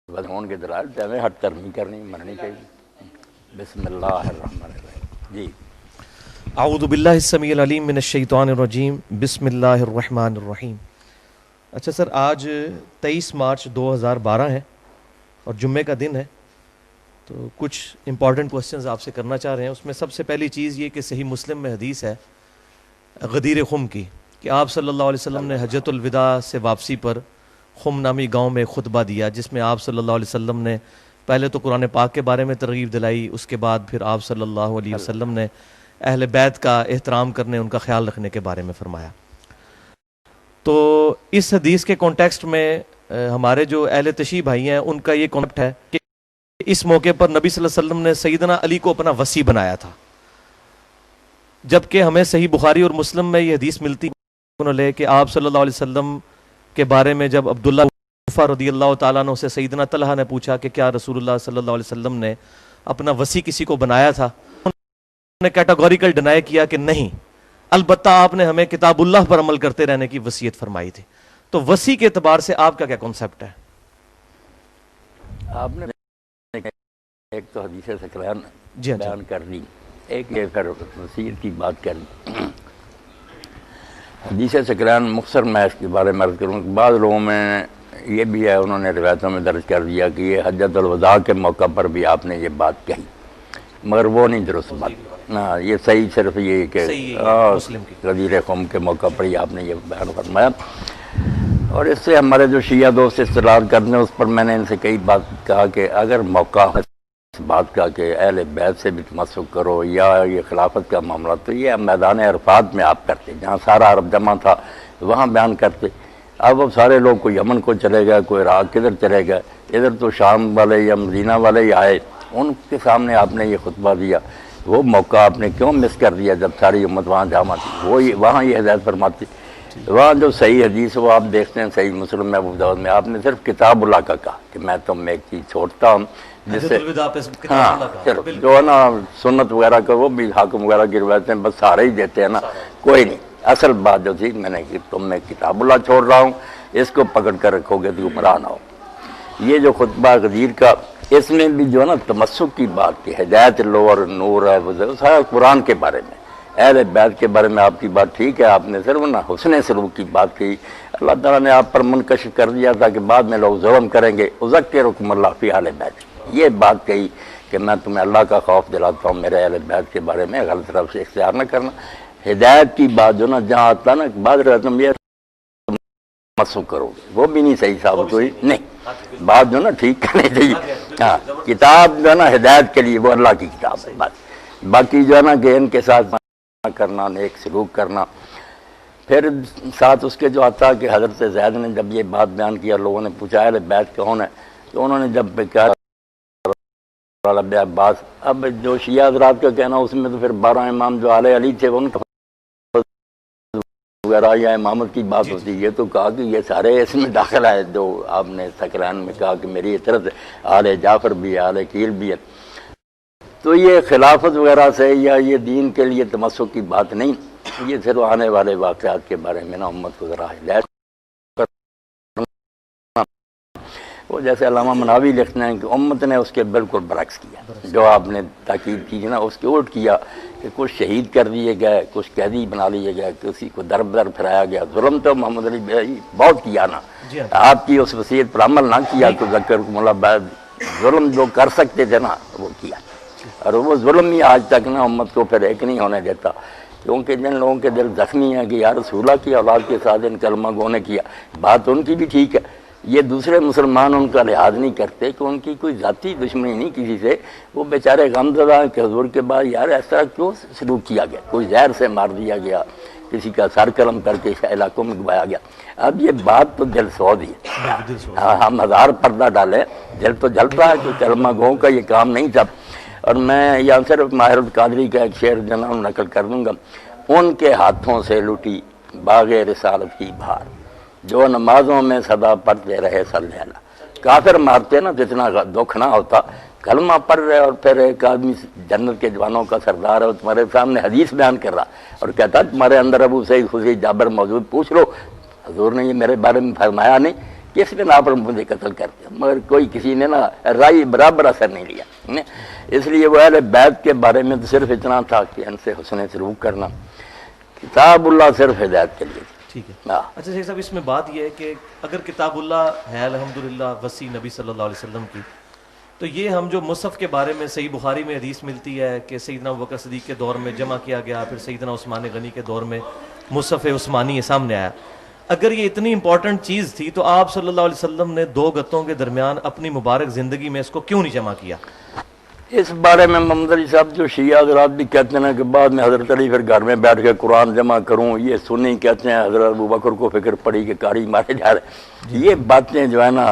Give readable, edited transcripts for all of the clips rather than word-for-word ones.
بدعون کے دلائل سے ہمیں ہٹ کرنی کرنی مننی چاہیے. بسم اللہ الرحمن الرحیم. جی اعوذ باللہ السمیع العلیم من الشیطان الرجیم. بسم اللہ الرحمن الرحیم. اچھا سر، آج 23 مارچ 2012 ہے اور جمعے کا دن ہے، تو کچھ امپورٹنٹ کوسچنز آپ سے کرنا چاہ رہے ہیں. اس میں سب سے پہلی چیز یہ کہ صحیح مسلم میں حدیث ہے غدیر خم کی کہ آپ صلی اللہ علیہ وسلم نے حجۃ الوداع سے واپسی پر خم نامی گاؤں میں خطبہ دیا، جس میں آپ صلی اللہ علیہ وسلم نے پہلے تو قرآن پاک کے بارے میں ترغیب دلائی، اس کے بعد پھر آپ صلی اللہ علیہ وسلم نے اہل بیت کا احترام کرنے، ان کا خیال رکھنے کے بارے میں فرمایا. تو اس حدیث کے کانٹیکسٹ میں ہمارے جو اہل تشیع بھائی ہیں ان کا یہ کانسیپٹ ہے کہ اس موقع پر نبی صلی اللہ علیہ وسلم نے سیدنا علی کو اپنا وصی بنایا تھا، جبکہ ہمیں صحیح بخاری اور مسلم میں یہ حدیث ملتی ہے کہ آپ صلی اللہ علیہ وسلم کے بارے میں جب عبداللہ رضی اللہ تعالیٰ عنہ سے سیدنا طلحہ نے پوچھا کہ کیا رسول اللہ صلی اللہ علیہ وسلم نے اپنا وصی کسی کو بنایا تھا، انہوں نے کیٹاگوریکل ڈینائی کیا کہ نہیں، البتہ آپ نے ہمیں کتاب اللہ پر عمل کرتے رہنے کی وصیت فرمائی تھی. تو وصی کے اعتبار سے آپ کا کیا کنسپٹ ہے؟ آپ نے ایک تو حدیث سکران جی ہاں بیان کر دی، ایک یہ پھر وصیت کی بات کر دی. حدیث سکران مختصر میں اس کے بارے میں عرض کروں. بعض لوگوں میں یہ بھی ہے، انہوں نے روایتوں میں درج کر دیا کہ یہ حجۃ الوداع کے موقع پر بھی آپ نے یہ بات کہی، مگر وہ نہیں درست بات. ہاں، یہ صحیح صرف یہ کہ غدیر قوم کے موقع پر ہی آپ نے یہ بیان فرمایا. اور اس سے ہمارے جو شیعہ دوست استدلال کرتے ہیں، اس پر میں نے ان سے کئی بات کہا کہ اگر موقع ہے اس بات کا کہ اہل بیت سے بھی تمسک کرو یا یہ خلافت کا معاملہ، تو یہ میدان عرفات میں آپ کرتے، جہاں سارا عرب جمع تھا وہاں بیان کرتے. اب وہ سارے لوگ کوئی یمن کو چلے گئے، کوئی عراق کدھر چلے گئے، ادھر تو شام والے یا مدینہ والے ہی آئے، ان کے سامنے آپ نے یہ خطبہ دیا. وہ موقع آپ نے کیوں مس کر دیا جب ساری امت وہاں جمع تھی؟ وہ وہاں یہ ہدایت فرماتی. وہاں جو صحیح حدیث وہ آپ دیکھتے ہیں صحیح مسلم میں ابو داؤد میں آپ نے صرف کتاب اللہ کا کہا کہ میں تم میں ایک چیز چھوڑتا ہوں، جس سے ہاں صرف جو ہے نا سنت وغیرہ کا وہ بھی حاکم وغیرہ کی روایتیں بس سارے ہی دیتے ہیں نا، کوئی نہیں. اصل بات جو تھی میں نے کہ تم میں کتاب اللہ چھوڑ رہا ہوں، اس کو پکڑ کر رکھو گے تو گمراہ نہ ہو. یہ جو خطبہ غدیر کا، اس میں بھی جو ہے نا تمسک کی بات کی، ہدایت لو اور نور ہے، وہ سارا قرآن کے بارے میں، اہل بیت کے بارے میں آپ کی بات ٹھیک ہے، آپ نے صرف نا حسن سلوک کی بات کی. اللہ تعالیٰ نے آپ پر منکشف کر دیا تھا کہ بعد میں لوگ ظلم کریں گے، اذکرکم اللہ فی اہل بیت، یہ بات کہی کہ میں تمہیں اللہ کا خوف دلاتا ہوں، میرے اہل بیت کے بارے میں غلط طرف سے اختیار نہ کرنا. ہدایت کی بات جو نا جہاں آتا نا بعض رہتا یہ تمسک کرو گے، وہ بھی نہیں صحیح ثابت ہوئی. نہیں، بات جو نا ٹھیک کرنی چاہیے. ہاں، کتاب جو ہے نا ہدایت کے لیے وہ اللہ کی کتاب ہے. بات باقی جو ہے نا کہ ان کے ساتھ کرنا، نیک سلوک کرنا. پھر ساتھ اس کے جو آتا کہ حضرت زید نے جب یہ بات بیان کیا، لوگوں نے پوچھا اہل بیت کون ہے، تو انہوں نے جب کہا عباس. اب جو شیعہ حضرات کا کہنا اس میں تو پھر 12 امام جو آل علی تھے ان کا وغیرہ یا امامت کی بات ہوتی. یہ تو کہا کہ یہ سارے اس میں داخل ہے جو آپ نے سکران میں کہا کہ میری اطرت آل جعفر بھی ہے، آل عقیل بھی ہے. تو یہ خلافت وغیرہ سے یا یہ دین کے لیے تمسک کی بات نہیں، یہ صرف آنے والے واقعات کے بارے میں نا امت کو ذرا ہدایت. وہ جیسے علامہ مناوی لکھتے ہیں کہ امت نے اس کے بالکل برعکس کیا، جو آپ نے تاکید کی نا اس کے الٹ کیا کہ کچھ شہید کر دیے گئے، کچھ قیدی بنا لیے گئے، کسی کو در بدر پھرایا گیا. ظلم تو محمد علی بھائی بہت کیا نا، آپ کی اس وصیت پر عمل نہ کیا تو ذکرکم اللہ بعد ظلم جو کر سکتے تھے نا وہ کیا. اور وہ ظلم ہی آج تک نا امت کو پھر ایک نہیں ہونے دیتا، کیونکہ جن لوگوں کے دل زخمی ہیں کہ یا رسول اللہ کی اولاد کے ساتھ ان کلمہ گو نے کیا، بات ان کی بھی ٹھیک ہے. یہ دوسرے مسلمان ان کا لحاظ نہیں کرتے کہ ان کی کوئی ذاتی دشمنی نہیں کسی سے، وہ بیچارے غمزدہ ہیں کہ حضور کے بعد یار اس طرح کیوں سلوک کیا گیا، کوئی زہر سے مار دیا گیا، کسی کا سر قلم کر کے علاقوں میں گوایا گیا. اب یہ بات تو دل سود ہی ہے. ہم ہزار پردہ ڈالیں، دل تو جلتا ہے کہ کلمہ گو کا یہ کام نہیں تھا. اور میں یہاں صرف ماہر القادری کا ایک شعر جناب نقل کر دوں گا. ان کے ہاتھوں سے لٹی باغ رسالت کی بہار، جو نمازوں میں صدا پڑھتے رہے صلی اللہ. کافر مارتے نا جتنا دکھ نہ ہوتا، کلمہ پڑھ رہے اور پھر ایک آدمی جنت کے جوانوں کا سردار ہے تمہارے سامنے حدیث بیان کر رہا اور کہتا تمہارے اندر ابو سعید خدری جابر موجود، پوچھ لو حضور نے یہ میرے بارے میں فرمایا نہیں کس نے آپ مجھے قتل کر دیا، مگر کوئی کسی نے نا رائے برابر اثر نہیں لیا۔ اس لیے وہ اہل بیت کے بارے میں تو صرف اتنا تھا کہ ان سے حسن سلوک کرنا، کتاب اللہ صرف ہدایت کے لیے تھی۔ ٹھیک ہے۔ ہاں۔ اچھا شیخ صاحب، اس میں بات یہ ہے کہ اگر کتاب اللہ ہے الحمدللہ وسیع نبی صلی اللہ علیہ وسلم کی، تو یہ ہم جو مصحف کے بارے میں صحیح بخاری میں حدیث ملتی ہے کہ سیدنا ابوبکر صدیق کے دور میں جمع کیا گیا، پھر سیدنا عثمان غنی کے دور میں مصحف عثمانی سامنے آیا، اگر یہ اتنی امپورٹنٹ چیز تھی تو آپ صلی اللہ علیہ وسلم نے دو گتوں کے درمیان اپنی مبارک زندگی میں اس کو کیوں نہیں جمع کیا؟ اس بارے میں محمد علی صاحب جو شیعہ حضرات بھی کہتے ہیں کہ بعد میں حضرت علی پھر گھر میں بیٹھ کے قرآن جمع کروں، یہ سنی کہتے ہیں حضرت ابوبکر کو فکر پڑی کہ کاری مارے جا رہے، یہ باتیں جو ہے نا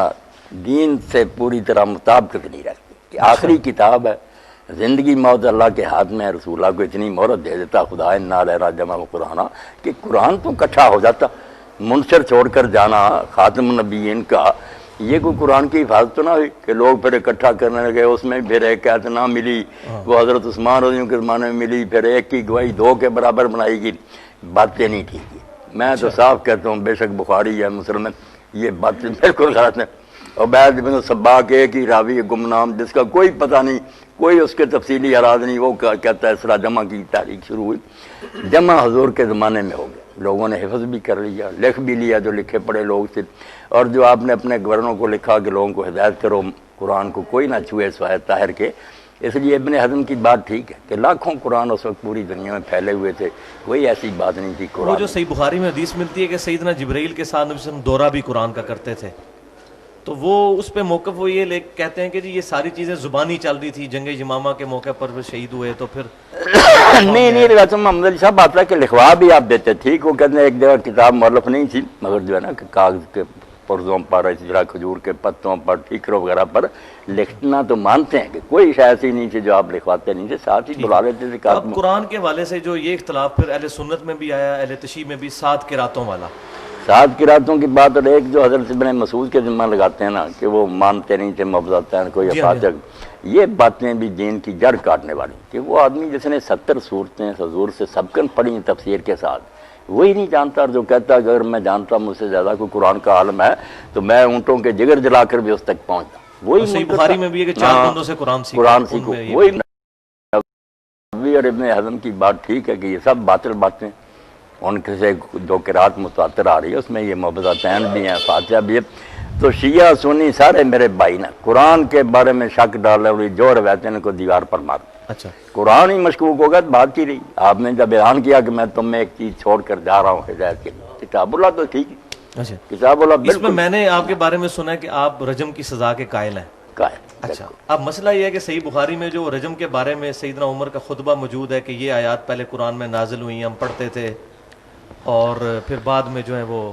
دین سے پوری طرح مطابقت نہیں رکھتی کہ آخری کتاب ہے، زندگی موت اللہ کے ہاتھ میں ہے، رسول اللہ کو اتنی مہرت دے دیتا خدا انا لنا جمع قرآن کہ قرآن تو اکٹھا ہو جاتا، منشر چھوڑ کر جانا خاتم النبیین کا، یہ کوئی قرآن کی حفاظت تو نہ ہوئی کہ لوگ پھر اکٹھا کرنے لگے، اس میں پھر ایک آیت نہ ملی، وہ حضرت عثمان رضی اللہ عنہ کے زمانے میں ملی، پھر ایک کی گواہی دو کے برابر بنائی گئی، باتیں نہیں ٹھیک ہے۔ میں تو صاف کہتا ہوں بے شک بخاری ہے مسلم ہے، یہ باتیں بالکل غلط ہیں۔ عبید بن سباق ایک ہی راوی گمنام جس کا کوئی پتہ نہیں، کوئی اس کے تفصیلی اراض نہیں، وہ کہتا ہے اس طرح جمع کی تاریخ شروع ہوئی، جمع حضور کے زمانے میں ہو گیا، لوگوں نے حفظ بھی کر لیا، لکھ بھی لیا جو لکھے پڑے لوگ تھے، اور جو آپ نے اپنے گورنروں کو لکھا کہ لوگوں کو ہدایت کرو قرآن کو کوئی نہ چھوئے سوائے طاہر کے۔ اس لیے ابن حزم کی بات ٹھیک ہے کہ لاکھوں قرآن اس وقت پوری دنیا میں پھیلے ہوئے تھے، کوئی ایسی بات نہیں تھی وہ قرآن جو صحیح بخاری میں حدیث ملتی ہے کہ سیدنا جبرائیل کے ساتھ نبی صلی اللہ علیہ وسلم دورہ بھی قرآن کا کرتے تھے، تو وہ اس پہ موقف وہ یہ کہتے ہیں کہ جی یہ ساری چیزیں زبانی چل رہی تھی، جنگ یمامہ کے موقع پر وہ شہید ہوئے تو پھر نہیں ویسے محمد علی صاحب آتا ہے کہ لکھوا بھی آپ دیتے، ٹھیک، وہ کہتے ہیں ایک جگہ کتاب مؤلف نہیں تھی مگر جو ہے نا کہ کاغذ کے پرزوں پر، اس طرح کھجور کے پتوں پر، ٹھیکروں وغیرہ پر لکھنا تو مانتے ہیں کہ کوئی شے ایسی نہیں تھی جو آپ لکھواتے نہیں تھے، ساتھ ہی بلا لیتے تھے۔ اب قرآن کے حوالے سے جو یہ اختلاف پھر اہل سنت میں بھی آیا، اہل تشیع میں بھی، 7 قراتوں والا، 7 قراتوں کی بات، اور ایک جو حضرت ابن مسعود کے ذمہ لگاتے ہیں نا کہ وہ مانتے نہیں تھے مفضلتین کوئی افاظت، یہ باتیں بھی دین کی جڑ کاٹنے والی، کہ وہ آدمی جس نے 70 صورتیں حضور سے سبقن پڑھی تفسیر کے ساتھ، وہی نہیں جانتا، اور جو کہتا ہے کہ اگر میں جانتا مجھ سے زیادہ کوئی قرآن کا عالم ہے تو میں اونٹوں کے جگر جلا کر بھی اس تک پہنچتا، وہی صحیح بخاری میں بھی ہے کہ 4 بندوں سے قرآن سیکھو، وہی نبوی اور ابن حزم کی بات ٹھیک ہے کہ یہ سب باطل باتیں، ان کے سے جو قرات متواتر آ رہی ہے اس میں یہ مبتدعین بھی ہیں، فاتحہ بھی ہے، تو شیعہ سنی سارے میرے بھائی نا قرآن کے بارے میں شک ڈال رہے، جو روایتیں ان کو دیوار پر مار، اچھا قرآن ہی مشکوک ہوگا تو بات کی رہی۔ آپ نے جب اعلان کیا کہ میں تم میں ایک چیز چھوڑ کر جا رہا ہوں ہدایت کے لیے، کتاب اللہ تو ٹھیک ہے، اچھا، کتاب اللہ اس میں بالکل میں نے آپ کے بارے میں سنا ہے کہ آپ رجم کی سزا کے قائل ہیں۔ قائم۔ اچھا، اب مسئلہ یہ ہے کہ صحیح بخاری میں جو رجم کے بارے میں سیدنا عمر کا خطبہ موجود ہے کہ یہ آیات پہلے قرآن میں نازل ہوئی، ہم پڑھتے تھے، اور پھر بعد میں جو ہے وہ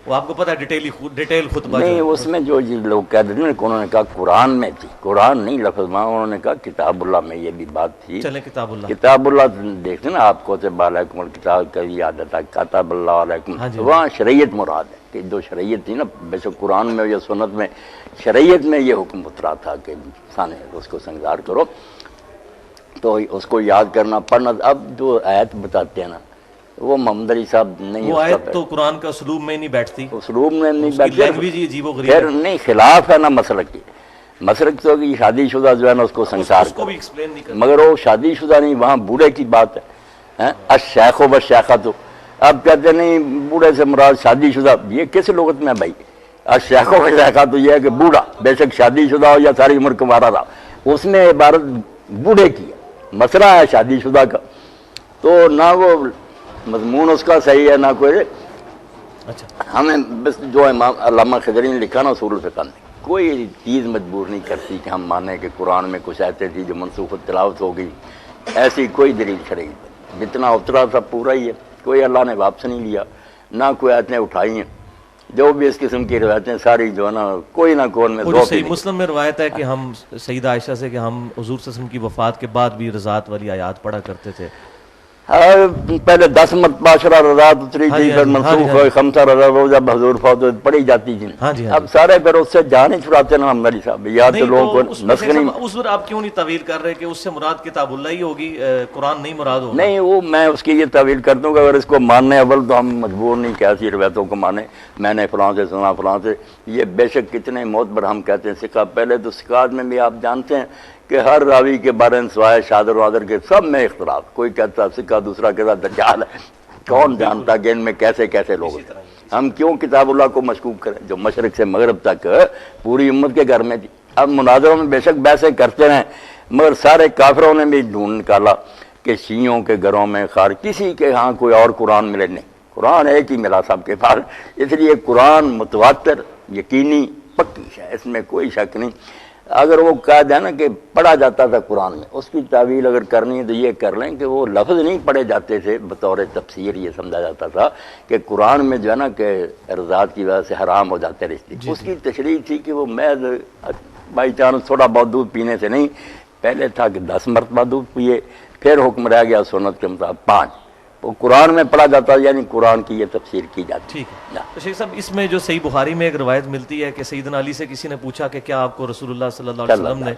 آپ کو پتہ ہے ڈیٹیل خطبہ نہیں، اس میں جو لوگ کہہ دیتے ہیں کہ انہوں نے کہا قرآن میں تھی، قرآن نہیں لفظ میں، انہوں نے کہا کتاب اللہ میں یہ بھی بات تھی۔ چلیں کتاب اللہ، کتاب اللہ دیکھتے ہیں نا آپ کو کتب علیکم الکتاب کبھی عادت ہے کتاب اللہ علیکم، وہاں شریعت مراد ہے کہ جو شریعت تھی نا، بے شک قرآن میں یا سنت میں شریعت میں یہ حکم اترا تھا کہ انسان اس کو سنگار کرو، تو اس کو یاد کرنا پڑھنا۔ اب جو آیت بتاتے ہیں نا وہ محمد علی صاحب نہیں، وہ آیت تو قرآن کا اسلوب میں نہیں بیٹھتی، اسلوب میں نہیں لینگویج ہی عجیب و غریب پھر نہیں، خلاف ہے نا مسلک کی، مسلک تو کہ شادی شدہ جو ہے نا اس کو سنسار اس کو بھی ایکسپلین نہیں کرتا، مگر وہ شادی شدہ نہیں، وہاں بوڑھے کی بات ہے، الشیخ و بشیخہ، تو اب کہتے نہیں بوڑھے سے مراد شادی شدہ، یہ کس لغت میں بھائی؟ الشیخ و بشیخہ تو یہ ہے کہ بوڑھا، بے شک شادی شدہ ہو یا ساری عمر کمارا رہا، اس نے عبارت بوڑھے کی ہے، مسئلہ ہے شادی شدہ کا، تو نہ وہ مضمون اس کا صحیح ہے نہ کوئی۔ اچھا، ہمیں بس جو امام علامہ خضری نے لکھا نا اصول الفقہ میں، کوئی چیز مجبور نہیں کرتی کہ ہم مانیں کہ قرآن میں کچھ آیتیں تھی جو منسوخ تلاوت ہو گئی، ایسی کوئی دلیل شرعی، جتنا اترا تھا پورا ہی ہے، کوئی اللہ نے واپس نہیں لیا، نہ کوئی آیتیں اٹھائی ہیں، جو بھی اس قسم کی روایتیں ساری جو ہے نا کوئی نہ کوئی میں وہ صحیح مسلم میں روایت ہے کہ ہم سیدہ عائشہ سے کہ ہم حضور صلی اللہ علیہ وسلم کی وفات کے بعد بھی رضاعت والی آیات پڑھا کرتے تھے، پہلے 10 مرتبہ 10 رضا اتری ہاں تھی، جی، پھر ہاں جی، منسوخ ہاں ہوئے 5 رضا وہ جب حضور فوت ہوئے پڑھی جاتی تھی. ہاں جی، ہاں اب سارے پھر اس سے جان ہی چھڑاتے نا ہماری صاحب، یا تو نہیں لوگوں کو تو اس میں نسخ نہیں. اس پر آپ کیوں نہیں تعویل کر رہے کہ اس سے مراد کتاب اللہ ہی ہوگی، قرآن نہیں مراد ہوگا؟ نہیں، وہ میں اس کی یہ تعویل کرتا ہوں کہ اگر اس کو ماننے اول تو ہم مجبور نہیں کہ ایسی روایتوں کو مانے، میں نے فلاں سے سنا فلاں سے. یہ بے شک کتنے معتبر ہم کہتے ہیں سکہ. پہلے تو سکات میں بھی آپ جانتے ہیں کہ ہر راوی کے بارے میں سوائے شادر وادر کے سب میں اختلاف. کوئی کہتا سکہ، دوسرا کہتا دجال ہے. کون جانتا کہ ان میں کیسے کیسے لوگ ہیں. ہم کیوں کتاب اللہ کو مشکوک کریں جو مشرق سے مغرب تک پوری امت کے گھر میں تھی. اب مناظروں میں بے شک بحثیں کرتے رہیں، مگر سارے کافروں نے بھی ڈھونڈ نکالا کہ شیعوں کے گھروں میں خار کسی کے ہاں کوئی اور قرآن ملے نہیں، قرآن ایک ہی ملا سب کے پاس. اس لیے قرآن متواتر یقینی پکی ہے، اس میں کوئی شک نہیں. اگر وہ کہہ دیں نا کہ پڑھا جاتا تھا قرآن میں، اس کی تعویل اگر کرنی ہے تو یہ کر لیں کہ وہ لفظ نہیں پڑھے جاتے تھے، بطور تفسیر یہ سمجھا جاتا تھا کہ قرآن میں جو ہے نا کہ ارزاد کی وجہ سے حرام ہو جاتے رشتے. اس کی تشریح تھی کہ وہ محض بائی چانس تھوڑا بہت دودھ پینے سے نہیں، پہلے تھا کہ 10 مرتبہ دودھ پیے، پھر حکم رہ گیا سنت کے مطابق 5. وہ قرآن میں پڑھا جاتا، یعنی قرآن کی یہ تفسیر کی جاتی. ٹھیک ہے. تو شیخ صاحب اس میں جو صحیح بخاری میں ایک روایت ملتی ہے کہ سیدنا علی سے کسی نے پوچھا کہ کیا آپ کو رسول اللہ صلی اللہ علیہ وسلم نے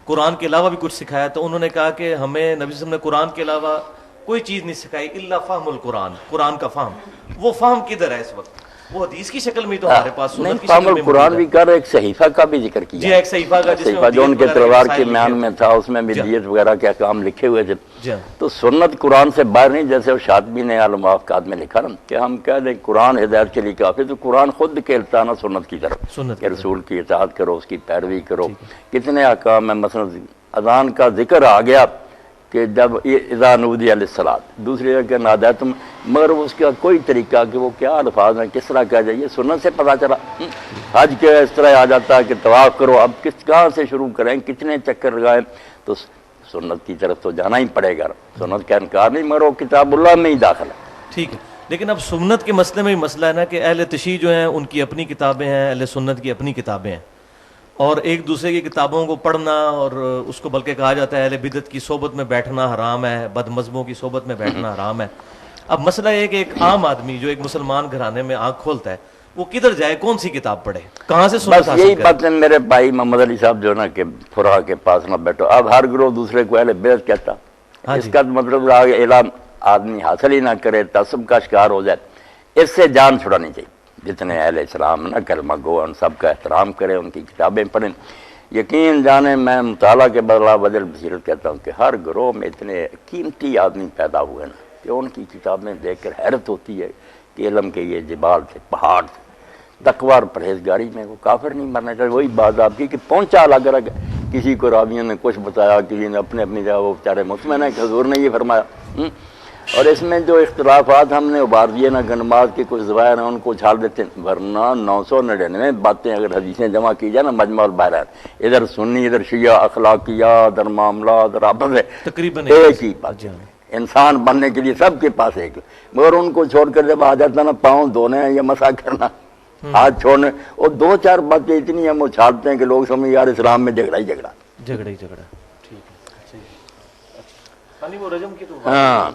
قرآن کے علاوہ بھی کچھ سکھایا؟ تو انہوں نے کہا کہ ہمیں نبی صلی اللہ علیہ وسلم نے قرآن کے علاوہ کوئی چیز نہیں سکھائی الا فہم القرآن، قرآن کا فہم. وہ فہم کدھر ہے اس وقت؟ وہ حدیث کی شکل میں تو ہمارے پاس نہیں. سنت کی فہم شکل میں القرآن بھی کر ایک صحیفہ کا بھی ذکر کیا. جی ایک صحیفہ کا جس میں صحیفہ جو ان کے دیت تلوار وغیرہ کے مسائل میان لکھے میں تھا، اس میں بھی دیت وغیرہ کے احکام لکھے ہوئے تھے. جی تو سنت قرآن سے باہر نہیں. جیسے وہ شاطبی نے الموافقات میں لکھا نا کہ ہم کہہ دیں قرآن ہدایت کے لیے کافی، تو قرآن خود کھیلتا نا سنت کی طرف سنت کہ رسول کی اطاعت کرو، اس کی پیروی کرو. کتنے احکام ہیں، مثلا اذان کا ذکر آ گیا کہ جب اذا نودی للصلاۃ، دوسری جگہ کہ نادیتم، مگر اس کا کوئی طریقہ کہ وہ کیا الفاظ ہیں، کس طرح کہا جائے، یہ سنت سے پتہ چلا. حج کے اس طرح آ جاتا ہے کہ طواف کرو، اب کہاں سے شروع کریں، کتنے چکر لگائیں، تو سنت کی طرف تو جانا ہی پڑے گا. سنت کا انکار نہیں، مگر وہ کتاب اللہ میں ہی داخل ہے. ٹھیک ہے. لیکن اب سنت کے مسئلے میں مسئلہ ہے نا کہ اہل تشیع جو ہیں ان کی اپنی کتابیں ہیں، اہل سنت کی اپنی کتابیں ہیں، اور ایک دوسرے کی کتابوں کو پڑھنا اور اس کو بلکہ کہا جاتا ہے اہل بدعت کی صحبت میں بیٹھنا حرام ہے، بد مذہبوں کی صحبت میں بیٹھنا حرام ہے. اب مسئلہ یہ ہے کہ ایک عام آدمی جو ایک مسلمان گھرانے میں آنکھ کھولتا ہے وہ کدھر جائے، کون سی کتاب پڑھے، کہاں سے سنت بس حاصل یہی کرے؟ بات ہے میرے بھائی محمد علی صاحب جو نا کہ فراہ کے پاس نہ بیٹھو. اب ہر گروہ دوسرے کو اہل بیعت کہتا، اس کا مطلب اعلان آدمی حاصل ہی نہ کرے، تعصب کا شکار ہو جائے. اس سے جان چھڑانی چاہیے. جتنے اہل اسلام نہ کلمہ گو ان سب کا احترام کرے، ان کی کتابیں پڑھیں. یقین جانے میں مطالعہ کے بدلہ بدل بصیرت کہتا ہوں کہ ہر گروہ میں اتنے قیمتی آدمی پیدا ہوئے نا کہ ان کی کتابیں دیکھ کر حیرت ہوتی ہے کہ علم کے یہ جبال تھے، پہاڑ تھے. تقوی اور پرہیزگاری میں وہ کافر نہیں مرنا چاہیے. وہی بات آپ کی کہ پہنچا الگ الگ، کسی کو راویوں نے کچھ بتایا، کسی نے اپنی جگہ، وہ بیچارے مطمئن ہے کہ حضور نے یہ فرمایا. اور اس میں جو اختلافات ہم نے ابھار دیے نا، نماز کے کچھ ظواہر ہیں ان کو چھال دیتے ہیں، ورنہ 999 باتیں اگر حدیثیں جمع کی جائے نا مجمع البحرین، ادھر سنی، ادھر شیعہ، اخلاقیات، ادھر معاملات، ادھر آپس ہے، تقریباً ایک ہی بات. انسان بننے کے لیے سب کے پاس ایک، مگر ان کو چھوڑ کر جب آ جاتا نا پاؤں دھونے یا مسا کرنا، ہاتھ چھوڑنے، اور 2-4 باتیں اتنی ہم اچھالتے ہیں کہ لوگ سمجھ یار اسلام میں جھگڑا ہی جھگڑا. ٹھیک ہے. صحیح. وہ رجم کی تو ہاں.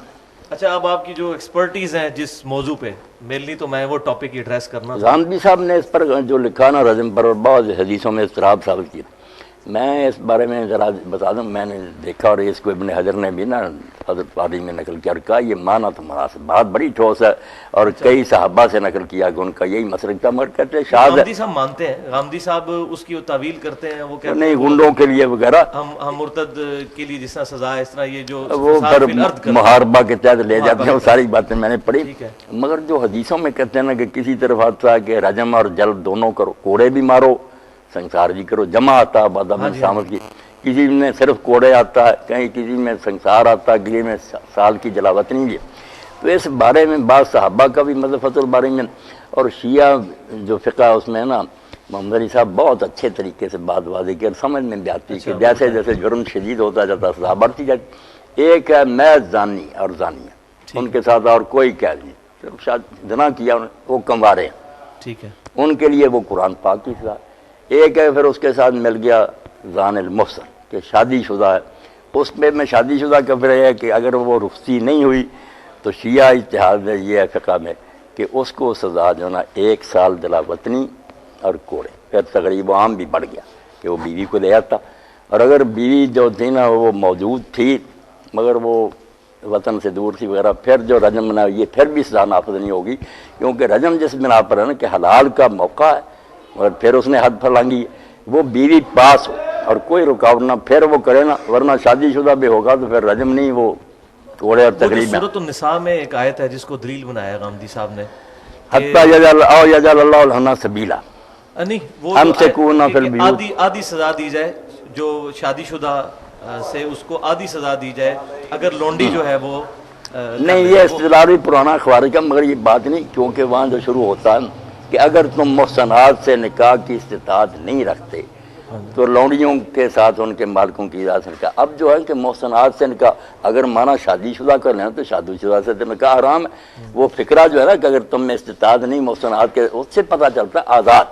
اچھا، اب آپ کی جو ایکسپرٹیز ہیں جس موضوع پہ، مینلی تو میں وہ ٹاپک ایڈریس کرنا. غامدی صاحب نے اس پر جو لکھا نا رجم پر، اور بعض حدیثوں میں اضطراب ثابت کیا. میں اس بارے میں ذرا بتا دوں، میں نے دیکھا اور اس کو ابن حجر نے بھی نا حضرت علی میں نقل کیا اور کہا یہ معنی تو مناسب، بات بڑی ٹھوس ہے، اور کئی صحابہ سے نقل کیا کہ ان کا یہی مسلک تھا. مگر کہتے ہیں شاذ ہے. غامدی صاحب مانتے ہیں، غامدی صاحب اس کی تعویل کرتے ہیں، وہ کہتے نہیں ہیں گنڈوں کے لیے وغیرہ، ہم مرتد کے لیے جس طرح سزا ہے اس طرح یہ جو وہ فساد پھر فی الارض کرتے ہیں. محاربہ کے تحت لے جاتے ہیں. وہ ساری باتیں میں نے پڑھی. ٹھیک ہے. مگر جو حدیثوں میں کہتے ہیں نا کہ کسی طرف آتا ہے کہ رجم اور جلد دونوں کرو، کوڑے بھی مارو، سنسار بھی کرو، جمع آتا ہے بادام سامت کی. کسی میں صرف کوڑے آتا ہے، کہیں کسی میں سنسار آتا ہے، کسی میں سال کی جلاوت نہیں ہے. تو اس بارے میں بعض صحابہ کا بھی مطلب فتح الباری میں، اور شیعہ جو فقہ ہے اس میں نا محمد علی صاحب بہت اچھے طریقے سے بات واضح کی اور سمجھ میں بھی آتی کہ جیسے جیسے جرم شدید ہوتا جاتا سزا بڑھتی جاتی. ایک ہے محض زانی اور زانیہ، ان کے ساتھ اور کوئی قید نہیں، صرف شاید زنا کیا وہ کموارے ہیں، ٹھیک ہے، ان کے لیے وہ قرآن پاک کی سزا. ایک ہے پھر اس کے ساتھ مل گیا زان المحسن کہ شادی شدہ ہے، اس پہ میں شادی شدہ کا پھر ہے کہ اگر وہ رخصتی نہیں ہوئی تو شیعہ اتحاد میں یہ ہے فقہ میں کہ اس کو سزا جو نا 1 سال دلا وطنی اور کوڑے. پھر تقریب عام بھی بڑھ گیا کہ وہ بیوی کو لے آتا، اور اگر بیوی جو تھی نا وہ موجود تھی مگر وہ وطن سے دور تھی وغیرہ، پھر جو رجم بنا یہ پھر بھی سزا نافذ نہیں ہوگی، کیونکہ رجم جس بنا پر ہے نا کہ حلال کا موقع ہے اور پھر اس نے حد پھلانگی ہے، وہ بیوی پاس ہو اور کوئی رکاوٹ نہ، پھر وہ کرے نا، ورنہ شادی شدہ بھی ہوگا تو پھر رجم نہیں، وہ کوڑے اور تقریب میں. سورۃ النساء میں ایک آیت ہے جس کو دلیل بنایا غامدی صاحب نے، حتیٰ یجعل اللہ لہن سبیلا، نہیں وہ ہم سے جو کون نہ کہ فی البیوت، آدھی سزا دی جائے، جو شادی شدہ سے اس کو آدھی سزا دی جائے اگر لونڈی جو ہے وہ نہیں یہ اصطلاح بھی پرانا خوارج کا، مگر یہ بات نہیں، کیونکہ وہاں جو شروع ہوتا ہے کہ اگر تم محسنات سے نکاح کی استطاعت نہیں رکھتے تو لونڈیوں کے ساتھ ان کے مالکوں کی اجازت سے نکاح. اب جو ہے کہ محسنات سے نکاح اگر مانا شادی شدہ کر لیں تو شادی شدہ سے تو نکاح حرام ہے. وہ فکرہ جو ہے نا کہ اگر تم میں استطاعت نہیں محسنات کے، اس سے پتہ چلتا ہے آزاد،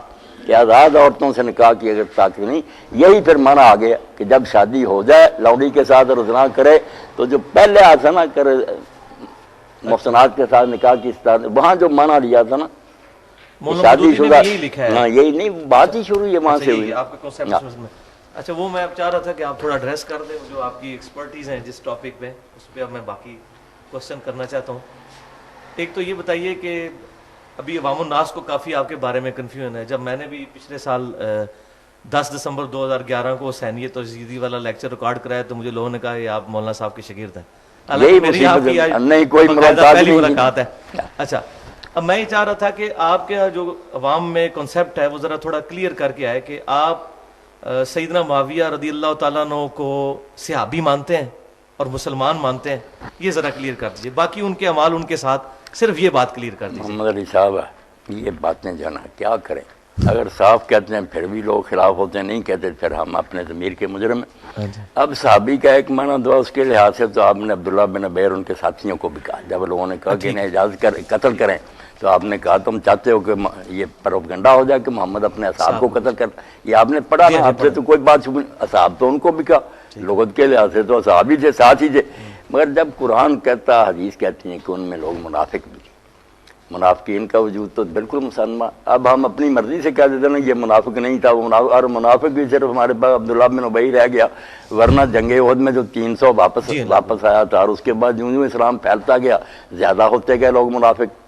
کہ آزاد عورتوں سے نکاح کی اگر طاقت نہیں. یہی پھر مانا آ گیا کہ جب شادی ہو جائے لونڈی کے ساتھ اور زنا کرے تو جو پہلے آتا نا کرے محسنات کے ساتھ نکاح کی استطاعت، وہاں جو مانا لیا تھا نا شادی شدہ، یہی لکھا ہے. ہاں یہی نہیں، بات ہی شروع یہ وہاں سے ہوئی. آپ کا concept میں اچھا وہ میں اب چاہ رہا تھا کہ آپ تھوڑا ایڈریس کر دیں جو آپ کی ایکسپرٹیز ہیں جس ٹاپک پہ، اس پہ اب میں باقی کوشچن کرنا چاہتا ہوں. ایک تو یہ بتائیے کہ ابھی عوام الناس کو کافی آپ کے بارے میں کنفیوژن ہے. جب میں نے بھی پچھلے سال 10 دسمبر 2011 کو حسینیت اور یزیدی والا لیکچر ریکارڈ کرایا تو مجھے لوگوں نے کہا یہ آپ مولانا صاحب کے شاگرد ہیں. یہی مصیبت نہیں، کوئی ملاقات ہے. اچھا اب میں یہ چاہ رہا تھا کہ آپ کے جو عوام میں کنسیپٹ ہے وہ ذرا تھوڑا کلیئر کر کے آئے کہ آپ سیدنا معاویہ رضی اللہ تعالیٰ عنہ کو صحابی مانتے ہیں اور مسلمان مانتے ہیں، یہ ذرا کلیئر کر دیجیے. باقی ان کے اعمال ان کے ساتھ صرف یہ بات کلیئر کر دیجیے. محمد علی صاحب یہ باتیں جو ہے نا کیا کریں، اگر صاف کہتے ہیں پھر بھی لوگ خلاف ہوتے ہیں، نہیں کہتے پھر ہم اپنے ضمیر کے مجرم ہیں. اب صحابی کا ایک معنی دعا اس کے لحاظ سے تو آپ نے عبداللہ بن عبیر ان کے ساتھیوں کو بھی کہا، جب لوگوں نے کہا کہ انہیں اجازت قتل کریں تو آپ نے کہا تم چاہتے ہو کہ یہ پروپیگنڈا ہو جائے کہ محمد اپنے اصحاب کو قتل کر، یہ آپ نے پڑھا نا، آپ سے تو کوئی بات چھپی. اصحاب تو ان کو بھی کہا، لغت کے لحاظ سے تو صحابی تھے، ساتھ ہی تھے. مگر جب قرآن کہتا، حدیث کہتی ہیں کہ ان میں لوگ منافق بھی تھے، منافقین کا وجود تو بالکل مسلمہ. اب ہم اپنی مرضی سے کہہ دیتے نا یہ منافق نہیں تھا، وہ منافق، اور منافق بھی صرف ہمارے پاس عبداللہ بن ابی رہ گیا، ورنہ جنگ احد میں جو 300 واپس آیا تھا، اور اس کے بعد یوں اسلام پھیلتا گیا، زیادہ ہوتے گئے لوگ منافق،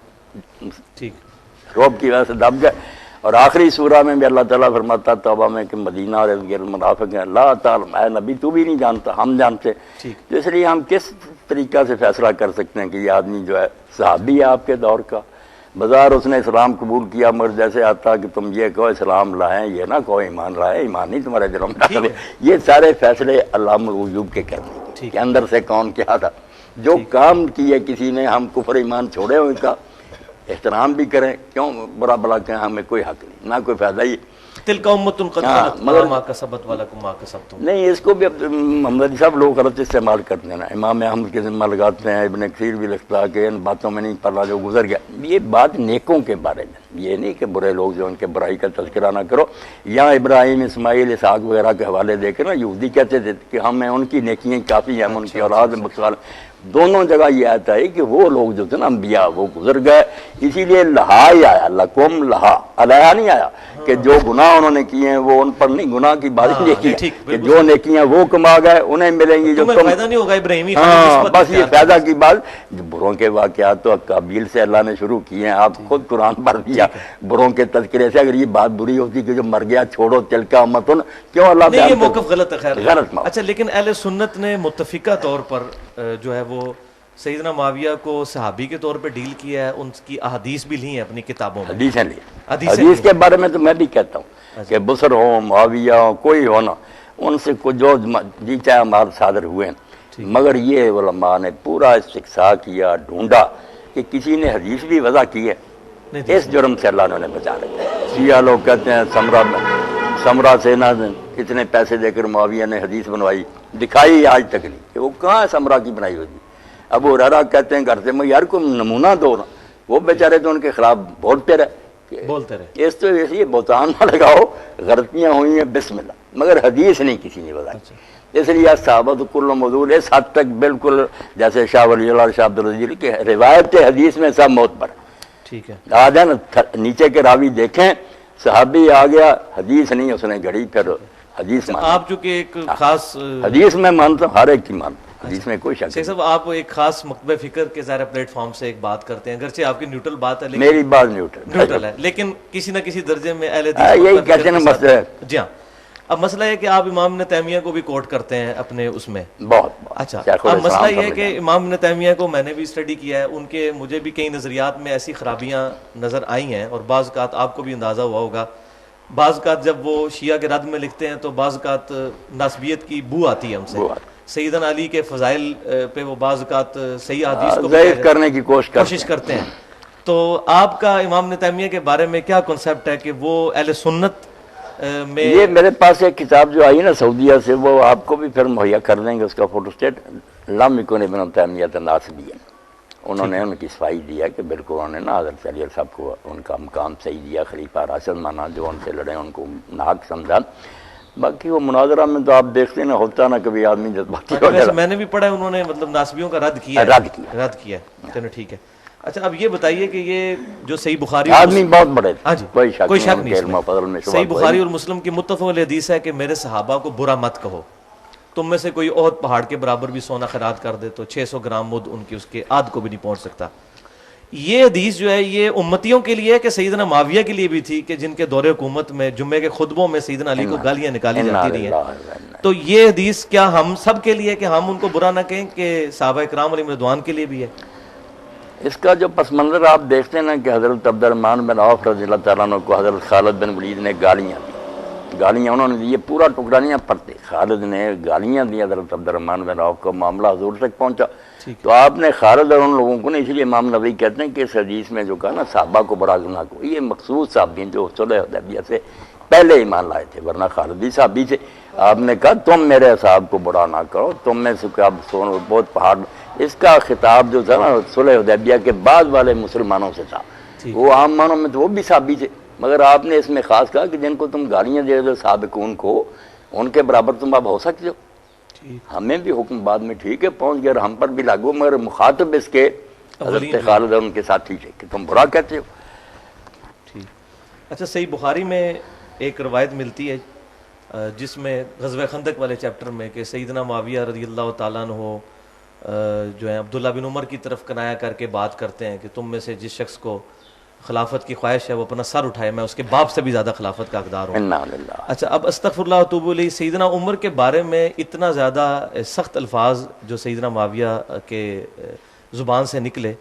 روب کی وجہ سے دب گئے. اور آخری سورہ میں بھی اللہ تعالیٰ فرماتا توبہ میں کہ مدینہ اور منافق ہیں، اللہ تعالیٰ اے نبی تو بھی نہیں جانتا، ہم جانتے. تو اس لیے ہم کس طریقہ سے فیصلہ کر سکتے ہیں کہ یہ آدمی جو ہے صحابی ہے آپ کے دور کا، بظاہر اس نے اسلام قبول کیا، مگر جیسے آتا کہ تم یہ کہو اسلام لائیں، یہ نہ کہو ایمان لائیں، ایمان نہیں تمہارے دلوں میں داخل ہے. یہ سارے فیصلے علامہ الغیوب کے کرنے کہ اندر سے کون کیا تھا. جو کام کیے کسی نے، ہم کفر ایمان چھوڑے ان کا احترام بھی کریں، کیوں برا بلا کہیں، ہمیں کوئی حق نہیں، نہ کوئی فائدہ ہی. تلک امۃ قد خلت لها ما کسبت ولکم ما کسبتم. نہیں اس کو بھی محمد علی صاحب لوگ غلط استعمال کرتے ہیں نا، امام احمد کے ذمہ لگاتے ہیں، ابن کثیر بھی لکھتا ہے کہ ان باتوں میں نہیں پڑھا جو گزر گیا. یہ بات نیکوں کے بارے میں، یہ نہیں کہ برے لوگ جو ان کے برائی کا تذکرہ نہ کرو. یہاں ابراہیم، اسماعیل، اسحاق وغیرہ کے حوالے دے کے نا یہودی کہتے تھے کہ ہمیں ان کی نیکیاں کافی ہیں، ہم ان کی اولاد مقصال. دونوں جگہ یہ آتا ہے کہ وہ لوگ جو تھے نا انبیاء وہ گزر گئے، اسی لیے لہا ہی آیا، لکم لہا، علیہ نہیں آیا کہ جو گناہ انہوں نے کیے ہیں وہ ان پر نہیں، گناہ کی بات نہیں کی کہ جو نیکیاں وہ کما گئے انہیں ملیں گی جو تم. فائدہ نہیں ہوگا ابراہیمی. ہاں بس یہ فائدہ کی بات. بروں کے واقعات تو قابیل سے اللہ نے شروع کیے ہیں، آپ خود قرآن پڑھ دیا بروں کے تذکرے سے. اگر یہ بات بری ہوتی کہ جو مر گیا چھوڑو تلکا امتن، کیوں اللہ یہ موقف غلط ہے. خیر غلط. اچھا لیکن اہل سنت نے متفقہ طور پر جو ہے وہ سیدنا معاویہ کو صحابی کے طور پہ ڈیل کیا ہے، ان کی احادیث بھی لی ہیں اپنی کتابوں میں. حدیثیں لی. حدیث کے بارے میں تو میں بھی کہتا ہوں کہ بصر ہو، معاویہ ہو، کوئی ہونا، ان سے جو جی چاہے اعمال صادر ہوئے ہیں. مگر یہ علماء نے پورا استقصاء کیا، ڈھونڈا کہ کسی نے حدیث بھی وضع کی ہے، اس جرم سے اللہ نے بچا رکھا. شیعہ لوگ کہتے ہیں سمرا سے نہ اتنے پیسے دے کر معاویہ نے حدیث بنوائی، دکھائی آج تک نہیں کہ وہ کہاں ہے سمرا کی بنائی ہوئی. ابو ہریرہ کہتے ہیں گھر سے میں یار کوئی نمونہ دو نا، وہ بیچارے تو ان کے خلاف بولتے رہے. اس تو یہ بہتان نہ لگاؤ، غلطیاں ہوئی ہیں بسم اللہ، مگر حدیث نہیں کسی نے بتائی. اس لیے صحابہ تو کل موضوع اس حد تک بالکل جیسے شاہ ولی اللہ شاہ عبدالعزیز کی روایت حدیث میں سب موت پر. ٹھیک ہے. آ جائیں نیچے کے راوی دیکھیں صحابی آ گیا حدیث نہیں اس نے گھڑی پھر حدیث مان. آپ چونکہ ایک خاص حدیث میں مانتا ہوں ہر ایک کی مانتا ہوں حدیث میں کوئی شک شیخ صاحب آپ ایک خاص مکتبہ فکر کے ظاہر پلیٹ فارم سے ایک بات کرتے ہیں اگرچہ آپ کی نیوٹرل بات ہے لیکن میری بات نیوٹرل ہے لیکن کسی نہ کسی درجے میں اہل یہی کہتے ہیں مسئلہ ہے. جی ہاں. اب مسئلہ ہے کہ آپ امام ابن تیمیہ کو بھی کوٹ کرتے ہیں اپنے اس میں. بہت اچھا اب مسئلہ یہ ہے کہ امام ابن تیمیہ کو میں نے بھی اسٹڈی کیا ہے, ان کے مجھے بھی کئی نظریات میں ایسی خرابیاں نظر آئی ہیں اور بعض اوقات آپ کو بھی اندازہ ہوا ہوگا. بعض اوقات جب وہ شیعہ کے رد میں لکھتے ہیں تو بعض اوقات ناسبیت کی بو آتی ہے ہم سے. سیدنا علی کے فضائل پہ وہ بعض اوقات صحیح حدیث کو ضعیف کرنے کی کوشش کرتے ہیں. تو آپ کا امام ابن تیمیہ کے بارے میں کیا کنسیپٹ ہے کہ وہ اہل سنت میں؟ یہ میرے پاس ایک کتاب جو آئی نا سعودیہ سے وہ آپ کو بھی پھر مہیا کر دیں گے, اس کا فوٹو اسٹیٹ لم یکن ابن تیمیہ ناسبیا. انہوں نے ان کی صفائی دیا کہ بالکل انہوں نے نا حضرت علی صاحب کو ان کا مقام صحیح دیا, خلیفہ راشد مانا, جو ان سے لڑے ان کو ناحق سمجھا. باقی وہ مناظرہ میں تو آپ دیکھتے نا ہوتا نا کبھی آدمی جذباتی ہو جاتا. میں نے بھی پڑھا انہوں نے مطلب ناسبیوں کا رد کیا. چلو ٹھیک ہے. اچھا اب یہ بتائیے کہ یہ جو صحیح بخاری آدمی بہت بڑے تھے, ہاں جی کوئی شک نہیں, صحیح بخاری اور مسلم کی متفق حدیث ہے کہ میرے صحابہ کو برا مت کہو. تم میں سے کوئی احد پہاڑ کے برابر بھی سونا خیرات کر دے تو 600 گرام مد ان کی اس کے آدھ کو بھی نہیں پہنچ سکتا. یہ حدیث جو ہے یہ امتیوں کے لیے کہ سیدنا معاویہ کے لیے بھی تھی کہ جن کے دور حکومت میں جمعے کے خطبوں میں سیدنا علی کو گالیاں نکالی جاتی رہی ہیں. تو یہ حدیث کیا ہم سب کے لیے کہ ہم ان کو برا نہ کہیں کہ صحابہ کرام علیہم رضوان کے لیے بھی ہے؟ اس کا جو پس منظر آپ دیکھتے ہیں نا کہ حضرت عبد الرحمن بن عوف رضی اللہ تعالیٰ عنہ کو حضرت خالد بن ولید نے گالیاں دی. گالیاں انہوں نے دی, یہ پورا ٹکڑا نہیں پڑھتے. خالد نے گالیاں دی حضرت عبد الرحمن بن عوف کو, معاملہ حضور تک پہنچا. تو آپ نے خالد اور ان لوگوں کو نا, اس لیے امام نبوی کہتے ہیں کہ اس حدیث میں جو کہا نا صحابہ کو بڑا گناہ کو, یہ مخصوص صحابی جو صلح حدیبیہ سے پہلے ایمان لائے تھے, ورنہ خالد بھی صحابی تھے. آپ نے کہا تم میرے اصحاب کو برا نہ کرو, تم میں سے اب سون بہت پہاڑ. اس کا خطاب جو تھا نا صلح حدیبیہ کے بعد والے مسلمانوں سے تھا. وہ عام مانوں میں تو وہ بھی صحابی تھے, مگر آپ نے اس میں خاص کہا کہ جن کو تم گالیاں دے دو سابقون کو, ان کے برابر تم اب ہو سکتے ہو. ہمیں بھی حکم بعد میں ٹھیک ہے پہنچ گیا, ہم پر بھی لاگو, مگر مخاطب اس کے حضرت خالد اور ان کے ساتھی تھے کہ تم برا کہتے ہو. ٹھیک. اچھا صحیح بخاری میں ایک روایت ملتی ہے جس میں غزوہ خندق والے چیپٹر میں کہ سیدنا معاویہ رضی اللہ تعالیٰ عنہ جو ہیں عبداللہ بن عمر کی طرف کنایا کر کے بات کرتے ہیں کہ تم میں سے جس شخص کو خلافت کی خواہش ہے وہ اپنا سر اٹھائے, میں اس کے باپ سے بھی زیادہ خلافت کا حقدار ہوں. اچھا اب استغفر اللہ واتوب الیہ, سیدنا عمر کے بارے میں اتنا زیادہ سخت الفاظ جو سیدنا معاویہ کے زبان سے نکلے,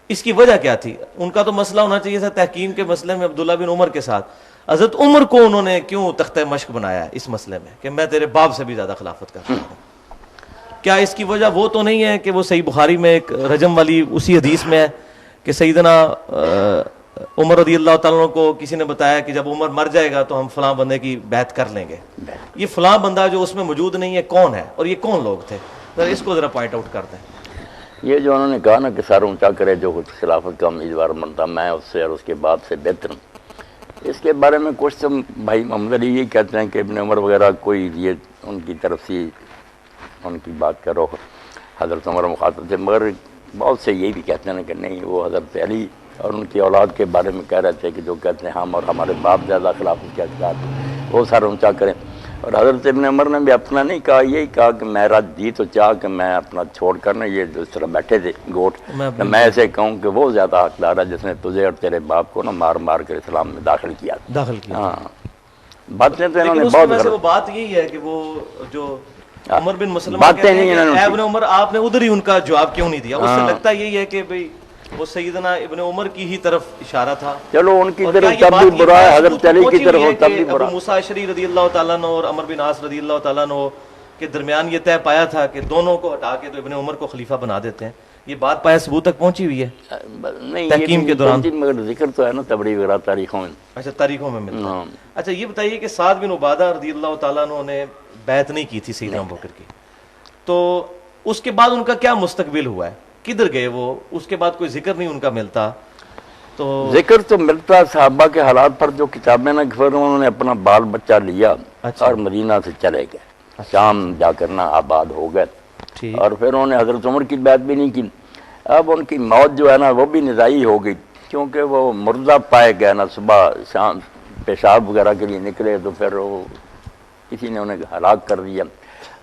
اس کی وجہ کیا تھی؟ ان کا تو مسئلہ ہونا چاہیے تھا تحکیم کے مسئلے میں عبداللہ بن عمر کے ساتھ, حضرت عمر کو انہوں نے کیوں تختہ مشق بنایا ہے اس مسئلے میں کہ میں تیرے باپ سے بھی زیادہ خلافت کا حقدار ہوں؟ کیا اس کی وجہ وہ تو نہیں ہے کہ وہ صحیح بخاری میں ایک رجم والی اسی حدیث میں ہے کہ سیدنا عمر رضی اللہ تعالیٰ کو کسی نے بتایا کہ جب عمر مر جائے گا تو ہم فلاں بندے کی بیعت کر لیں گے. یہ فلاں بندہ جو اس میں موجود نہیں ہے کون ہے اور یہ کون لوگ تھے؟ ذرا اس کو ذرا پوائنٹ آؤٹ کر دیں. یہ جو انہوں نے کہا نا کہ سر اونچا کرے جو خلافت کا امیدوار بنتا, میں اس سے اور اس کے بعد سے بہتر ہوں. اس کے بارے میں کچھ تو بھائی محمد علی یہ کہتے ہیں کہ ابن عمر وغیرہ کوئی یہ ان کی طرف سے ان کی بات کرو حضرت عمر مخاطب تھے, مگر بہت سے یہ بھی کہتے ہیں کہ نہیں وہ حضرت علی اور ان کی اولاد کے بارے میں کہہ رہے تھے کہ جو کہتے ہیں ہم اور ہمارے باپ زیادہ خلافت کے حقدار وہ سر اونچا کریں. اور حضرت ابن عمر نے بھی اپنا نہیں کہا, یہی کہا کہ میرا جی تو چاہ کہ میں اپنا چھوڑ کر نا یہ جو اس طرح بیٹھے تھے گوٹ, میں ایسے کہوں کہ وہ زیادہ حقدار ہے جس نے تجھے اور تیرے باپ کو نا مار مار کر اسلام میں داخل کیا. ہاں باتیں تو انہوں نے بہت, وہ بات یہی ہے کہ وہ جو عمر بن مسلمہ کہتے ہیں کہ ابن عمر آپ نے ادھر ہی ان کا جواب کیوں نہیں دیا؟ اس سے لگتا یہی ہے کہ بھئی وہ سیدنا ابن عمر کی ہی طرف اشارہ تھا. چلو ان کی طرف تب بھی برا ہے, حضرت علی کی طرف تب بھی برا. ابو موسیٰ اشعری رضی اللہ تعالیٰ عنہ اور عمر بن عاص رضی اللہ تعالیٰ عنہ کے درمیان یہ طے پایا تھا کہ دونوں کو ہٹا کے تو ابن عمر کو خلیفہ بنا دیتے ہیں. یہ بات پایا ثبوت تک پہنچی ہوئی ہے تحکیم کے دوران, مگر ذکر تو ہے نا تبری وغیرہ تاریخوں میں. اچھا تاریخوں میں ملتا ہے. اچھا یہ بتائیے کہ سعد بن عبادہ رضی اللہ تعالیٰ عنہ نے بیعت نہیں کی تھی سیدنا ابو بکر کی, تو اس کے بعد ان کا کیا مستقبل ہوا ہے؟ کدھر گئے وہ؟ اس کے بعد کوئی ذکر نہیں ان کا ملتا. تو ذکر تو ملتا صحابہ کے حالات پر جو کتابیں نہ، پھر انہوں نے اپنا بال بچہ لیا اچھا۔ اور مدینہ سے چلے گئے، شام جا کر نہ آباد ہو گئے، ٹھیک، اور پھر انہوں نے حضرت عمر کی بیعت بھی نہیں کی۔ اب ان کی موت جو ہے نا وہ بھی نزاعی ہو گئی، کیونکہ وہ مردہ پائے گئے نا، صبح شام پیشاب وغیرہ کے لیے نکلے تو پھر وہ کسی نے انہیں ہلاک کر دیا،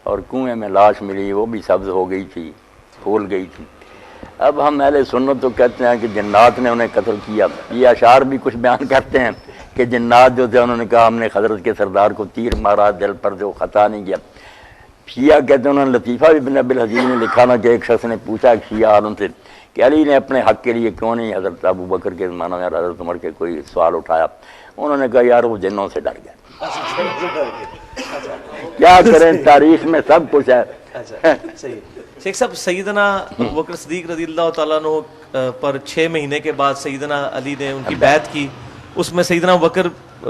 اور کنویں میں لاش ملی، وہ بھی سبز ہو گئی تھی، پھول گئی تھی۔ اب ہم اہل سنت تو کہتے ہیں کہ جنات نے انہیں قتل کیا، یہ اشعار بھی کچھ بیان کرتے ہیں کہ جنات جو تھے انہوں نے کہا ہم نے حضرت کے سردار کو تیر مارا، دل پر جو خطا نہیں کیا۔ شیعہ کہتے ہیں، انہوں نے لطیفہ بھی ابن ابی الحزین نے لکھا نا کہ ایک شخص نے پوچھا ایک شیعہ عالم سے کہ علی نے اپنے حق کے لیے کیوں نہیں حضرت ابو بکر کے زمانہ میں حضرت عمر کے کوئی سوال اٹھایا؟ انہوں نے کہا یار وہ جنوں سے ڈر گئے۔ کیا کریں، تاریخ میں سب کچھ ہے۔ اچھا صحیح ہے۔ شیخ صاحب، سیدنا ابو بکر صدیق رضی اللہ تعالیٰ عنہ پر 6 مہینے کے بعد سیدنا علی نے ان کی بیعت کی، اس میں سیدنا ابو بکر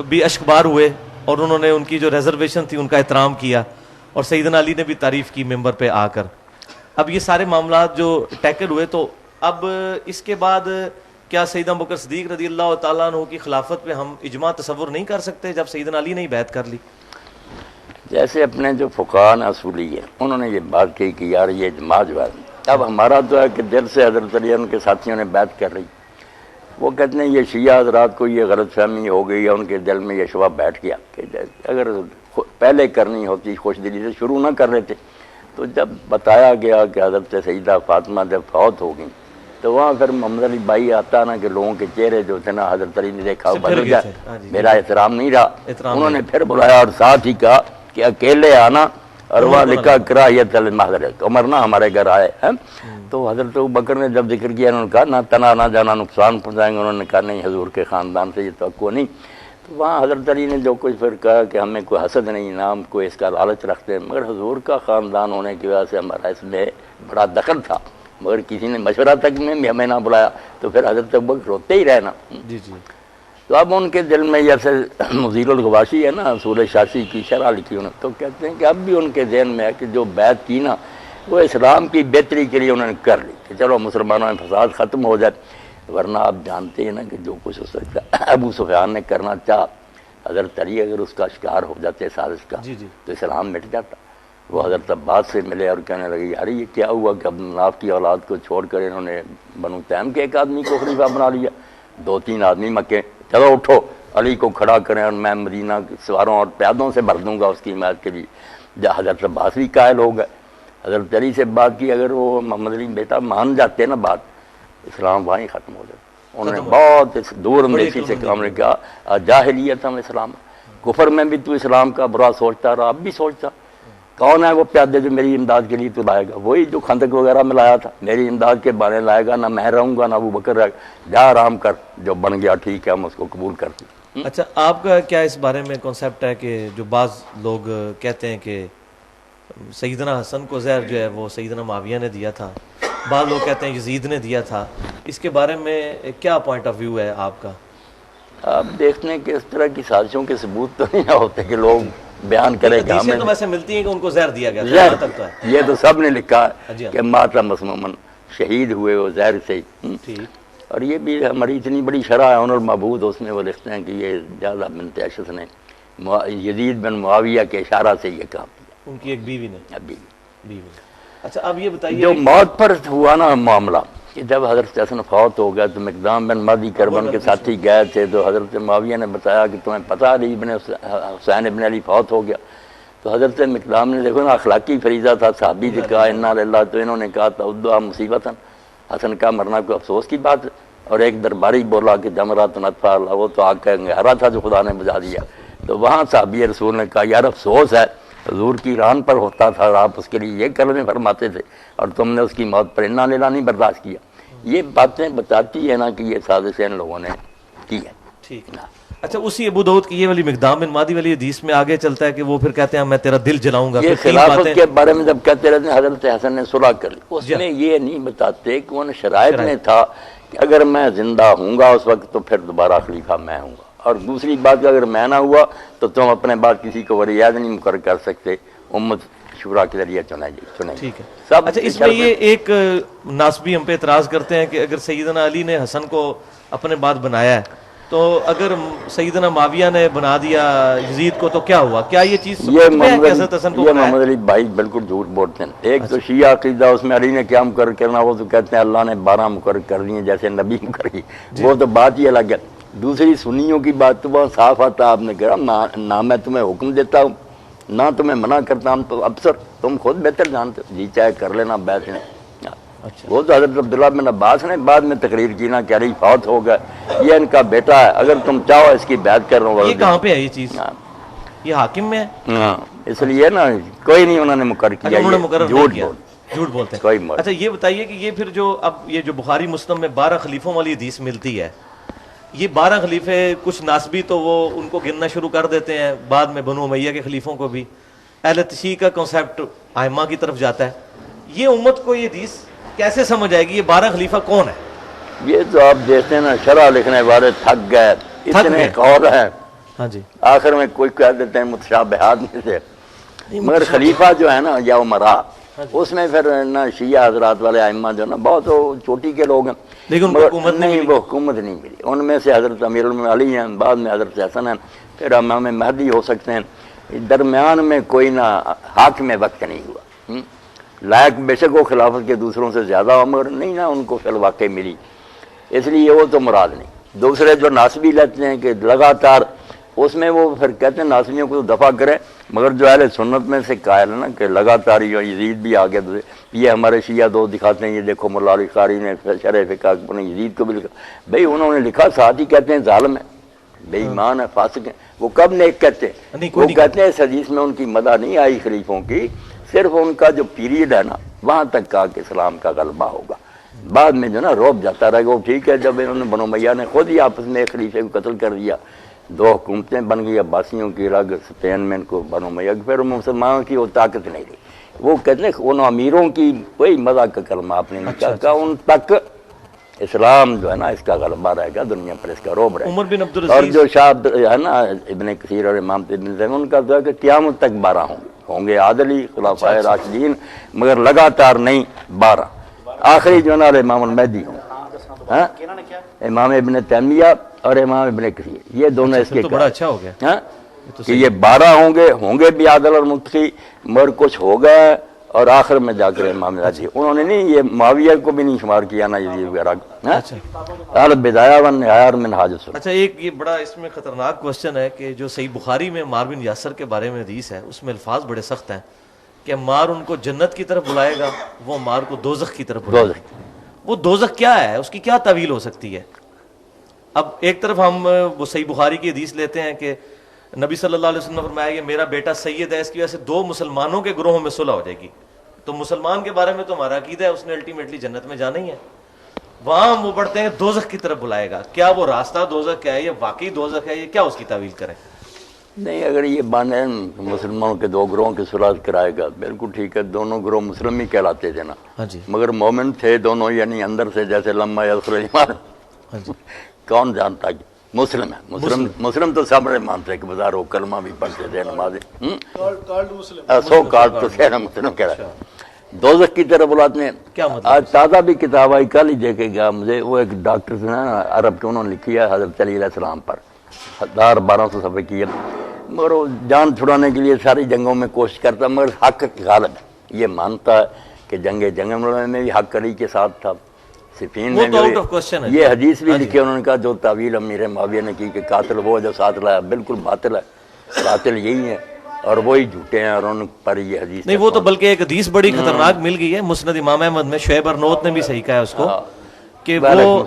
بھی اشکبار ہوئے اور انہوں نے ان کی جو ریزرویشن تھی ان کا احترام کیا، اور سیدنا علی نے بھی تعریف کی ممبر پہ آ کر۔ اب یہ سارے معاملات جو ٹیکل ہوئے، تو اب اس کے بعد کیا سیدنا ابو بکر صدیق رضی اللہ تعالیٰ عنہ کی خلافت پہ ہم اجماع تصور نہیں کر سکتے جب سیدنا علی نے ہی بیعت کر لی؟ جیسے اپنے جو فقہاء اصولی ہیں انہوں نے یہ بات کہی کہ یار یہ اجماع جو ہے، اب ہمارا تو ہے کہ دل سے حضرت علی ان کے ساتھیوں نے بیعت کر رہی، وہ کہتے ہیں یہ شیعہ حضرات کو یہ غلط فہمی ہو گئی ہے، ان کے دل میں یہ شبہ بیٹھ گیا کہ اگر پہلے کرنی ہوتی خوش دلی سے شروع نہ کر رہے تھے، تو جب بتایا گیا کہ حضرت سیدہ فاطمہ جب فوت ہو گئیں تو وہاں پھر محمد علی بھائی آتا نا کہ لوگوں کے چہرے جو تھے نا حضرت علی نے دیکھا وہ بدل گیا، میرا احترام نہیں رہا، انہوں نے پھر بلایا اور ساتھ ہی کہا کہ اکیلے آنا، اور وہاں لکھا کراہیت المحضرت، عمر نہ ہمارے گھر آئے ہیں۔ تو حضرت ابوبکر نے جب ذکر کیا انہوں نے کہا نہ تنا نہ جانا نقصان پہنچائیں گے، انہوں نے کہا نہیں حضور کے خاندان سے یہ توقع نہیں۔ تو وہاں حضرت علی نے جو کچھ پھر کہا کہ ہمیں کوئی حسد نہیں، نام کوئی اس کا لالچ رکھتے ہیں، مگر حضور کا خاندان ہونے کی وجہ سے ہمارا اس میں بڑا دخل تھا، مگر کسی نے مشورہ تک میں بھی ہمیں نہ بلایا، تو پھر حضرت ابوبکر روتے ہی رہنا۔ جی جی۔ تو اب ان کے دل میں جیسے مزیر الغواشی ہے نا، اصول شاشی کی شرح لکھی انہوں نے، تو کہتے ہیں کہ اب بھی ان کے ذہن میں ہے کہ جو بیعت کی نا وہ اسلام کی بہتری کے لیے انہوں نے کر لی کہ چلو مسلمانوں میں فساد ختم ہو جائے، ورنہ آپ جانتے ہیں نا کہ جو کچھ ہو سکتا ابو سفیان نے کرنا چاہا، حضرت علی اگر اس کا شکار ہو جاتے سازش کا تو اسلام مٹ جاتا۔ وہ حضرت عباس سے ملے اور کہنے لگے یار یہ کیا ہوا کہ عبد مناف کی اولاد کو چھوڑ کر انہوں نے بنو تیم کے ایک آدمی کو خلیفہ بنا لیا، 2-3 آدمی مکے، چلو اٹھو علی کو کھڑا کریں اور میں مدینہ سواروں اور پیادوں سے بھر دوں گا اس کی حمایت کے لیے۔ جب حضرت عباس بھی قائل ہو گئے، حضرت علی سے بات کی، اگر وہ محمد علی بیٹا مان جاتے نا بات، اسلام وہیں ختم ہو جاتا۔ انہوں نے بہت دور اندیشی سے کام نے کہا جاہلیت ہم اسلام، کفر میں بھی تو اسلام کا برا سوچتا رہا، اب بھی سوچتا۔ کون ہے وہ پیادے جو میری امداد کے لیے تو لائے گا؟ وہی جو خندق وغیرہ میں لایا تھا، میری امداد کے بہانے لائے گا، نہ میں رہوں گا نہ ابو بکر رہے گا، جا آرام کر، جو بن گیا ٹھیک ہے ہم اس کو قبول کرتے ہیں۔ اچھا، آپ کا کیا اس بارے میں کنسیپٹ ہے کہ جو بعض لوگ کہتے ہیں کہ سیدنا حسن کو زہر جو ہے وہ سیدنا معاویہ نے دیا تھا، بعض لوگ کہتے ہیں یزید نے دیا تھا، اس کے بارے میں کیا پوائنٹ آف ویو ہے آپ کا؟ آپ دیکھتے ہیں کہ اس طرح کی سازشوں کے ثبوت تو نہیں ہوتے کہ لوگ بیان کریں کہ ہمیں تو ویسے ملتی ہیں کہ ان کو زہر دیا گیا زہر، تک تو ہے، یہ تو سب نے لکھا جی ہے ہاں۔ کہ ماتا مسمومن شہید ہوئے وہ زہر سے ہی۔ ٹھیک، اور یہ بھی ہماری اتنی بڑی شرح ہے انور محبود، اس میں وہ لکھتے ہیں کہ یہ جعلہ بنت اشعث نے یزید بن معاویہ کے اشارہ سے یہ کام کیا، ان کی ایک بیوی نے، ابھی بیوی نے۔ اچھا اب یہ بتائیے جو موت پر ہوا نا معاملہ کہ جب حضرت حسن فوت ہو گیا تو مقدام بن مہدی کربن کے ساتھی گئے تھے، تو حضرت معاویہ نے بتایا کہ تمہیں پتہ علی ابن حسین ابن علی فوت ہو گیا، تو حضرت مقدام نے دیکھو نا اخلاقی فریضہ تھا، صحابی سے کہا انا للہ، تو انہوں نے کہا تعدھا مصیبتاً، حسن کا مرنا کوئی افسوس کی بات ہے، اور ایک درباری بولا کہ جمرات نطفہ اللہ، وہ تو آگ کا انگارہ تھا جو خدا نے بجھا دیا، تو وہاں صحابی رسول نے کہا یار افسوس ہے حضور کی ران پر ہوتا تھا اور آپ اس کے لیے یہ کلمے فرماتے تھے اور تم نے اس کی موت پر انا لینا نہیں برداشت کیا۔ یہ باتیں بتاتی ہے نا کہ یہ سازش ان لوگوں نے کی ہے۔ ٹھیک۔ اچھا، اسی ابو داؤد کی یہ والی مقدام بن مہدی والی حدیث میں آگے چلتا ہے کہ وہ پھر کہتے ہیں میں تیرا دل جلاؤں گا، یہ پھر تین خلافت باتیں کے بارے میں جب کہتے رہتے ہیں حضرت حسن نے صلح کر لی، اس میں یہ نہیں بتاتے کہ ان شرائط میں تھا کہ اگر میں زندہ ہوں گا اس وقت تو پھر دوبارہ خلیفہ میں ہوں گا، اور دوسری بات کہ اگر میں نہ ہوا تو تم اپنے بعد کسی کو ولی عہد نہیں مقرر کر سکتے، امت شورا کے ذریعے چنے گے. ٹھیک ہے. سب اچھا اس میں یہ ایک ناسبی ہم پہ اعتراض کرتے ہیں کہ اگر سیدنا علی نے حسن کو اپنے بعد بنایا ہے تو اگر سیدنا معاویہ نے بنا دیا یزید کو تو کیا ہوا؟ کیا یہ چیز یہ محمد علی بھائی بالکل جھوٹ بولتے ہیں. ایک تو شیعہ عقیدہ اس میں علی نے کیا مقرر کرنا, وہ تو کہتے ہیں اللہ نے 12 مقرر کر دیے جیسے نبی مقرر کی, وہ تو بات ہی الگ ہے. دوسری سنیوں کی بات تو بہت صاف آتا, آپ نے کہا نہ میں تمہیں حکم دیتا ہوں نہ تمہیں منع کرتا ہوں, تو افسر تم خود بہتر جانتے ہو, جی چاہے کر لینا بیعت نے. وہ تو حضرت عبداللہ بن عباس نے بعد میں تقریر کی نا کہ علی فوت ہو گئے, یہ ان کا بیٹا ہے, اگر تم چاہو اس کی بیعت کر رہا ہوں. یہ کہاں پہ ہے یہ چیز؟ یہ حاکم میں ہے. ہاں اس لیے نا کوئی نہیں انہوں نے مقرر کیا, جھوٹ بولتے ہیں. کوئی مقرر. اچھا یہ بتائیے کہ یہ پھر جو اب یہ جو بخاری مسلم میں 12 خلیفوں والی حدیث ملتی ہے, یہ 12 خلیفے کچھ ناسبی تو وہ ان کو گننا شروع کر دیتے ہیں, بعد میں بنو امیہ کے خلیفوں کو بھی. اہل تشیع کا کنسیپٹ ائمہ کی طرف جاتا ہے. یہ امت کو یہ حدیث کیسے سمجھ آئے گی یہ 12 خلیفہ کون ہے؟ یہ تو آپ دیکھتے ہیں نا شرح لکھنے والے تھک گئے, اتنے قول ہیں. ہاں جی. آخر میں کوئی کہہ دیتے ہیں متشابہات میں سے, مگر خلیفہ جو ہے نا یا عمرا, اس میں پھر نا شیعہ حضرات والے ائمہ جو نا بہت چوٹی کے لوگ ہیں, لیکن حکومت نہیں, وہ حکومت نہیں ملی. ان میں سے حضرت امیر المومنین علی ہیں, بعد میں حضرت حسن ہیں, پھر امام مہدی ہو سکتے ہیں. درمیان میں کوئی نہ حاکم وقت نہیں ہوا. لائق بے شک وہ خلافت کے دوسروں سے زیادہ عمر نہیں نا ان کو فی الواقع ملی, اس لیے وہ تو مراد نہیں. دوسرے جو ناسبی لیتے ہیں کہ لگاتار, اس میں وہ پھر کہتے ہیں ناسبیوں کو دفع کریں, مگر جو اہل سنت میں سے قائل ہے نا کہ لگاتار یزید بھی آگے, یہ ہمارے شیعہ دو دکھاتے ہیں, یہ دیکھو مولا علی قاری نے شرح فقہ نے یزید کو بھی لکھا. بھئی انہوں نے لکھا, ساتھ ہی کہتے ہیں ظالم ہے, بے ایمان ہے, فاسق ہے. وہ کب نیک کہتے ہیں؟ وہ کہتے ہیں اس حدیث میں ان کی مدح نہیں آئی خلیفوں کی, صرف ان کا جو پیریڈ ہے نا وہاں تک کہا کہ اسلام کا غلبہ ہوگا. بعد میں جو نا روب جاتا رہے گا. وہ ٹھیک ہے, جب انہوں نے بنو امیہ نے خود ہی آپس میں ایک خلیفے کو قتل کر دیا, 2 حکومتیں بن گئی, عباسیوں کی الگ, اسپین میں ان کو بنو امیہ کی, پھر مسلمانوں کی وہ طاقت نہیں رہی. وہ کہتے ہیں ان امیروں کی کوئی مدح کا کلمہ آپ نے نہیں کہا, ان تک اسلام جو ہے نا اس کا غلبہ رہے گا, دنیا پر اس کا روب رہے گا. عمر بن عبد اور جو شاہ ہے نا ابن کثیر اور امام ابن زین, ان کا جو ہے کہ قیامت تک 12 ہوں گے عادلی خلفائے راشدین, مگر لگاتار نہیں 12. آخری جو ہے نا امام المہدی ہوں, امام ابن تیمیہ اور امام ابن کثیر, یہ دونوں اس کے تو بڑا اچھا ہو گیا کہ یہ 12 ہوں گے بھی عادل اور متقی, مگر کچھ ہو گئے اور آخر میں جا کر امام مہدی. انہوں نے نہیں یہ معاویہ کو بھی نہیں شمار کیا نا یزید وغیرہ. البدایہ والنہایہ اور منہاج السنہ. اچھا ایک یہ بڑا اس میں خطرناک کوسچن ہے کہ جو صحیح بخاری میں عمار بن یاسر کے بارے میں حدیث ہے, اس میں الفاظ بڑے سخت ہیں کہ عمار ان کو جنت کی طرف بلائے گا, وہ عمار کو دوزخ کی طرف بلائے گا. وہ دوزخ کیا ہے, اس کی کیا تعویل ہو سکتی ہے؟ اب ایک طرف ہم وہ صحیح بخاری کی حدیث لیتے ہیں کہ نبی صلی اللہ علیہ وسلم نے فرمایا کہ میرا بیٹا سید ہے, اس کی وجہ سے 2 مسلمانوں کے گروہوں میں صلح ہو جائے گی. تو مسلمان کے بارے میں تو ہمارا عقیدہ ہے اس نے الٹیمیٹلی جنت میں جانا ہی ہے. وہاں وہ پڑھتے ہیں دوزخ کی طرف بلائے گا. کیا وہ راستہ دوزخ کا ہے, یہ واقعی دوزخ ہے, یہ کیا اس کی تعویل کریں؟ نہیں, اگر یہ بانے مسلمانوں کے 2 گروہوں کی صلح کرائے گا, بالکل ٹھیک ہے, دونوں گروہ مسلم ہی کہلاتے تھے نا, مگر مومن تھے دونوں, یعنی اندر سے جیسے لما یدخل الایمان, کون جانتا کہ مسلم ہے. مسلم تو سب مانتے ہیں کہ بازار وہ کلمہ بھی پڑھتے تھے, نمازیں, سو کارڈ تو سینا مسلم کہہ رہا ہے. دوزخ کی طرف بلاتے ہیں. آج تازہ بھی کتاب آئی, کل ہی دیکھے گا مجھے, وہ ایک ڈاکٹر سے نا عرب کے, انہوں نے لکھی ہے حضرت علی علیہ السلام پر 1200 صفحے کی ہے, مگر وہ جان چھڑانے کے لیے ساری جنگوں میں کوشش کرتا, مگر حق غالب ہے. یہ مانتا ہے کہ جنگ میں بھی حق علی کے ساتھ تھا, صفین میں بھی. یہ حدیث بھی لکھی انہوں نے کہا جو تعویل امیر معاویہ نے کی کہ قاتل وہ جو ساتھ لایا, بالکل باطل ہے. قاتل یہی ہے اور وہی جھوٹے ہیں, اور ان پر یہ حدیث نہیں. وہ تو بلکہ ایک حدیث بڑی خطرناک مل گئی ہے مسند امام احمد میں, شعیب ارنوت نے بھی صحیح کہا ہے اس کو, کہ وہ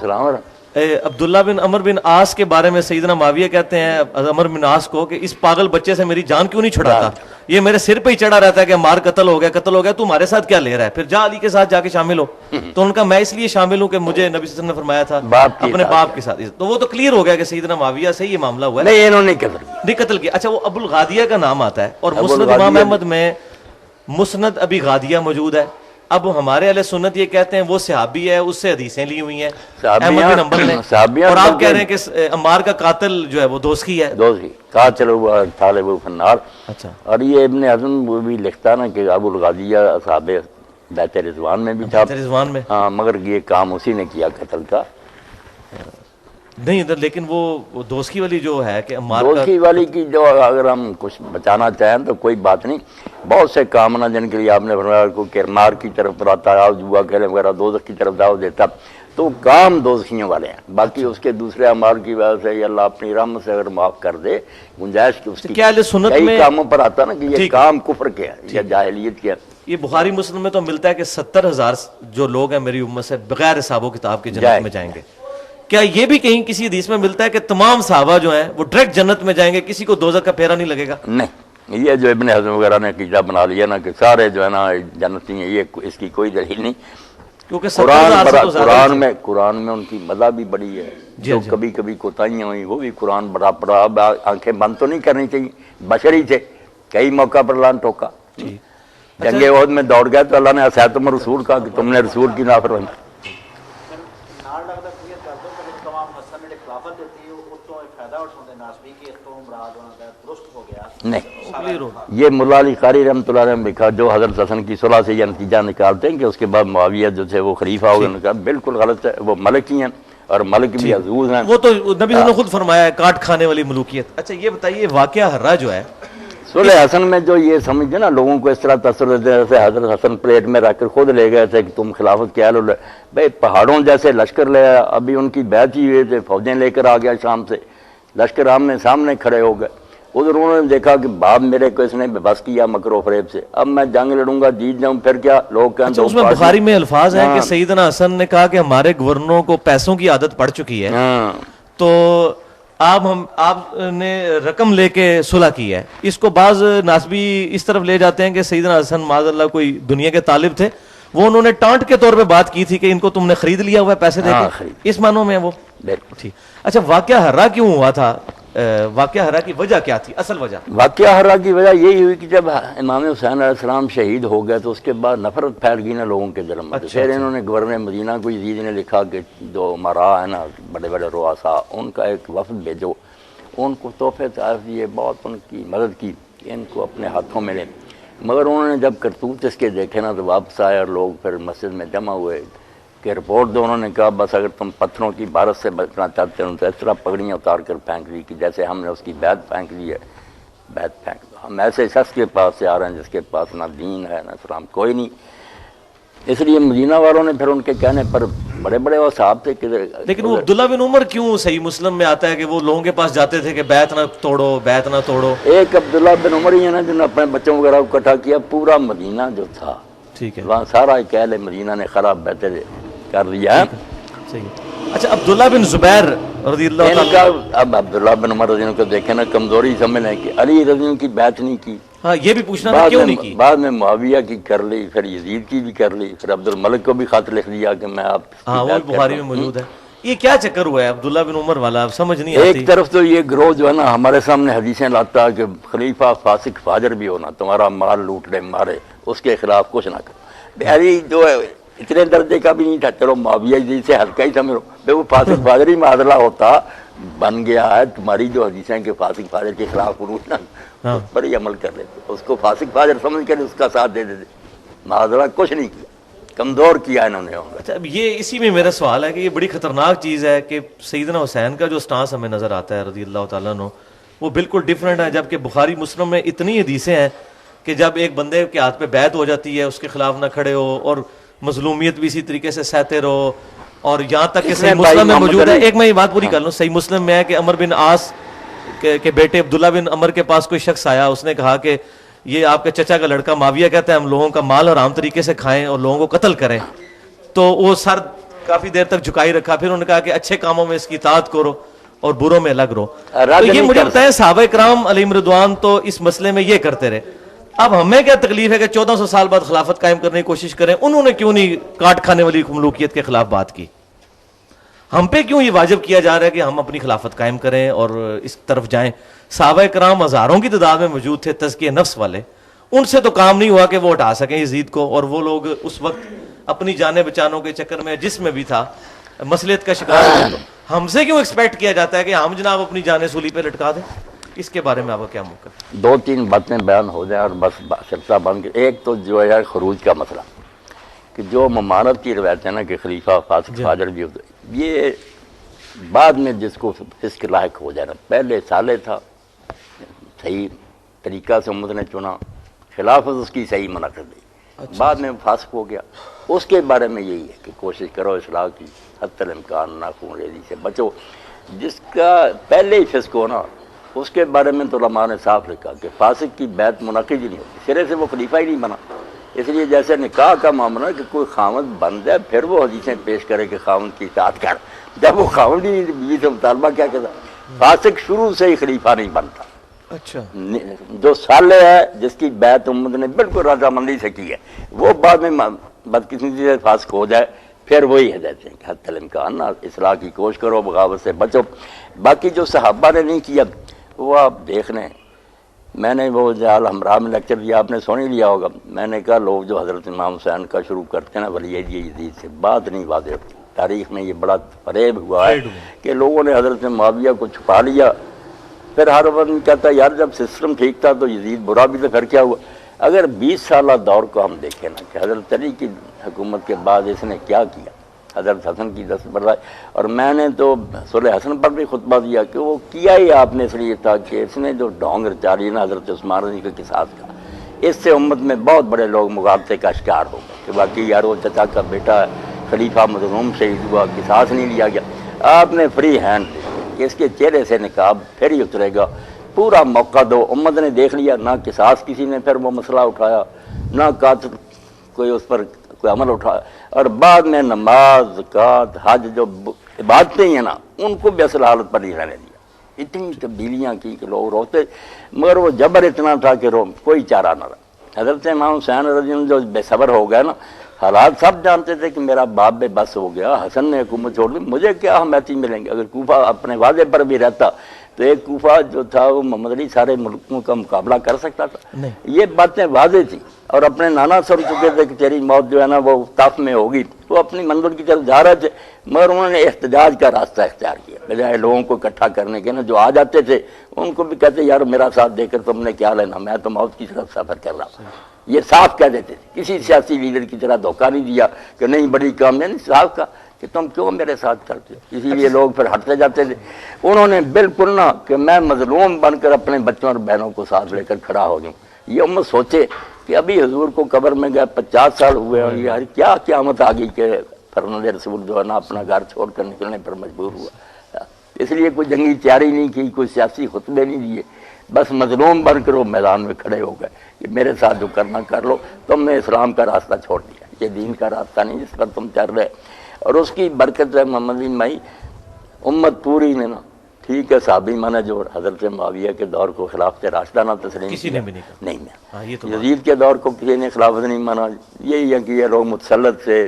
عبداللہ بن عمر بن عاص کے بارے میں سیدنا معاویہ کہتے ہیں عمر بن عاص کو کہ اس پاگل بچے سے میری جان کیوں نہیں چھڑاتا, یہ میرے سر پہ ہی چڑھا رہتا ہے کہ مار قتل ہو گیا, تو ہمارے ساتھ کیا لے رہا ہے, پھر جا علی کے ساتھ جا کے شامل ہو. تو ان کا میں اس لیے شامل ہوں کہ مجھے نبی صلی اللہ علیہ وسلم نے فرمایا تھا اپنے باپ کے ساتھ. تو وہ تو کلیئر ہو گیا کہ سیدنا معاویہ سے یہ معاملہ ہوا ہے. نہیں, انہوں نے نہیں قتل کیا. اچھا, وہ ابو الغادیہ کا نام آتا ہے, اور مسند امام احمد میں مسند ابی غادیہ موجود ہے, اب ہمارے اہل سنت یہ کہتے ہیں وہ صحابی ہے، اس سے حدیثیں لی ہوئی ہیں صحابیاں- احمد بن حنبل نے، صحابیاں اور آپ بلکہ- کہہ رہے ہیں کہ عمار کا قاتل جو ہے وہ دوستی ہے. دوست ہی کہا چلو وہ طالب فنار. اچھا اور یہ ابن حزم وہ بھی لکھتا نا کہ ابو الغالیہ اصحاب بیت رضوان میں بھی تھا. رضوان میں ہاں مگر یہ کام اسی نے کیا قتل کا. نہیں لیکن وہ دوستی والی جو ہے کہ عمار کا دوستی والی کی جو اگر ہم کچھ بچانا چاہیں تو کوئی بات نہیں. بہت سے کام نا جن کے لیے آپ نے فرمایا کو کرمار کی طرف بلاتا ہے، جوا کھیلے وغیرہ دوزخ کی طرف دعوت دیتا، تو کام دوزخیوں والے ہیں. باقی اس کے دوسرے اعمال کی وجہ سے یہ اللہ اپنی رحمت سے اگر معاف کر دے گنجائش کی اس کی کیا اہل سنت کئی میں کاموں پر آتا نا کہ یہ ٹھیک. کام کفر کے ہے یا جاہلیت کے ہے. یہ بخاری مسلم میں تو ملتا ہے کہ 70,000 جو لوگ ہیں میری امت سے بغیر حساب و کتاب کے جنت میں جائیں گے. کیا یہ بھی کہیں کسی حدیث میں ملتا ہے کہ تمام صحابہ جو ہیں وہ ڈائریکٹ جنت میں جائیں گے، کسی کو دوزخ کا پھیرا نہیں لگے گا؟ نہیں، یہ جو ابن حزم وغیرہ نے عقیدہ بنا لیا نا کہ سارے جو ہے نا جنتی ہیں، یہ اس کی کوئی دلیل نہیں. کیونکہ 70,000 سے تو زیادہ قرآن میں ان کی مزہ بھی بڑی ہے. جی جو جی. کبھی کبھی کوتاہیاں ہوئی وہ بھی قرآن بڑا پڑا. اب آنکھیں بند تو نہیں کرنی چاہیے، بشری تھے، کئی موقع پر اللہ نے ٹوکا. جنگ احد میں دوڑ گئے تو اللہ نے اساتم رسول کہا کہ تم نے رسول کی نافرمانی. نہیں، یہ ملا علی قاری رحمۃ اللہ نے لکھا جو حضرت حسن کی صلح سے یہ نتیجہ نکالتے ہیں کہ اس کے بعد معاویہ جو تھے وہ خلیفہ ہو گئے. بالکل غلط ہے. وہ ملک ہی ہیں اور ملک بھی عزوز ہیں. وہ تو نبی نے خود فرمایا ہے کاٹ کھانے والی ملوکیت. اچھا یہ بتائیے واقعہ ہررا جو ہے صلح حسن میں جو یہ سمجھتے نا لوگوں کو اس طرح تاثر دیتے ہیں جیسے حضرت حسن پلیٹ میں رکھ کر خود لے گئے تھے کہ تم خلافت کیا لو. بھائی پہاڑوں جیسے لشکر لے آیا، ابھی ان کی بیعت ہی ہوئے تھے، فوجیں لے کر آ گیا شام سے، لشکر آمنے سامنے کھڑے ہو گئے. ادھر انہوں نے دیکھا کہ باپ میرے کو اس نے بس کیا مکر و فریب سے، اب میں جنگ لڑوں گا جیت جاؤں پھر کیا. لوگ کہیں اچھا اس میں بخاری میں الفاظ ہیں کہ سیدنا حسن نے کہا کہ ہمارے گورنروں کو پیسوں کی عادت پڑ چکی ہے، تو آپ نے رقم لے کے صلح کی ہے. اس کو بعض ناسبی اس طرف لے جاتے ہیں کہ سیدنا حسن معاذ اللہ کوئی دنیا کے طالب تھے، وہ انہوں نے ٹانٹ کے طور پہ بات کی تھی کہ ان کو تم نے خرید لیا ہوا ہے پیسے دے کے، اس معنوں میں وہ ٹھیک. اچھا واقعہ ہررا کیوں ہوا تھا؟ واقعہ ہررا کی وجہ کیا تھی؟ اصل وجہ واقعہ ہررا کی وجہ یہی ہوئی کہ جب امام حسین علیہ السلام شہید ہو گئے تو اس کے بعد نفرت پھیل گئی نا لوگوں کے دل میں. پھر انہوں نے گورنر مدینہ کو یزید نے لکھا کہ جو امراء ہیں نا بڑے بڑے رؤساء، ان کا ایک وفد بھیجو، ان کو تحفے تحائف دیے، بہت ان کی مدد کی کہ ان کو اپنے ہاتھوں میں لیں. مگر انہوں نے جب کرتوت اس کے دیکھے نا تو واپس آئے اور لوگ پھر مسجد میں جمع ہوئے کہ رپورٹ دو. انہوں نے کہا بس اگر تم پتھروں کی بارش سے بچنا چاہتے ہو تو اس طرح پگڑیاں اتار کر پھینک لی کہ جیسے ہم نے اس کی بیعت پھینک لی ہے. بیعت پھینک دو. ہم ایسے شخص کے پاس سے آ رہے ہیں جس کے پاس نہ دین ہے نہ اسلام کوئی نہیں. اس لیے مدینہ والوں نے پھر ان کے کہنے پر بڑے بڑے وہ صاحب تھے کہ لیکن وہ عبداللہ بن عمر کیوں صحیح مسلم میں آتا ہے کہ وہ لوگوں کے پاس جاتے تھے کہ بیعت نہ توڑو بیعت نہ توڑو. ایک عبداللہ بن عمر ہی ہے نا جنہوں نے اپنے بچوں وغیرہ کو اکٹھا کیا. پورا مدینہ جو تھا ٹھیک ہے وہاں سارا ایک اہل مدینہ نے خراب بیعتیں کر لیا. اچھا عبداللہ بن زبیر رضی اللہ تعالیٰ اب عبداللہ بن عمر رضی اللہ کو دیکھیں نا کمزوری سمجھ لیں کہ علی رضی اللہ کی بیعت نہیں کی. ہاں یہ بھی پوچھنا تھا کیوں نہیں کی. بعد میں معاویہ کی کر لی، پھر یزید کی بھی کر لی، پھر عبد الملک کو بھی خط لکھ دیا کہ میں آپ. ہاں وہ بخاری میں موجود ہے. یہ کیا چکر ہوا ہے عبداللہ بن عمر والا؟ سمجھ نہیں آتی. ایک طرف تو یہ گروہ جو ہے نا ہمارے سامنے حدیثیں لاتا ہے کہ خلیفہ فاسق فاجر بھی ہونا، تمہارا مال لوٹ لے مارے، اس کے خلاف کچھ نہ کرو. علی جو ہے اتنے درجے کا بھی نہیں تھا، چلو معاویہ جی سے ہلکا ہی سمجھو. وہ فاسق فاجر ہی معادلہ ہوتا بن گیا ہے. تمہاری جو حدیثیں کہ فاسق فاجر کے خلاف عروج نا اس پر ہی عمل کر لیتے، اس کو فاسق فاجر سمجھ کر اس کا ساتھ دے دیتے. معادلہ کچھ نہیں کیا، کمزور کیا انہوں نے. اچھا اب یہ اسی میں میرا سوال ہے کہ یہ بڑی خطرناک چیز ہے کہ سیدنا حسین کا جو سٹانس ہمیں نظر آتا ہے رضی اللہ تعالیٰ عنہ وہ بالکل ڈیفرنٹ ہے، جبکہ بخاری مسلم میں اتنی حدیثیں ہیں کہ جب ایک بندے کے ہاتھ پہ بیعت ہو جاتی ہے اس کے خلاف نہ کھڑے ہو اور مظلومیت بھی اسی طریقے سے سہتے رہو. اور یہاں تک کہ صحیح مسلم میں موجود ہے، ایک میں یہ بات پوری کر لوں، صحیح مسلم میں ہے کہ عمر بن عاص کے بیٹے عبداللہ بن عمر کے پاس کوئی شخص آیا، اس نے کہا کہ یہ آپ کے چچا کا لڑکا معاویہ کہتا ہے ہم لوگوں کا مال حرام طریقے سے کھائیں اور لوگوں کو قتل کریں. تو وہ سر کافی دیر تک جھکائی رکھا، پھر انہوں نے کہا کہ اچھے کاموں میں اس کی اطاعت کرو اور بروں میں الگ رہو. تو یہ مجھے بتائیں صحابہ کرام علیہم رضوان تو اس مسئلے میں یہ کرتے رہے، اب ہمیں کیا تکلیف ہے کہ 1400 سال بعد خلافت قائم کرنے کی کوشش کریں؟ انہوں نے کیوں نہیں کاٹ کھانے والی ملوکیت کے خلاف بات کی؟ ہم پہ کیوں یہ واجب کیا جا رہا ہے کہ ہم اپنی خلافت قائم کریں اور اس طرف جائیں؟ صحابہ کرام ہزاروں کی تعداد میں موجود تھے تزکیہ نفس والے، ان سے تو کام نہیں ہوا کہ وہ ہٹا سکیں یزید کو، اور وہ لوگ اس وقت اپنی جانیں بچانوں کے چکر میں جس میں بھی تھا مصلحت کا شکار ہوئے. تو ہم سے کیوں ایکسپیکٹ کیا جاتا ہے کہ ہم جناب اپنی جانیں سولی پہ لٹکا دیں؟ اس کے بارے میں آپ کا کیا موقف ہے؟ 2-3 باتیں بیان ہو جائیں اور بس سلسلہ بن کے. ایک تو جو ہے خروج کا مسئلہ، کہ جو ممانت کی روایت ہے نا کہ خلیفہ فاسق فاجر بھی ہوتے، یہ بعد میں جس کو فسق لاحق ہو جائے نا، پہلے سالے تھا صحیح طریقہ سے امت نے چنا، خلافت اس کی صحیح منع کر دی، بعد میں فاسق ہو گیا. اس کے بارے میں یہی ہے کہ کوشش کرو اصلاح کی، حتی الامکان ناخون ریزی سے بچو. جس کا پہلے ہی فسق ہو نا، اس کے بارے میں تو علماء نے صاف لکھا کہ فاسق کی بیعت منعقد ہی نہیں ہوتی، سرے سے وہ خلیفہ ہی نہیں بنا. اس لیے جیسے نکاح کا معاملہ ہے کہ کوئی خاوند بن جائے پھر وہ حدیثیں پیش کرے کہ خاوند کی اطاعت کر، جب وہ خاوند ہی بیوی سے مطالبہ کیا کرتا. فاسق شروع سے ہی خلیفہ نہیں بنتا. اچھا، جو صالح ہے جس کی بیعت امت نے بالکل رضامندی سے کی ہے، وہ بعد میں بدقسمتی سے فاسق ہو جائے پھر وہی ہدایت ہیں کہ حتی الامکان اصلاح کی کوشش کرو، بغاوت سے بچو. باقی جو صحابہ نے نہیں کیا وہ آپ دیکھ لیں. میں نے وہ جال ہمراہ میں لیکچر دیا، آپ نے سن ہی لیا ہوگا. میں نے کہا لوگ جو حضرت امام حسین کا شروع کرتے ہیں نا ولی یزید سے، بات نہیں واضح ہوتی. تاریخ میں یہ بڑا فریب ہوا ہے کہ لوگوں نے حضرت معاویہ کو چھپا لیا. پھر ہر وقت کہتا ہے یار جب سسٹم ٹھیک تھا تو یزید برا بھی تو پھر کیا ہوا. اگر 20 سالہ دور کو ہم دیکھیں نا کہ حضرت علی کی حکومت کے بعد اس نے کیا کیا، حضرت حسن کی دستبرداری. اور میں نے تو صلح حسن پر بھی خطبہ دیا کہ وہ کیا ہی آپ نے اس لیے تھا کہ اس نے جو ڈھونگ رچا لی نا حضرت عثمان رضی کے قصاص کا، اس سے امت میں بہت بڑے لوگ مغالطے کا شکار ہو گئے کہ باقی یار وہ چچا کا بیٹا خلیفہ مظلوم شہید ہوا، قصاص نہیں لیا گیا. آپ نے فری ہینڈ دے کہ اس کے چہرے سے نقاب پھر ہی اترے گا، پورا موقع دو. امت نے دیکھ لیا، نہ قصاص کسی نے پھر وہ مسئلہ اٹھایا، نہ قاتل کوئی اس پر کوئی عمل اٹھایا. اور بعد میں نماز، زکوٰۃ، حج جو عبادتیں ہیں نا ان کو بھی اصل حالت پر نہیں رہنے دیا. اتنی تبدیلیاں کی کہ لوگ روتے، مگر وہ جبر اتنا تھا کہ کوئی چارہ نہ رہا. حضرت امام حسین رضی اللہ عنہ جو بے صبر ہو گئے نا، حالات سب جانتے تھے کہ میرا باپ بے بس ہو گیا، حسن نے حکومت چھوڑ دی، مجھے کیا حمایتی ملیں گے. اگر کوفہ اپنے وعدے پر بھی رہتا تو ایک کوفہ جو تھا وہ محمد علی سارے ملکوں کا مقابلہ کر سکتا تھا. یہ باتیں واضح تھی. اور اپنے نانا سن چکے تھے کہ تیری موت جو ہے نا وہ طاف میں ہوگی، وہ اپنی منزل کی طرف جا رہے تھے، مگر انہوں نے احتجاج کا راستہ اختیار کیا بجائے لوگوں کو اکٹھا کرنے کے. نا جو آ جاتے تھے ان کو بھی کہتے یار میرا ساتھ دے کر تم نے کیا لینا، میں تو موت کی طرف سفر کر رہا ہوں. یہ صاف کہہ دیتے تھے، کسی سیاسی لیڈر کی طرح دھوکہ نہیں دیا کہ نہیں بڑی کامیابی، صاف کہا کہ تم کیوں میرے ساتھ کرتے ہو. اسی لیے لوگ پھر ہٹتے جاتے تھے. انہوں نے بالکل نہ کہ میں مظلوم بن کر اپنے بچوں اور بہنوں کو ساتھ لے کر کھڑا ہو جاؤں. یہ امت سوچے کہ ابھی حضور کو قبر میں گئے 50 سال ہوئے اور یار کیا قیامت آ گئی کہ فرزند رسول جو ہے نا اپنا گھر چھوڑ کر نکلنے پر مجبور ہوا. اس لیے کوئی جنگی تیاری نہیں کی، کوئی سیاسی خطبے نہیں دیے، بس مظلوم بن کر وہ میدان میں کھڑے ہو گئے کہ میرے ساتھ جو کرنا کر لو، تم نے اسلام کا راستہ چھوڑ دیا، یہ دین کا راستہ نہیں جس پر تم چل رہے. اور اس کی برکت ہے محمد بن مائی امت پوری نے نا ٹھیک ہے صحابی مانا جو حضرت معاویہ کے دور کو خلافت راشدہ نہ تسلیم کسی نے بھی نہیں کیا. یزید کے دور کو کسی نے خلافت نہیں مانا. یہی ہے کہ یہ لوگ متسلط سے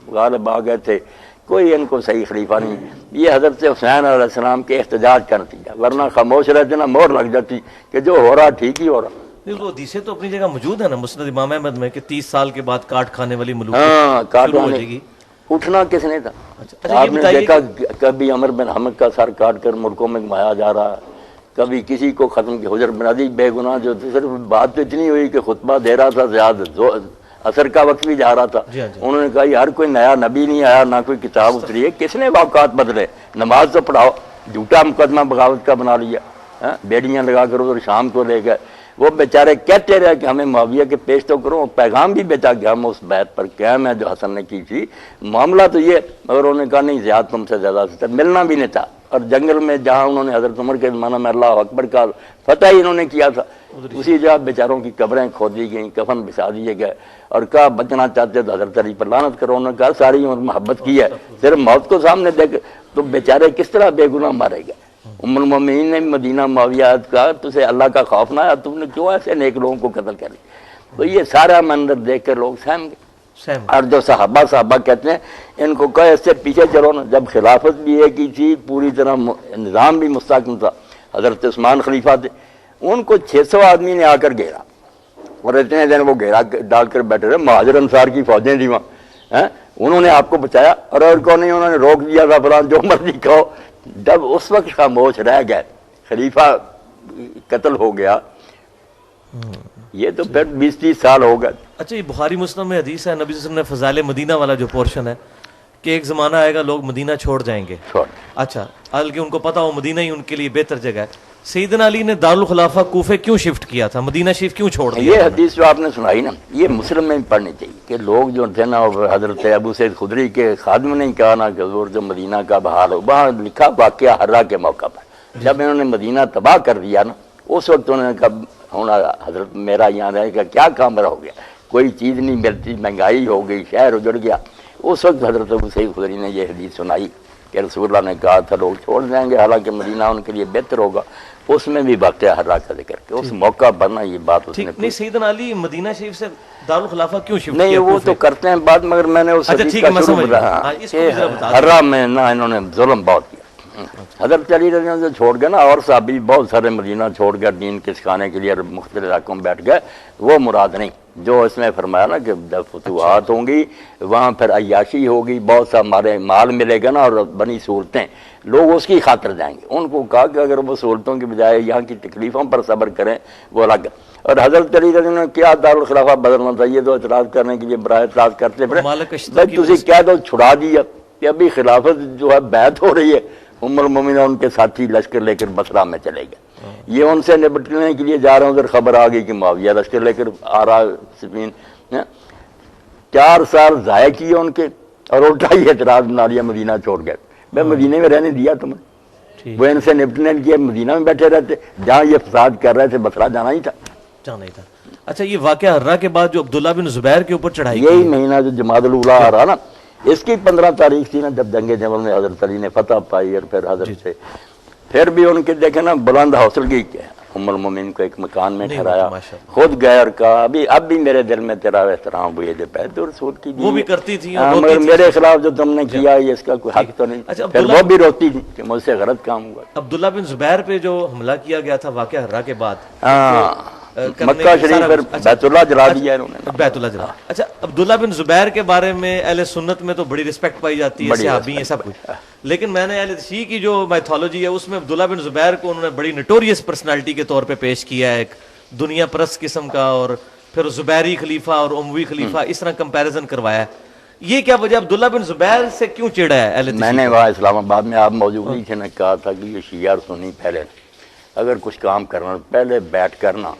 غالب آ گئے تھے، کوئی ان کو صحیح خلیفہ نہیں. یہ حضرت حسین علیہ السلام کے احتجاج کا نتیجہ، ورنہ خاموش رہتے نا مور لگ جاتی کہ جو ہو رہا ٹھیک ہی ہو رہا. وہ حدیثیں تو اپنی جگہ موجود ہے نا مسند امام احمد میں کہ 30 سال کے بعد کاٹ کھانے والی ملوک کاٹ شروع ہو جائے گی. اٹھنا کس نے تھا؟ آپ نے دیکھا کبھی عمر بن حمد کا سر کاٹ کر ملکوں میں گھمایا جا رہا، کبھی کسی کو ختم کی. حجر بن عدی بے گناہ جو صرف بات تو اتنی ہوئی کہ خطبہ دے رہا تھا، زیادہ اثر کا وقت بھی جا رہا تھا. انہوں نے کہا یار کوئی نیا نبی نہیں آیا، نہ کوئی کتاب اتری ہے، کس نے واقعات بدلے، نماز تو پڑھاؤ. جھوٹا مقدمہ بغاوت کا بنا لیا، بیڑیاں لگا کر ادھر شام کو لے گئے. وہ بیچارے کہتے رہے کہ ہمیں معاویہ کے پیش تو کرو، پیغام بھی بیچا کہ ہم اس بیعت پر قائم ہے جو حسن نے کی تھی. معاملہ تو یہ، مگر انہوں نے کہا نہیں زیادہ تم سے زیادہ سے ملنا بھی نہیں تھا. اور جنگل میں جہاں انہوں نے حضرت عمر کے زمانہ میں اللہ اکبر کا فتح ہی انہوں نے کیا تھا، اسی جگہ بیچاروں کی قبریں کھود دی گئیں، کفن بچھا دیے گئے. اور کہا بچنا چاہتے تو حضرت علی پر لعنت کرو. انہوں نے کہا ساری عمر محبت کی ہے، صرف موت کو سامنے دیکھ تو بیچارے کس طرح بے گناہ مارے گئے. ام المومنین نے مدینہ معاویہ کا تجھے اللہ کا خوف نہ آیا، تم نے کیوں ایسے نیک لوگوں کو قتل کر دیا. تو یہ سارا منظر دیکھ کر لوگ سہم گئے. اور جو صحابہ کہتے ہیں ان کو کہا اس سے پیچھے چلو نا. جب خلافت بھی ایک ہی تھی، پوری طرح نظام بھی مستحکم تھا، حضرت عثمان خلیفہ تھے، ان کو 600 آدمی نے آ کر گھیرا. اور اتنے دن وہ گھیرا ڈال کر بیٹھے رہے، مہاجر انصار کی فوجیں تھیں وہاں، انہوں نے آپ کو بچایا، اور کو نہیں، انہوں نے روک دیا تھا فلان جو مرضی کہو۔ جب اس وقت خاموش رہ گئے، خلیفہ قتل ہو گیا، یہ تو پھر 20-30 سال ہو گئے۔ اچھا، یہ بخاری مسلم میں حدیث ہے، نبی صلی اللہ علیہ وسلم نے فضائل مدینہ والا جو پورشن ہے کہ ایک زمانہ آئے گا لوگ مدینہ چھوڑ جائیں گے، چھوڑ اچھا، حالانکہ ان کو پتا ہو مدینہ ہی ان کے لیے بہتر جگہ ہے، سیدنا علی نے دارالخلافہ کوفے کیوں شفٹ کیا تھا، مدینہ شریف کیوں چھوڑ دیا؟ یہ حدیث جو آپ نے سنائی نا، یہ مسلم میں بھی پڑھنی چاہیے کہ لوگ جو تھے نا، حضرت ابو سعید خدری کے خادم نے کہا نا کہ حضور جو مدینہ کا بحال ہو، وہاں لکھا واقعہ حرہ کے موقع پر جب انہوں نے مدینہ تباہ کر دیا نا، اس وقت انہوں نے کہا ہونا حضرت میرا یہاں رہے گا کیا کام رہا ہو گیا، کوئی چیز نہیں ملتی، مہنگائی ہو گئی، شہر اجڑ گیا۔ اس وقت حضرت ابو سعید خدری نے یہ حدیث سنائی کہ رسول اللہ نے کہا تھا لوگ چھوڑ جائیں گے حالانکہ مدینہ ان کے لیے بہتر ہوگا، اس میں بھی واقعہ حرہ کا ذکر کہ اس موقع پر نا یہ بات اس نے نہیں، سیدنا علی مدینہ شریف سے دارالخلافہ کیوں شفٹ نہیں، کیا؟ وہ تو کرتے ہیں بات، مگر میں نے اس حدیث کا شروع بتایا کہ حرہ میں نا انہوں نے ظلم بہت کیا۔ حضرت علی رضی اللہ عنہ چھوڑ گئے نا، اور صحابی بہت سارے مدینہ چھوڑ گئے دین کے سکھانے کے لیے، اور مختلف علاقوں میں بیٹھ گئے، وہ مراد نہیں جو اس میں فرمایا نا کہ جب فتوحات ہوں گی وہاں پھر عیاشی ہوگی، بہت سا ہمارے مال ملے گا نا اور بنی سہولتیں، لوگ اس کی خاطر جائیں گے۔ ان کو کہا کہ اگر وہ سہولتوں کی بجائے یہاں کی تکلیفوں پر صبر کریں وہ الگ۔ اور حضرت علی رضی اللہ عنہ نے کیا دارالخلافہ بدلنا چاہیے، تو اعتراض کرنے کے لیے برائے اعتراض کرتے پھرے، بھائی تسی کہہ دو چھڑا دیا کہ ابھی خلافت جو ہے بیعت ہو رہی ہے، ام المومنین ان کے ساتھی لشکر لے کر بصرہ میں چلے گئے، یہ ان سے نپٹنے کے لیے جا رہے ہیں، ادھر خبر آ گئی کہ معاویہ لشکر لے کر آ رہا سفین، 4 سال ضائع کیے ان کے، اور الٹا یہ اعتراض بنا لیا مدینہ چھوڑ گئے۔ میں مدینہ میں رہنے دیا تمہیں، وہ ان سے نپٹنے کے لیے مدینہ میں بیٹھے رہتے، جہاں یہ فساد کر رہے تھے بصرہ جانا ہی تھا، جانا ہی تھا۔ اچھا، یہ واقعہ حرہ کے بعد جو عبداللہ بن زبیر کے اوپر چڑھائی یہی مہینہ جو جمادی الاولیٰ آ رہا نا، اس کی 15 تاریخ تھی نا، جب جنگ جمل میں حضرت علی نے فتح پائی، اور پھر حضرت سے پھر بھی ان کے دیکھیں نا بلند حوصلگی کیا، ام المومنین کو ایک مکان میں ٹھہرایا، خود گئے اور کہا اب بھی میرے دل میں تیرا احترام ہوئی جو پہلے تو رسول کی وہ بھی کرتی تھی، مگر میرے خلاف جو تم نے کیا اس کا کوئی حق تو نہیں، پھر وہ بھی روتی تھی کہ مجھ سے غلط کام ہوا۔ عبداللہ بن زبیر پہ جو حملہ کیا گیا تھا واقعہ حرہ کے بعد، مکہ شریف پر بیت اللہ جلا دیا انہوں نے، بیت اللہ جلا۔ اچھا، عبداللہ بن زبیر کے بارے میں اہل سنت میں تو بڑی رسپیکٹ پائی جاتی ہے، صحابی ہیں سب کچھ، لیکن میں نے اہل شیعہ کی جو میتھولوجی ہے اس میں عبداللہ بن زبیر کو انہوں نے بڑی نٹوریس پرسنالٹی کے طور پہ پیش کیا ہے، ایک دنیا پرست قسم کا، اور پھر زبیری خلیفہ اور اموی خلیفہ اس طرح کمپیریزن کروایا ہے۔ یہ کیا وجہ عبداللہ بن زبیر سے کیوں چڑھا ہے اہل؟ میں نے وہاں اسلام آباد میں آپ موجود نہیں تھے، نے کہا تھا کہ یہ شیعہ اور سنی پہلے اگر کچھ کام کرنا پہلے بیٹھ کرنا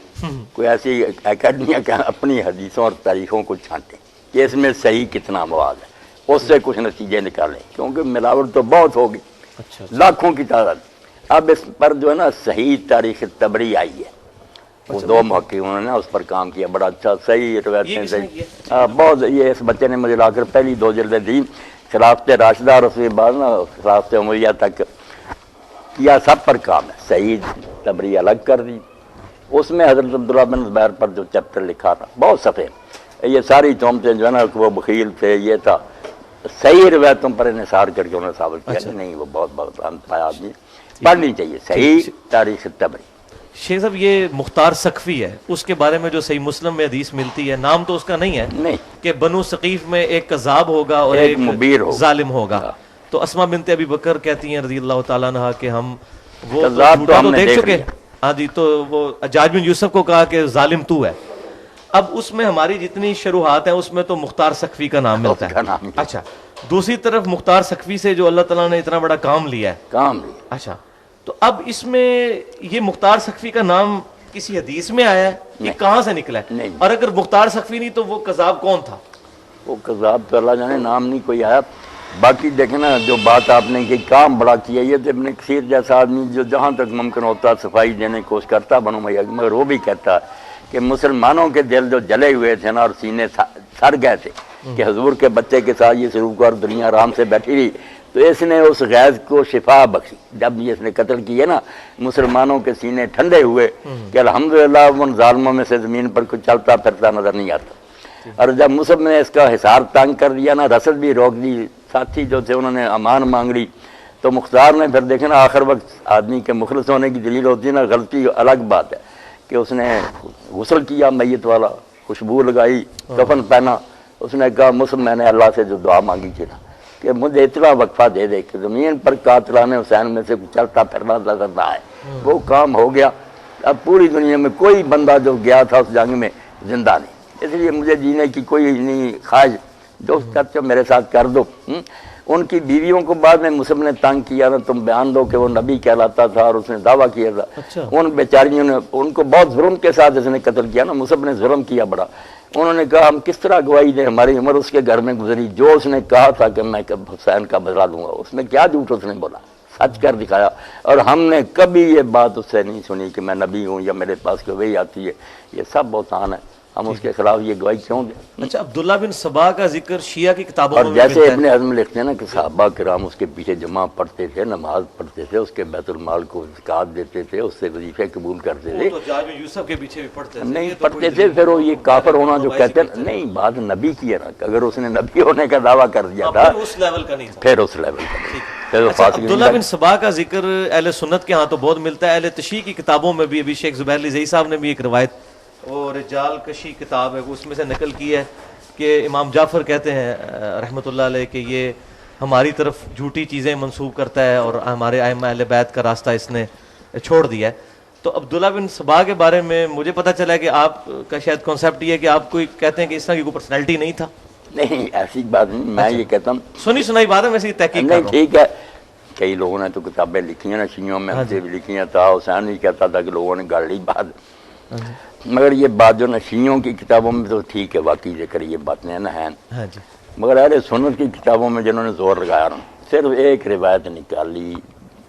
کوئی ایسی اکیڈمیاں کہ اپنی حدیثوں اور تاریخوں کو چھانٹیں کہ اس میں صحیح کتنا مواد ہے، اس سے کچھ نتیجے نکالیں، کیونکہ ملاوٹ تو بہت ہوگی، لاکھوں کی تعداد۔ اب اس پر جو ہے نا صحیح تاریخ طبری آئی ہے، وہ 2 محققوں نے اس پر کام کیا، بڑا اچھا صحیح روایتیں صحیح بہت، یہ اس بچے نے مجھے لا کر پہلی 2 جلدیں دی، خلافت راشدہ اور اس کے بعد نا خلافت عمریہ تک کیا، سب پر کام ہے، صحیح طبری الگ کر دی، اس میں حضرت عبداللہ بن زبیر پر جو چیپٹر لکھا تھا بہت صفحے، یہ ساری تہمتیں جو ہے نا کہ وہ بخیل تھے، یہ تھا، صحیح روایتوں پر انحصار کر کے انہوں نے ثابت کیا کہ نہیں وہ بہت پایا آدمی، پڑھنی چاہیے صحیح تاریخ طبری۔ شیخ صاحب، یہ مختار سقفی ہے، اس کے بارے میں جو صحیح مسلم میں حدیث ملتی ہے، نام تو اس کا نہیں ہے، نہیں کہ بنو ثقیف میں ایک کذاب ہوگا اور ایک مبیر ہوگا، ظالم ہوگا، تو اسماء بنت ابی بکر کہتی ہیں رضی اللہ تعالیٰ عنہ کہ ہم وہ تو دیکھ چکے، ہاں جی، تو وہ حجاج بن یوسف کو کہا کہ ظالم تو ہے۔ اب اس میں ہماری جتنی شروحات ہیں اس میں تو مختار سقفی کا نام ملتا ہے۔ اچھا، دوسری طرف مختار سقفی سے جو اللہ تعالیٰ نے اتنا بڑا کام لیا ہے، اچھا، تو اب اس میں یہ مختار سقفی کا نام کسی حدیث میں آیا ہے، یہ کہاں سے نکلا ہے؟ اور اگر مختار سقفی نہیں تو وہ قذاب کون تھا؟ وہ قذاب تو اللہ جانے، نام نہیں کوئی آیا۔ باقی دیکھنا جو بات آپ نے کہ کام بڑا کیا، یہ تو ابن کثیر جیسا آدمی جو جہاں تک ممکن ہوتا صفائی دینے کی کوشش کرتا بنو امیہ، مگر وہ بھی کہتا کہ مسلمانوں کے دل جو جلے ہوئے تھے نا اور سینے سڑ گئے تھے کہ حضور کے بچے کے ساتھ یہ سلوک اور دنیا آرام سے بیٹھی رہی، تو اس نے اس غیظ کو شفا بخشی، جب یہ اس نے قتل کیے نا مسلمانوں کے سینے ٹھنڈے ہوئے کہ الحمدللہ ان ظالموں میں سے زمین پر کچھ چلتا پھرتا نظر نہیں آتا۔ اور جب مصعب نے اس کا حصار تنگ کر دیا نا، رسد بھی روک دی، ساتھی جو تھے انہوں نے امان مانگ لی، تو مختار نے پھر دیکھنا آخر وقت آدمی کے مخلص ہونے کی دلیل ہوتی ہے نا، غلطی الگ بات ہے کہ اس نے غسل کیا میت والا, خوشبو لگائی, کفن پہنا. اس نے کہا مسلم میں نے اللہ سے جو دعا مانگی تھی نا کہ مجھے اتنا وقفہ دے دے کہ زمین پر قاتلان حسین میں سے چلتا پھرنا نظر نہ آئے. وہ کام ہو گیا. اب پوری دنیا میں کوئی بندہ جو گیا تھا اس جنگ میں زندہ نہیں, اس لیے مجھے جینے کی کوئی نہیں خواہش. جو کرتے ہو میرے ساتھ کر دو. ان کی بیویوں کو بعد میں مسلم نے تنگ کیا نا, تم بیان دو کہ وہ نبی کہلاتا تھا اور اس نے دعویٰ کیا تھا. ان بیچاریوں نے ان کو بہت ظلم کے ساتھ اس نے قتل کیا نا, مسلم نے ظلم کیا بڑا. انہوں نے کہا ہم کس طرح گواہی دیں, ہماری عمر اس کے گھر میں گزری. جو اس نے کہا تھا کہ میں حسین کا بدلہ لوں گا, اس میں کیا جھوٹ اس نے بولا, سچ کر دکھایا. اور ہم نے کبھی یہ بات اس سے نہیں سنی کہ میں نبی ہوں یا میرے پاس گواہی آتی ہے. یہ سب بہتان ہے, ہم اس کے خلاف یہ گواہی کیوں دیں؟ اچھا, عبداللہ بن سبا کا ذکر شیعہ کی کتابوں اور میں جیسے ملتا ہے. ابن حزم لکھتے ہیں نا کہ صحابہ کرام اس کے پیچھے جمع پڑھتے تھے, نماز پڑھتے تھے, اس کے بیت المال کو زکوٰۃ دیتے تھے, اس سے وظیفے قبول کرتے تھے. وہ تو جاج میں یوسف کے پیچھے بھی پڑھتے تھے. نہیں پڑھتے تھے. پھر وہ یہ کافر ہونا جو کہتے ہیں نہیں, بات نبی کی ہے نا, کہ اگر اس نے نبی ہونے کا دعویٰ کر دیا تھا اس لیول کا نہیں تھا, پھر اس لیول کا نہیں. پھر وہ اچھا, فاسق عبداللہ بن سبا کا ذکر اہل سنت کے ہاں تو بہت ملتا ہے. اہل تشیع کی کتابوں میں بھی, ابھی شیخ زبیر علی زئی صاحب نے بھی ایک روایت, وہ رجال کشی کتاب ہے, اس میں سے نقل کی ہے کہ امام جعفر کہتے ہیں رحمۃ اللہ علیہ کہ یہ ہماری طرف جھوٹی چیزیں منسوب کرتا ہے اور ہمارے ائمہ اہل بیت کا راستہ اس نے چھوڑ دیا ہے. تو عبداللہ بن سبا کے بارے میں مجھے پتہ چلا ہے کہ آپ کا شاید کانسیپٹ یہ ہے کہ آپ کوئی کہتے ہیں کہ اس طرح کی کوئی پرسنالٹی نہیں تھا. نہیں, ایسی بات نہیں. میں یہ کہتا ہوں سنی سنائی بات ہے, میں تحقیق کر رہا نہیں ہوں. ٹھیک ہے. کئی لوگوں نے تو کتابیں لکھی ہیں نا شیعوں میں, ہم سے بھی لکھی ہیں. تھا حسین بھی کہتا تھا کہ لوگوں نے گاڑ لی بات, مگر یہ بات جو نا شیعوں کی کتابوں میں تو ٹھیک ہے, واقعی ذکر یہ بات نہیں نا ہے. ہاں جی, مگر اہل سنت کی کتابوں میں جنہوں نے زور لگایا نا, صرف ایک روایت نکالی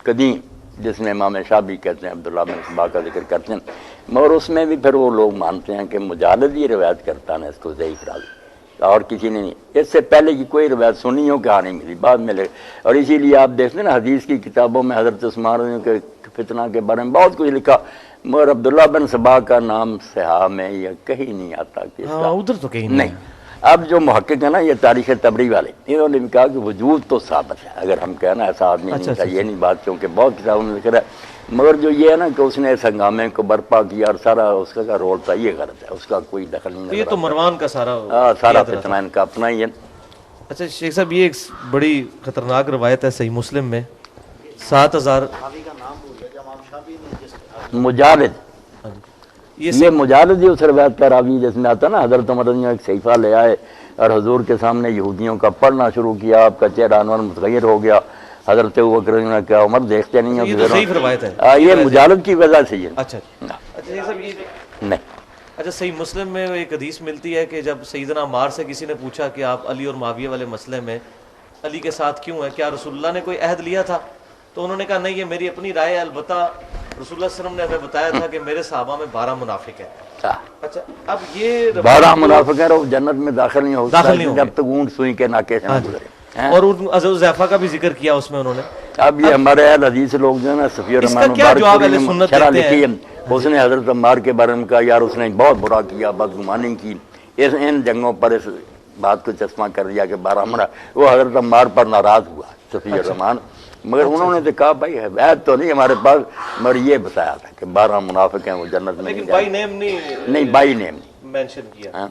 قدیم جس میں امام شافعی کہتے ہیں عبداللہ بن سبا کا ذکر کرتے ہیں, مگر اس میں بھی پھر وہ لوگ مانتے ہیں کہ مجالد یہ روایت کرتا نا, اس کو ضعیف راوی, اور کسی نے نہیں. اس سے پہلے کی کوئی روایت سنی ہو کہاں نہیں ملی, بعد میں لے. اور اسی لیے آپ دیکھتے ہیں نا حدیث کی کتابوں میں حضرت عثمان کے فتنہ کے بارے میں بہت کچھ لکھا, مگر عبداللہ بن سبا کا نام صحاح میں یا کہیں نہیں آتا کہ اس کا ادھر تو کہیں نہیں. اب جو محقق ہے نا یہ تاریخ تبری والے, انہوں نے بھی کہا کہ وجود تو ثابت ہے, اگر ہم کہنا ایسا آدمی نہیں تھا, یہ نہیں بات, کیونکہ بہت کتابوں میں ذکر ہے. مگر جو یہ ہے نا کہ اس نے اس ہنگامے کو برپا کیا اور سارا اس کا رول تھا, یہ غلط ہے, اس کا کوئی دخل نہیں. یہ تو مروان کا سارا سارا فتنہ ان کا اپنا ہی ہے. اچھا شیخ صاحب, یہ ایک بڑی خطرناک روایت ہے صحیح مسلم میں, 7000 مجالد, یہ مجالد ہی اس روایت کا راوی جس میں آتا نا حضرت عمر نے ایک صحیفہ لے آئے اور حضور کے سامنے یہودیوں کا پڑھنا شروع کیا, آپ کا چہرہ انور متغیر ہو گیا. حضرت ابوبکر نے کہا عمر دیکھتے نہیں ہو, یہ تو صحیح روایت ہے. یہ مجالد کی وجہ سے یہ اچھا اچھا صاحب یہ نہیں. اچھا, صحیح مسلم میں ایک حدیث ملتی ہے کہ جب سیدنا عمار سے کسی نے پوچھا کہ آپ علی اور معاویہ والے مسئلے میں علی کے ساتھ کیوں ہیں, کیا رسول اللہ نے کوئی عہد لیا تھا؟ تو انہوں نے کہا نہیں, یہ میری اپنی رائے ہے, البتہ رسول اللہ صلی اللہ علیہ وسلم نے ہمیں بتایا تھا کہ میرے صحابہ میں 12 منافق ہیں. اچھا, اب یہ 12 منافق ہیں, وہ جنت میں داخل نہیں ہو سکتے جب تک اونٹ سوئی کے ناکے سے نہ گزرے. اور حضیفہ کا بھی ذکر کیا اس میں انہوں نے. اب یہ ہمارے اہل حدیث لوگ جو ہے نا, صفی الرحمن مبارک شرح لکھی ہے, اس نے حضرت عمار کے بارے میں کہا یار اس نے بہت برا کیا, بدگمانی کی, ان جنگوں پر اس بات کو چشمہ کر دیا کہ 12 منافق. وہ حضرت عمار پر ناراض ہوا صفی الرحمن, مگر انہوں نے تو کہا بھائی عہد تو نہیں ہمارے پاس, مگر یہ بتایا تھا کہ 12 منافق ہیں وہ جنت میں نہیں بائی نیم نہیں بائی نیم مینشن کیا.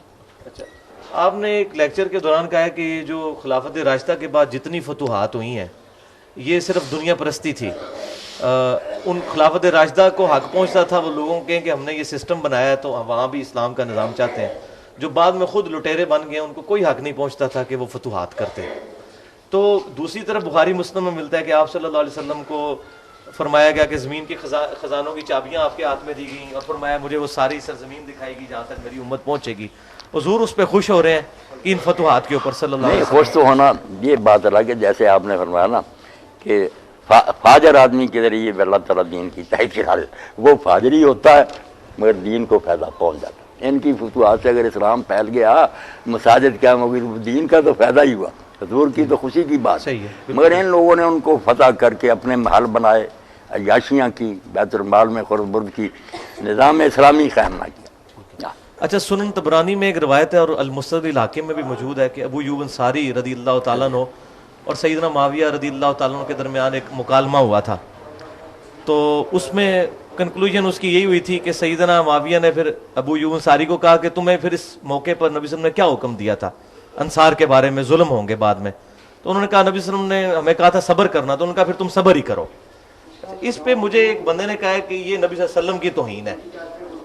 اچھا, آپ نے ایک لیکچر کے دوران کہا ہے کہ یہ جو خلافت راشدہ کے بعد جتنی فتوحات ہوئی ہیں یہ صرف دنیا پرستی تھی. ان خلافت راشدہ کو حق پہنچتا تھا وہ لوگوں کے کہ ہم نے یہ سسٹم بنایا ہے تو وہاں بھی اسلام کا نظام چاہتے ہیں. جو بعد میں خود لٹیرے بن گئے ان کو کوئی حق نہیں پہنچتا تھا کہ وہ فتوحات کرتے. تو دوسری طرف بخاری مسلم میں ملتا ہے کہ آپ صلی اللہ علیہ وسلم کو فرمایا گیا کہ زمین کے خزانوں کی چابیاں آپ کے ہاتھ میں دی گئیں اور فرمایا مجھے وہ ساری سرزمین دکھائے گی جہاں تک میری امت پہنچے گی. حضور اس پہ خوش ہو رہے ہیں کہ ان فتوحات کے اوپر صلی اللہ علیہ وسلم. خوش تو ہونا یہ بات الگ ہے, جیسے آپ نے فرمایا نا کہ فاجر آدمی کے ذریعے اللہ تعالیٰ دین کی تائید کرا دے, وہ فاجری ہوتا ہے مگر دین کو فائدہ پہنچ جاتا ہے. ان کی فتوحات سے اگر اسلام پھیل گیا, مساجد قائم ہو گئی, دین کا تو فائدہ ہی ہوا, حضور کی تو خوشی کی بات. مگر ان لوگوں نے ان کو فتح کر کے اپنے محل بنائے, عیاشیاں کی, بیت المال میں خرد برد کی, نظام اسلامی قائم نہ کیا. اچھا, سنن طبرانی میں ایک روایت ہے اور المستدرک الحاکم میں بھی موجود ہے کہ ابو ایوب انصاری رضی اللہ تعالیٰ عنہ اور سیدنا معاویہ رضی اللہ تعالیٰ عنہ کے درمیان ایک مکالمہ ہوا تھا. تو اس میں کنکلوژن اس کی یہی ہوئی تھی کہ سیدنا معاویہ نے پھر ابو ایوب انصاری کو کہا کہ تمہیں پھر اس موقع پر نبی صلی اللہ علیہ وسلم نے کیا حکم دیا تھا انصار کے بارے میں، ظلم ہوں گے بعد میں، تو انہوں نے کہا نبی صلی اللہ علیہ وسلم نے ہمیں کہا تھا صبر کرنا، تو انہوں نے کہا پھر تم صبر ہی کرو. اس پہ مجھے ایک بندے نے کہا ہے کہ یہ نبی صلی اللہ علیہ وسلم کی توہین ہے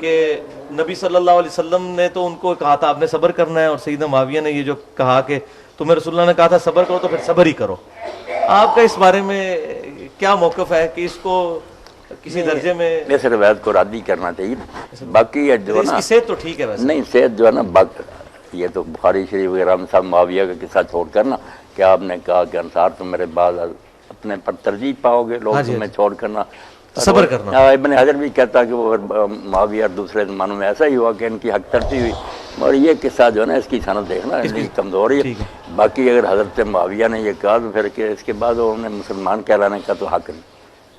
کہ نبی صلی اللہ علیہ وسلم نے تو ان کو کہا تھا آپ نے صبر کرنا ہے، اور سیدنا معاویہ نے یہ جو کہا کہ تمہیں رسول اللہ نے کہا تھا صبر کرو تو پھر صبر ہی کرو. آپ کا اس بارے میں کیا موقف ہے کہ اس کو کسی درجے میں اس روایت کو رد ہی کرنا چاہیے. باقی یہ جو ہے اس نا کی صحت تو ٹھیک ہے ویسے نہیں، صحت جو ہے نا یہ تو بخاری شریف وغیرہ میں صاحب معاویہ کا قصہ چھوڑ کر نا کہ آپ نے کہا کہ انصار تم میرے بعد اپنے پر ترجیح پاؤ گے، لوگ تمہیں چھوڑ کرنا صبر کرنا. ابن حجر بھی کہتا کہ وہ معاویہ اور دوسرے زمانوں میں ایسا ہی ہوا کہ ان کی حق ترسی ہوئی. اور یہ قصہ جو ہے نا اس کی سند دیکھنا کمزوری ہے. باقی اگر حضرت معاویہ نے یہ کہا تو پھر کہ اس کے بعد انہوں نے مسلمان کہلانے کا تو حق نہیں.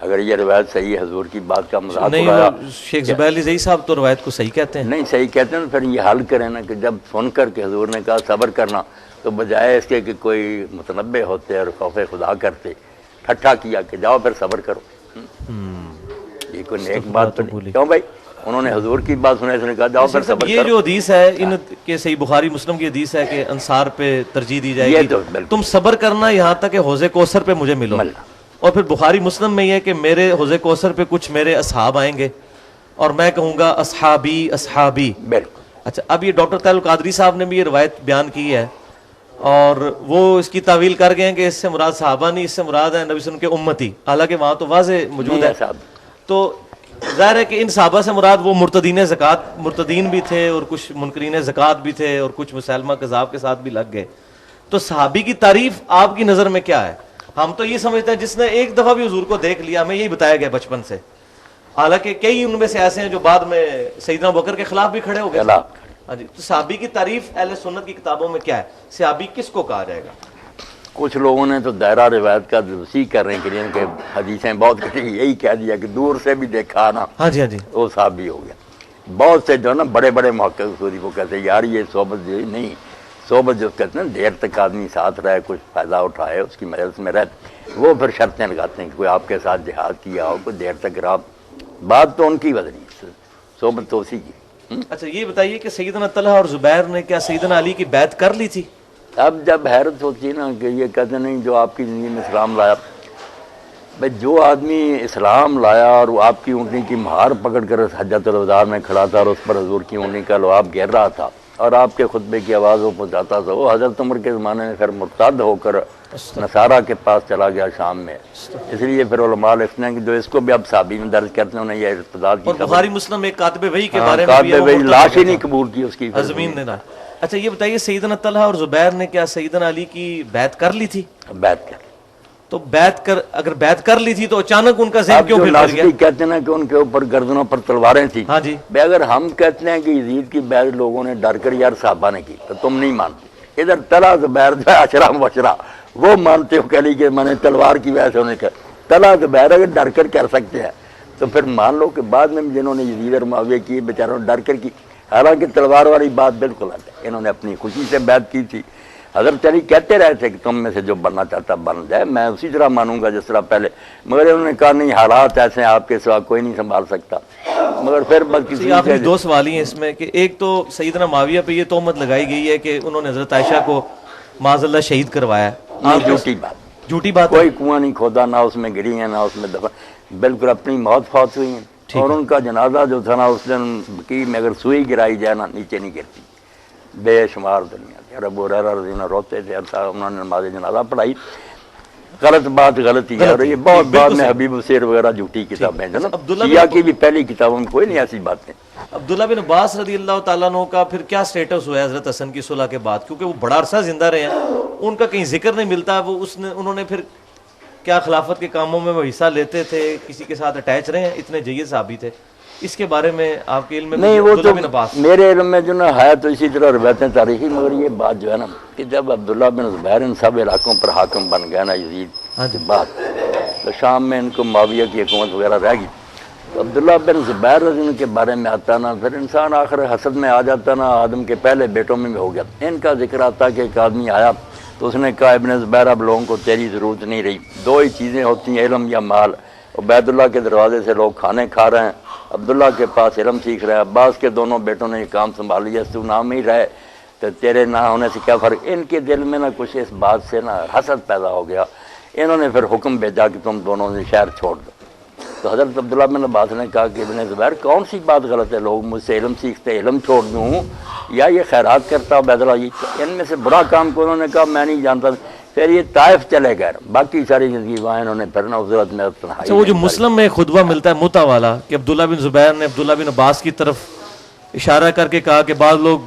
اگر یہ روایت صحیح ہے حضور کی بات کا مذاق اڑایا. شیخ زبیر علی زئی صاحب تو روایت کو صحیح کہتے ہیں. نہیں صحیح کہتے ہیں تو پھر یہ حل کریں نا کہ جب سن کر کے حضور نے کہا صبر کرنا تو بجائے اس کے کہ کوئی متنبع ہوتے اور خوف خدا کرتے ٹھٹھا کیا کہ جاؤ پھر صبر کرو. یہ کوئی نیک بات تو نہیں. کیوں بھائی انہوں نے حضور کی بات سنا، اس نے کہا جاؤ پھر صبر کرو. یہ جو حدیث ہے ان کے صحیح بخاری مسلم کی حدیث ہے کہ انصار پہ ترجیح دی جائے گی، تم صبر کرنا یہاں تک کہ حوض کوثر پہ مجھے ملو. اور پھر بخاری مسلم میں یہ کہ میرے حوض کوثر پہ کچھ میرے اصحاب آئیں گے اور میں کہوں گا اصحابی اصحابی. اچھا اب یہ ڈاکٹر طاہر القادری صاحب نے بھی یہ روایت بیان کی ہے اور وہ اس کی تعویل کر گئے ہیں کہ اس سے مراد صحابہ نہیں، اس سے مراد ہے نبی صلی اللہ علیہ وسلم کے امتی. حالانکہ وہاں تو واضح موجود ہے. تو ظاہر ہے کہ ان صحابہ سے مراد وہ مرتدین زکوٰۃ مرتدین بھی تھے اور کچھ منکرین زکوٰۃ بھی تھے اور کچھ مسلمہ کذاب کے ساتھ بھی لگ گئے. تو صحابی کی تعریف آپ کی نظر میں کیا ہے؟ ہم تو یہ سمجھتے ہیں جس نے ایک دفعہ بھی حضور کو دیکھ لیا، ہمیں یہی بتایا گیا بچپن سے. حالانکہ کئی ان میں سے ایسے ہیں جو بعد میں سیدنا ابوبکر کے خلاف بھی کھڑے ہو گئے. ہاں جی. تو صحابی کی تعریف اہل سنت کی کتابوں میں کیا ہے؟ صحابی کس کو کہا جائے گا؟ کچھ لوگوں نے تو دائرہ روایت کا وسیع کرنے کے لیے کہ حدیثیں بہت کٹی یہی کہہ دیا کہ دور سے بھی دیکھا نا ہاں جی ہاں جی وہ صحابی ہو گیا. بہت سے جو ہے نا بڑے بڑے محقق سودی کو کہتے ہیں یار یہ صحبت جو نہیں، صحبت جو کہتے ہیں دیر تک آدمی ساتھ رہے کچھ فائدہ اٹھائے اس کی مجلس میں رہتے، وہ پھر شرطیں لگاتے ہیں کہ کوئی آپ کے ساتھ جہاد کیا ہو، کوئی دیر تک رہا. بات تو ان کی بدلی، صحبت تو اسی کی. اچھا یہ بتائیے کہ سیدنا طلحہ اور زبیر نے کیا سیدنا علی کی بیعت کر لی تھی؟ اب جب حیرت ہوتی ہے نا کہ یہ کہتے نہیں جو آپ کی زندگی میں اسلام لایا، بھائی جو آدمی اسلام لایا اور وہ آپ کی اونٹنی کی مہار پکڑ کر حجۃ الوداع میں کھڑا تھا اور اس پر حضور کی اونٹنی کا لعاب گر رہا تھا اور آپ کے خطبے کی آواز وہ پہنچاتا تھا، وہ حضرت عمر کے زمانے میں پھر مرتد ہو کر نصارہ کے پاس چلا گیا شام میں. اس لیے پھر علماء لکھتے ہیں کہ جو اس کو بھی اب صحابی میں درج کرتے ہیں انہیں یہ ارتداد کی اور بخاری مسلم ایک کاتب وحی کے بارے میں بھی وہی لاش ہی نہیں قبول کی اس کی زمین نے. اچھا یہ بتائیے سیدنا طلحہ اور زبیر نے کیا سیدنا علی کی بیعت کر لی تھی؟ بیعت کر. تو اگر بیعت کر لی تھی تو اچانک ان کا ذہن کیوں پھر گیا؟ کہتے ہیں کہ ان کے اوپر گردنوں پر تلواریں تھیں. ہاں جی. اگر ہم کہتے ہیں کہ یزید کی بیعت لوگوں نے ڈر کر یار صحابہ نے کی تو تم نہیں مانتے. ادھر طلحہ زبیر جو ہے اشرا مبشرہ وہ مانتے ہو کہ کہ میں نے تلوار کی وجہ سے انہیں کہا. طلحہ زبیر اگر ڈر کر کر سکتے ہیں تو پھر مان لو کہ بعد میں جنہوں نے یزید اور معاویہ کی بیچاروں نے ڈر کر کی. حالانکہ تلوار والی بات بالکل الگ ہے، انہوں نے اپنی خوشی سے بیعت کی تھی. حضرت علی کہتے رہے تھے کہ تم میں سے جو بننا چاہتا بن جائے، میں اسی طرح مانوں گا جس طرح پہلے، مگر انہوں نے کہا نہیں حالات ایسے ہیں آپ کے سوا کوئی نہیں سنبھال سکتا. مگر پھر بس کسی آپ نے دو سوال ہی ہیں اس میں کہ ایک تو سیدنا معاویہ پہ یہ تہمت لگائی گئی ہے کہ انہوں نے حضرت عائشہ کو معاذ اللہ شہید کروایا. جھوٹی بات، کوئی کنواں نہیں کھودا، نہ اس میں گری ہیں نہ اس میں دفن، بالکل اپنی موت فوت ہوئی ہیں. اور ان کا جنازہ جو تھا نا اس دن کی میں اگر سوئی گرائی جائے نا نیچے نہیں گرتی. بے شمار دنیا تھے. ابو ہریرہ رضی اللہ عنہ روتے تھے، انہوں نے نماز جنازہ پڑھائی. غلط بات غلطی ہے اور یہ بہت بعد میں حبیب السیر وغیرہ جھوٹی کتابیں ہیں. شیعہ کی بھی پہلی کتابوں میں کوئی نہیں ایسی باتیں. عبداللہ بن عباس رضی اللہ تعالیٰ عنہ کا پھر کیا سٹیٹس ہوا ہے حضرت حسن کی صلح کے بعد؟ کیونکہ وہ بڑا عرصہ زندہ رہے ہیں، ان کا کہیں ذکر نہیں ملتا. وہ انہوں نے پھر کیا خلافت کے کاموں میں وہ حصہ لیتے تھے، کسی کے ساتھ اٹیچ رہے ہیں؟ اتنے جید صحابی تھے. اس کے بارے میں آپ کے علم میں؟ نہیں وہ تو میرے علم میں جو نا ہے تو اسی طرح روایتیں تاریخی، مگر یہ بات جو ہے نا کہ جب عبداللہ بن زبیر ان سب علاقوں پر حاکم بن گیا نا یزید کے بعد، تو شام میں ان کو معاویہ کی حکومت وغیرہ رہ گئی. تو عبداللہ بن زبیر رضی اللہ کے بارے میں آتا نا پھر انسان آخر حسد میں آ جاتا نا، آدم کے پہلے بیٹوں میں بھی ہو گیا. ان کا ذکر آتا کہ ایک آدمی آیا تو اس نے کہا ابن زبیر اب لوگوں کو تیری ضرورت نہیں رہی، دو ہی چیزیں ہوتی ہیں علم یا مال. عبید اللہ کے دروازے سے لوگ کھانے کھا رہے ہیں عبداللہ کے پاس علم سیکھ رہا ہے، عباس کے دونوں بیٹوں نے یہ کام سنبھال لیا، تو نام ہی رہے تو تیرے نہ ہونے سے کیا فرق۔ ان کے دل میں نہ کچھ اس بات سے نہ حسد پیدا ہو گیا، انہوں نے پھر حکم بھیجا کہ تم دونوں نے شہر چھوڑ دو۔ تو حضرت عبداللہ بن عباس نے کہا کہ ابن زبیر کون سی بات غلط ہے، لوگ مجھ سے علم سیکھتے علم چھوڑ دوں یا یہ خیرات کرتا عبید اللہ، ان میں سے برا کام کو انہوں نے کہا میں نہیں جانتا۔ پھر یہ طائف چلے گئے، باقی ساری زندگی وہاں انہوں نے پھر نہ حضرت میں تنہائی۔ اچھا وہ جو مسلم میں خطبہ ملتا ہے متا والا کہ عبداللہ بن زبیر نے عبداللہ بن عباس کی طرف اشارہ کر کے کہا کہ بعض لوگ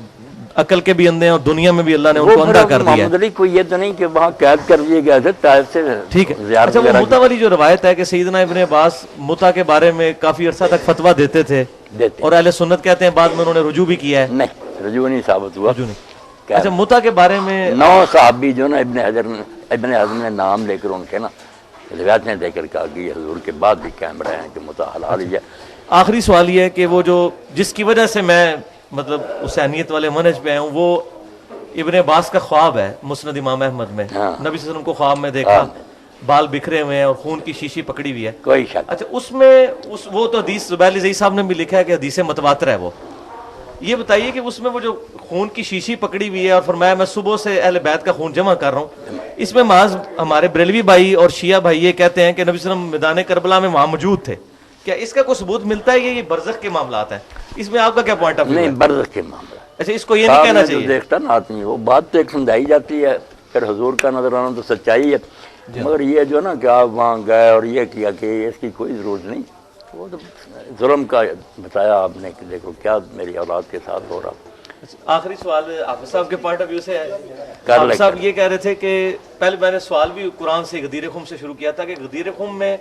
عقل کے بھی اندھے ہیں اور دنیا میں بھی اللہ نے ان کو اندھا کر دیا محمد علی کو یہ تو نہیں کہ وہاں قید کر دیے گئے تھے طائف سے، ٹھیک ہے۔ زیارت اچھا وہ وغیرہ متا والی جو روایت ہے کہ سیدنا ابن عباس متا کے بارے میں کافی عرصہ تک فتویٰ دیتے تھے دیتے اور اہل سنت کہتے ہیں بعد میں انہوں نے رجوع بھی کیا ہے، نہیں، رجوع نہیں ثابت ہوا۔ رجوع نہیں۔ اچھا متا کے بارے میں 9 صحابی جو نا ابن حزم نے نام لے کر ان کے نا روایتیں دے کر کہا کہ یہ حضور کے بعد بھی قائم رہے ہیں کہ متا حلال ہی ہے۔ آخری سوال یہ ہے کہ وہ جو جس کی وجہ سے میں مطلب حسینیت والے منہج پہ آیا ہوں وہ ابن عباس کا خواب ہے مسند امام احمد میں، نبی صلی اللہ علیہ وسلم کو خواب میں دیکھا بال بکھرے ہوئے ہیں اور خون کی شیشی پکڑی ہوئی ہے، کوئی شک۔ اچھا اس میں وہ تو حدیث زبیر علی زئی صاحب نے بھی لکھا ہے کہ حدیث متواتر ہے وہ، یہ بتائیے کہ اس میں وہ جو خون کی شیشی پکڑی ہوئی ہے اور فرمایا میں صبح سے اہل بیت کا خون جمع کر رہا ہوں، اس میں محض ہمارے بریلوی بھائی اور شیعہ بھائی یہ کہتے ہیں کہ نبی صلی اللہ علیہ وسلم میدان کربلا میں وہاں موجود تھے، کیا اس کا کوئی ثبوت ملتا ہے یہ برزخ کے معاملات ہیں؟ اس میں آپ کا کیا پوائنٹ آف ویو ہے؟ نہیں، برزخ کے معاملہ اچھا اس کو یہ نہیں کہنا چاہیے، دیکھتا نا آدمی وہ بات تو ایک سمجھائی جاتی ہے، پھر حضور کا نظر آنا تو سچائی ہے، مگر یہ جو نا کہ آپ وہاں گئے اور یہ کیا کہ اس کی کوئی ضرورت نہیں، وہ تو ظلم کا بتایا آپ نے کہ دیکھو کیا میری اولاد کے ساتھ ہو رہا۔ آخری سوال حافظ صاحب کے پوائنٹ آف ویو سے ہے، حافظ صاحب یہ کہہ رہے تھے کہ پہلے میں نے سوال بھی قرآن سے غدیر خم سے شروع کیا تھا کہ غدیر خم میں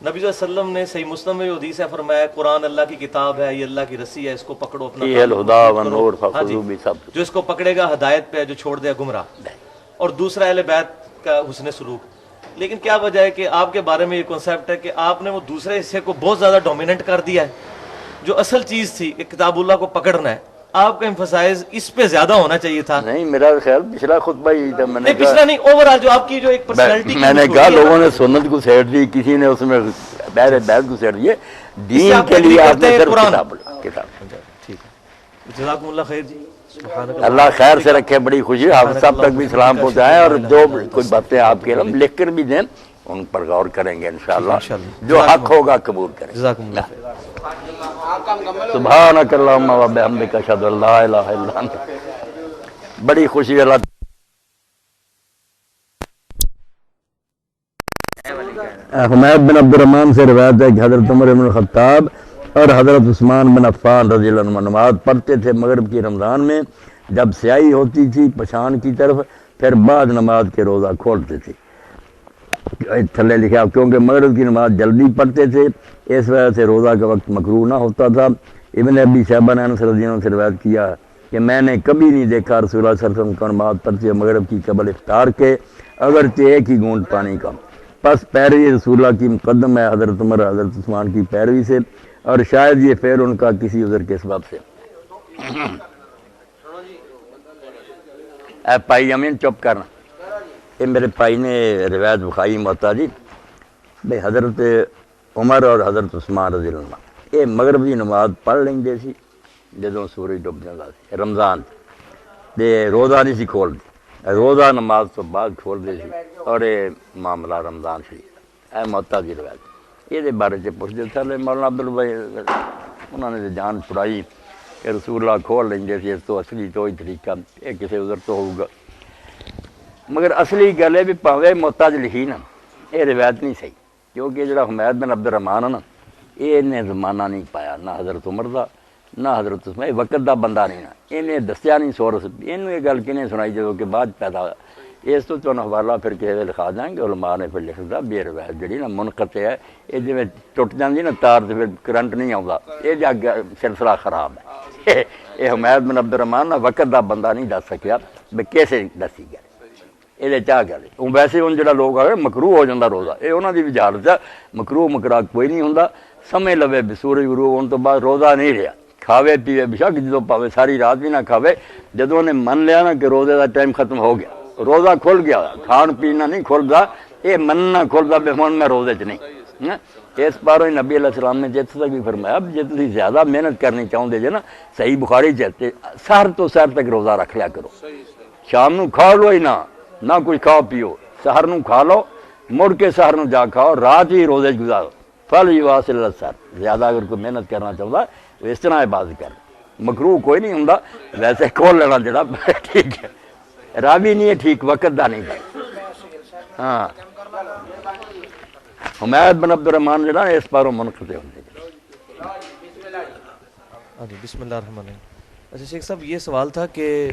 نبی صلی اللہ علیہ وسلم نے صحیح مسلم میں جو حدیث ہے فرمایا قرآن اللہ کی کتاب ہے، یہ اللہ کی رسی ہے، اس کو پکڑو اپنا جو اس کو پکڑے گا ہدایت پہ، جو چھوڑ دے گمراہ، اور دوسرا اہل بیت کا حسن سلوک۔ لیکن کیا وجہ ہے کہ آپ کے بارے میں یہ کنسیپٹ ہے کہ آپ نے وہ دوسرے حصے کو بہت زیادہ ڈومیننٹ کر دیا ہے، جو اصل چیز تھی کہ کتاب اللہ کو پکڑنا ہے، آپ کا ایمفسائز اس پہ زیادہ ہونا چاہیے تھا۔ نہیں، میرا خیال پچھلا خطبہ ہی تھا، میں نے پچھلا نہیں، اوورآل جو آپ کی جو ایک پرسنالٹی میں نے کہا لوگوں نے سنت کو سیٹ دی، کسی نے اس میں بہر بیت کو سیٹ دیے، دین کے لیے آپ نے صرف کتاب۔ ٹھیک ہے، جزاکم اللہ خیر جی، اللہ خیر سے رکھے، بڑی خوشی، حافظ صاحب تک بھی سلام پہنچائیں اور جو کوئی باتیں آپ کے علم لکھ کر بھی دیں ان پر غور کریں گے انشاءاللہ، جو حق ہوگا قبول کریں۔ جزاکم اللہ خیر۔ سبحانک اللہم و بحمدک اشہد ان لا الہ الا انت۔ بڑی خوشی اللہ حمید بن عبد الرحمن سے روایت ہے کہ حضرت عمر بن الخطاب اور حضرت عثمان بن عفان رضی اللہ عنہ نماز پڑھتے تھے مغرب کی رمضان میں، جب سیاہی ہوتی تھی پشان کی طرف، پھر بعد نماز کے روزہ کھولتے تھے۔ تھلے لکھا کیونکہ مغرب کی نماز جلدی پڑھتے تھے، اس وجہ سے روزہ کا وقت مکروہ نہ ہوتا تھا۔ ابن ابی شیبہ نے انس رضی اللہ عنہ سے روایت کیا کہ میں نے کبھی نہیں دیکھا رسول اللہ صلی اللہ علیہ وسلم کو نماز پڑھتے مغرب کی قبل افطار کے، اگرچہ ایک ہی گھونٹ پانی کا۔ پس پیروی رسول اللہ کی مقدم ہے حضرت عمر حضرت عثمان کی پیروی سے، اور شاید یہ فعل ان کا کسی عذر کے سبب سے۔ اے پائی امین چپ کرنا، یہ میرے پائی نے روایت بخاری موتا جی بھائی حضرت عمر اور حضرت عثمان رضی اللہ عنہ یہ مغرب کی نماز پڑھ لیں گے سی جدوں سورج ڈب جاتا سی رمضان تے روزہ نہیں سی کھول دی، روزہ نماز تو بعد کھول دے سی، اور یہ معاملہ رمضان شریف اے موتا جی روایت یہ بارے سے پوچھتے تھے مولانا عبدالبھائی انہوں نے جان چھڑائی کہ رسول اللہ کھول لیں گے سی، اس تو اصلی تو ہی طریقہ یہ کسی عذر تو ہوگا، مگر اصلی گل ہے بھی پاوے محتاج لکھی نا یہ روایت نہیں صحیح، کیونکہ جڑا حمید بن عبد الرحمان ہے نا یہ نے زمانہ نہیں پایا نہ حضرت عمر دا نہ حضرت عثمان، یہ وقت دا بندہ نہیں نا، انہیں دسیا نہیں سورس، انہوں یہ گل کنے سنائی جدوں کہ بعد پیدا ہوا، اس تو تمہیں حوالہ پھر کسی لکھا دیں گے، علماء نے پھر لکھ دا بے روایت جڑی نا منقطع ہے، یہ جی ٹوٹ جاندی نا تار تو پھر کرنٹ نہیں آتا، یہ جا سلسلہ خراب ہے۔ یہ حمید بن عبد الرحمان نا وقت دا بندہ نہیں دس سکیا بھی کیسے دسی گئے، یہ چاہ گل ہوں ویسے ہوں جا لوگ آئے مکروہ ہو جاتا روزہ، یہ انہوں کی بھی جہالت ہے، مکروہ مکرا کوئی نہیں ہوں، سمے لوے بھی سورج غروب ہونے تو بعد روزہ نہیں رہا، کھاوے پیوے بشک جدو پاوے ساری رات بھی نہ کھاوے، جدوں نے من لیا نا کہ روزے کا ٹائم ختم ہو گیا، روزہ کھل گیا، کھان پینا نہیں کھلتا، یہ مننا کھلتا بھی ہوں میں روزے چ نہیں، اس باروں نبی علیہ السلام نے جیت تک بھی فرمایا اب جی تھی زیادہ محنت کرنی چاہتے جے نا صحیح بخاری چاہتے سحر تو سحر تک روزہ رکھ لیا کرو شام نو کھا لو ہی نہ کچھ کھاؤ پیو سحر نو کھا لو مڑ کے سحر نو جا کھاؤ رات ہی روزے گزارو فل یواصل السحر زیادہ اگر کوئی محنت کرنا چاہتا تو اس طرح عبادت کر مکروہ کوئی نہیں ہوندا ویسے کھول لینا جڑا ٹھیک ہے راوی نہیں ہے ٹھیک وقت دا نہیں ہاں حمید بن عبد الرحمان جڑا اس پاروں منقطع ہوندے ہاں جی بسم اللہ الرحمن الرحیم. اچھا شیخ صاحب یہ سوال تھا کہ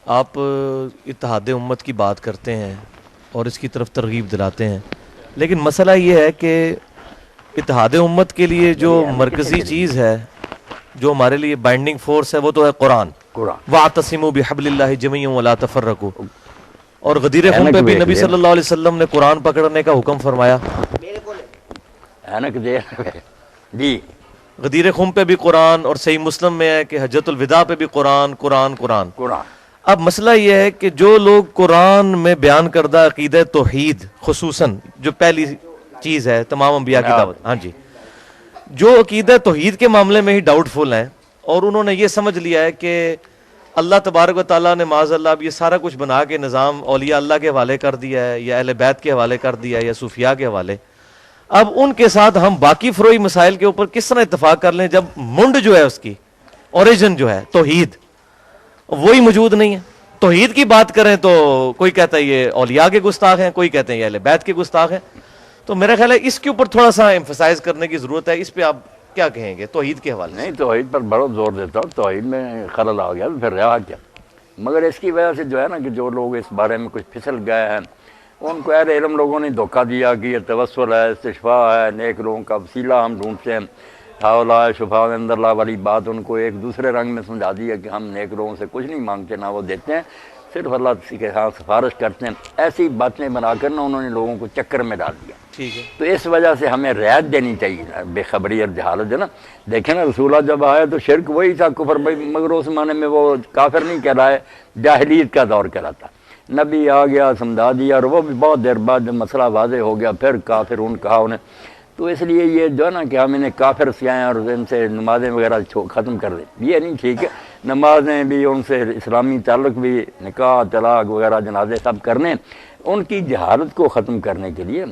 آپ اتحاد امت کی بات کرتے ہیں اور اس کی طرف ترغیب دلاتے ہیں لیکن مسئلہ یہ ہے کہ اتحاد امت کے لیے جو مرکزی چیز ہے جو ہمارے لیے بائنڈنگ فورس ہے وہ تو ہے قرآن وَاعْتَصِمُوا بِحَبْلِ اللَّهِ جَمِيعًا وَلَا تَفَرَّقُوا اور غدیر خم پہ بھی نبی صلی اللہ علیہ وسلم نے قرآن پکڑنے کا حکم فرمایا جی غدیر خم پہ بھی قرآن اور صحیح مسلم میں ہے کہ حجۃ الوداع پہ بھی قرآن قرآن قرآن اب مسئلہ یہ ہے کہ جو لوگ قرآن میں بیان کردہ عقیدہ توحید خصوصاً جو پہلی چیز ہے تمام انبیاء کی دعوت ہاں جی جو عقیدہ توحید کے معاملے میں ہی ڈاؤٹ فل ہیں اور انہوں نے یہ سمجھ لیا ہے کہ اللہ تبارک و تعالیٰ نے معاذ اللہ اب یہ سارا کچھ بنا کے نظام اولیاء اللہ کے حوالے کر دیا ہے یا اہل بیت کے حوالے کر دیا ہے یا صوفیاء کے حوالے اب ان کے ساتھ ہم باقی فروعی مسائل کے اوپر کس طرح اتفاق کر لیں جب منڈ جو ہے اس کی اوریجن جو ہے توحید وہی موجود نہیں ہے توحید کی بات کریں تو کوئی کہتا ہے یہ اولیاء کے گستاخ ہیں کوئی کہتے ہیں یہ اہل بیت کے گستاخ ہیں تو میرا خیال ہے اس کے اوپر تھوڑا سا ایمفسائز کرنے کی ضرورت ہے اس پہ آپ کیا کہیں گے توحید کے حوالے نہیں توحید پر بڑا زور دیتا ہوں توحید میں خلل آ گیا تو پھر رہا کیا مگر اس کی وجہ سے جو ہے نا کہ جو لوگ اس بارے میں کچھ پھسل گئے ہیں ان کو اہل علم لوگوں نے دھوکہ دیا کہ یہ توسل ہے استشفاء ہے نیک لوگوں کا وسیلہ ہم ڈھونڈتے ہیں حوالہ شفاء عند اللہ والی بات ان کو ایک دوسرے رنگ میں سمجھا دیا کہ ہم نیک لوگوں سے کچھ نہیں مانگتے نہ وہ دیتے ہیں صرف اللہ کے ہاں سفارش کرتے ہیں ایسی باتیں بنا کر نا انہوں نے لوگوں کو چکر میں ڈال دیا ٹھیک ہے تو اس وجہ سے ہمیں رعایت دینی چاہیے بے خبری اور جہالت ہے نا دیکھیں نا رسولہ جب آئے تو شرک وہی تھا کفر مگر اس زمانے میں وہ کافر نہیں کہلائے جاہلیت کا دور کہلاتا نبی آ گیا سمجھا دیا اور وہ بھی بہت دیر بعد جب مسئلہ واضح ہو گیا پھر کافر کہا انہیں تو اس لیے یہ جو ہے نا کہ ہم انہیں کافر سیائیں اور ان سے نمازیں وغیرہ ختم کر دیں یہ نہیں ٹھیک ہے نمازیں بھی ان سے اسلامی تعلق بھی نکاح طلاق وغیرہ جنازے سب کرنے ان کی جہالت کو ختم کرنے کے لیے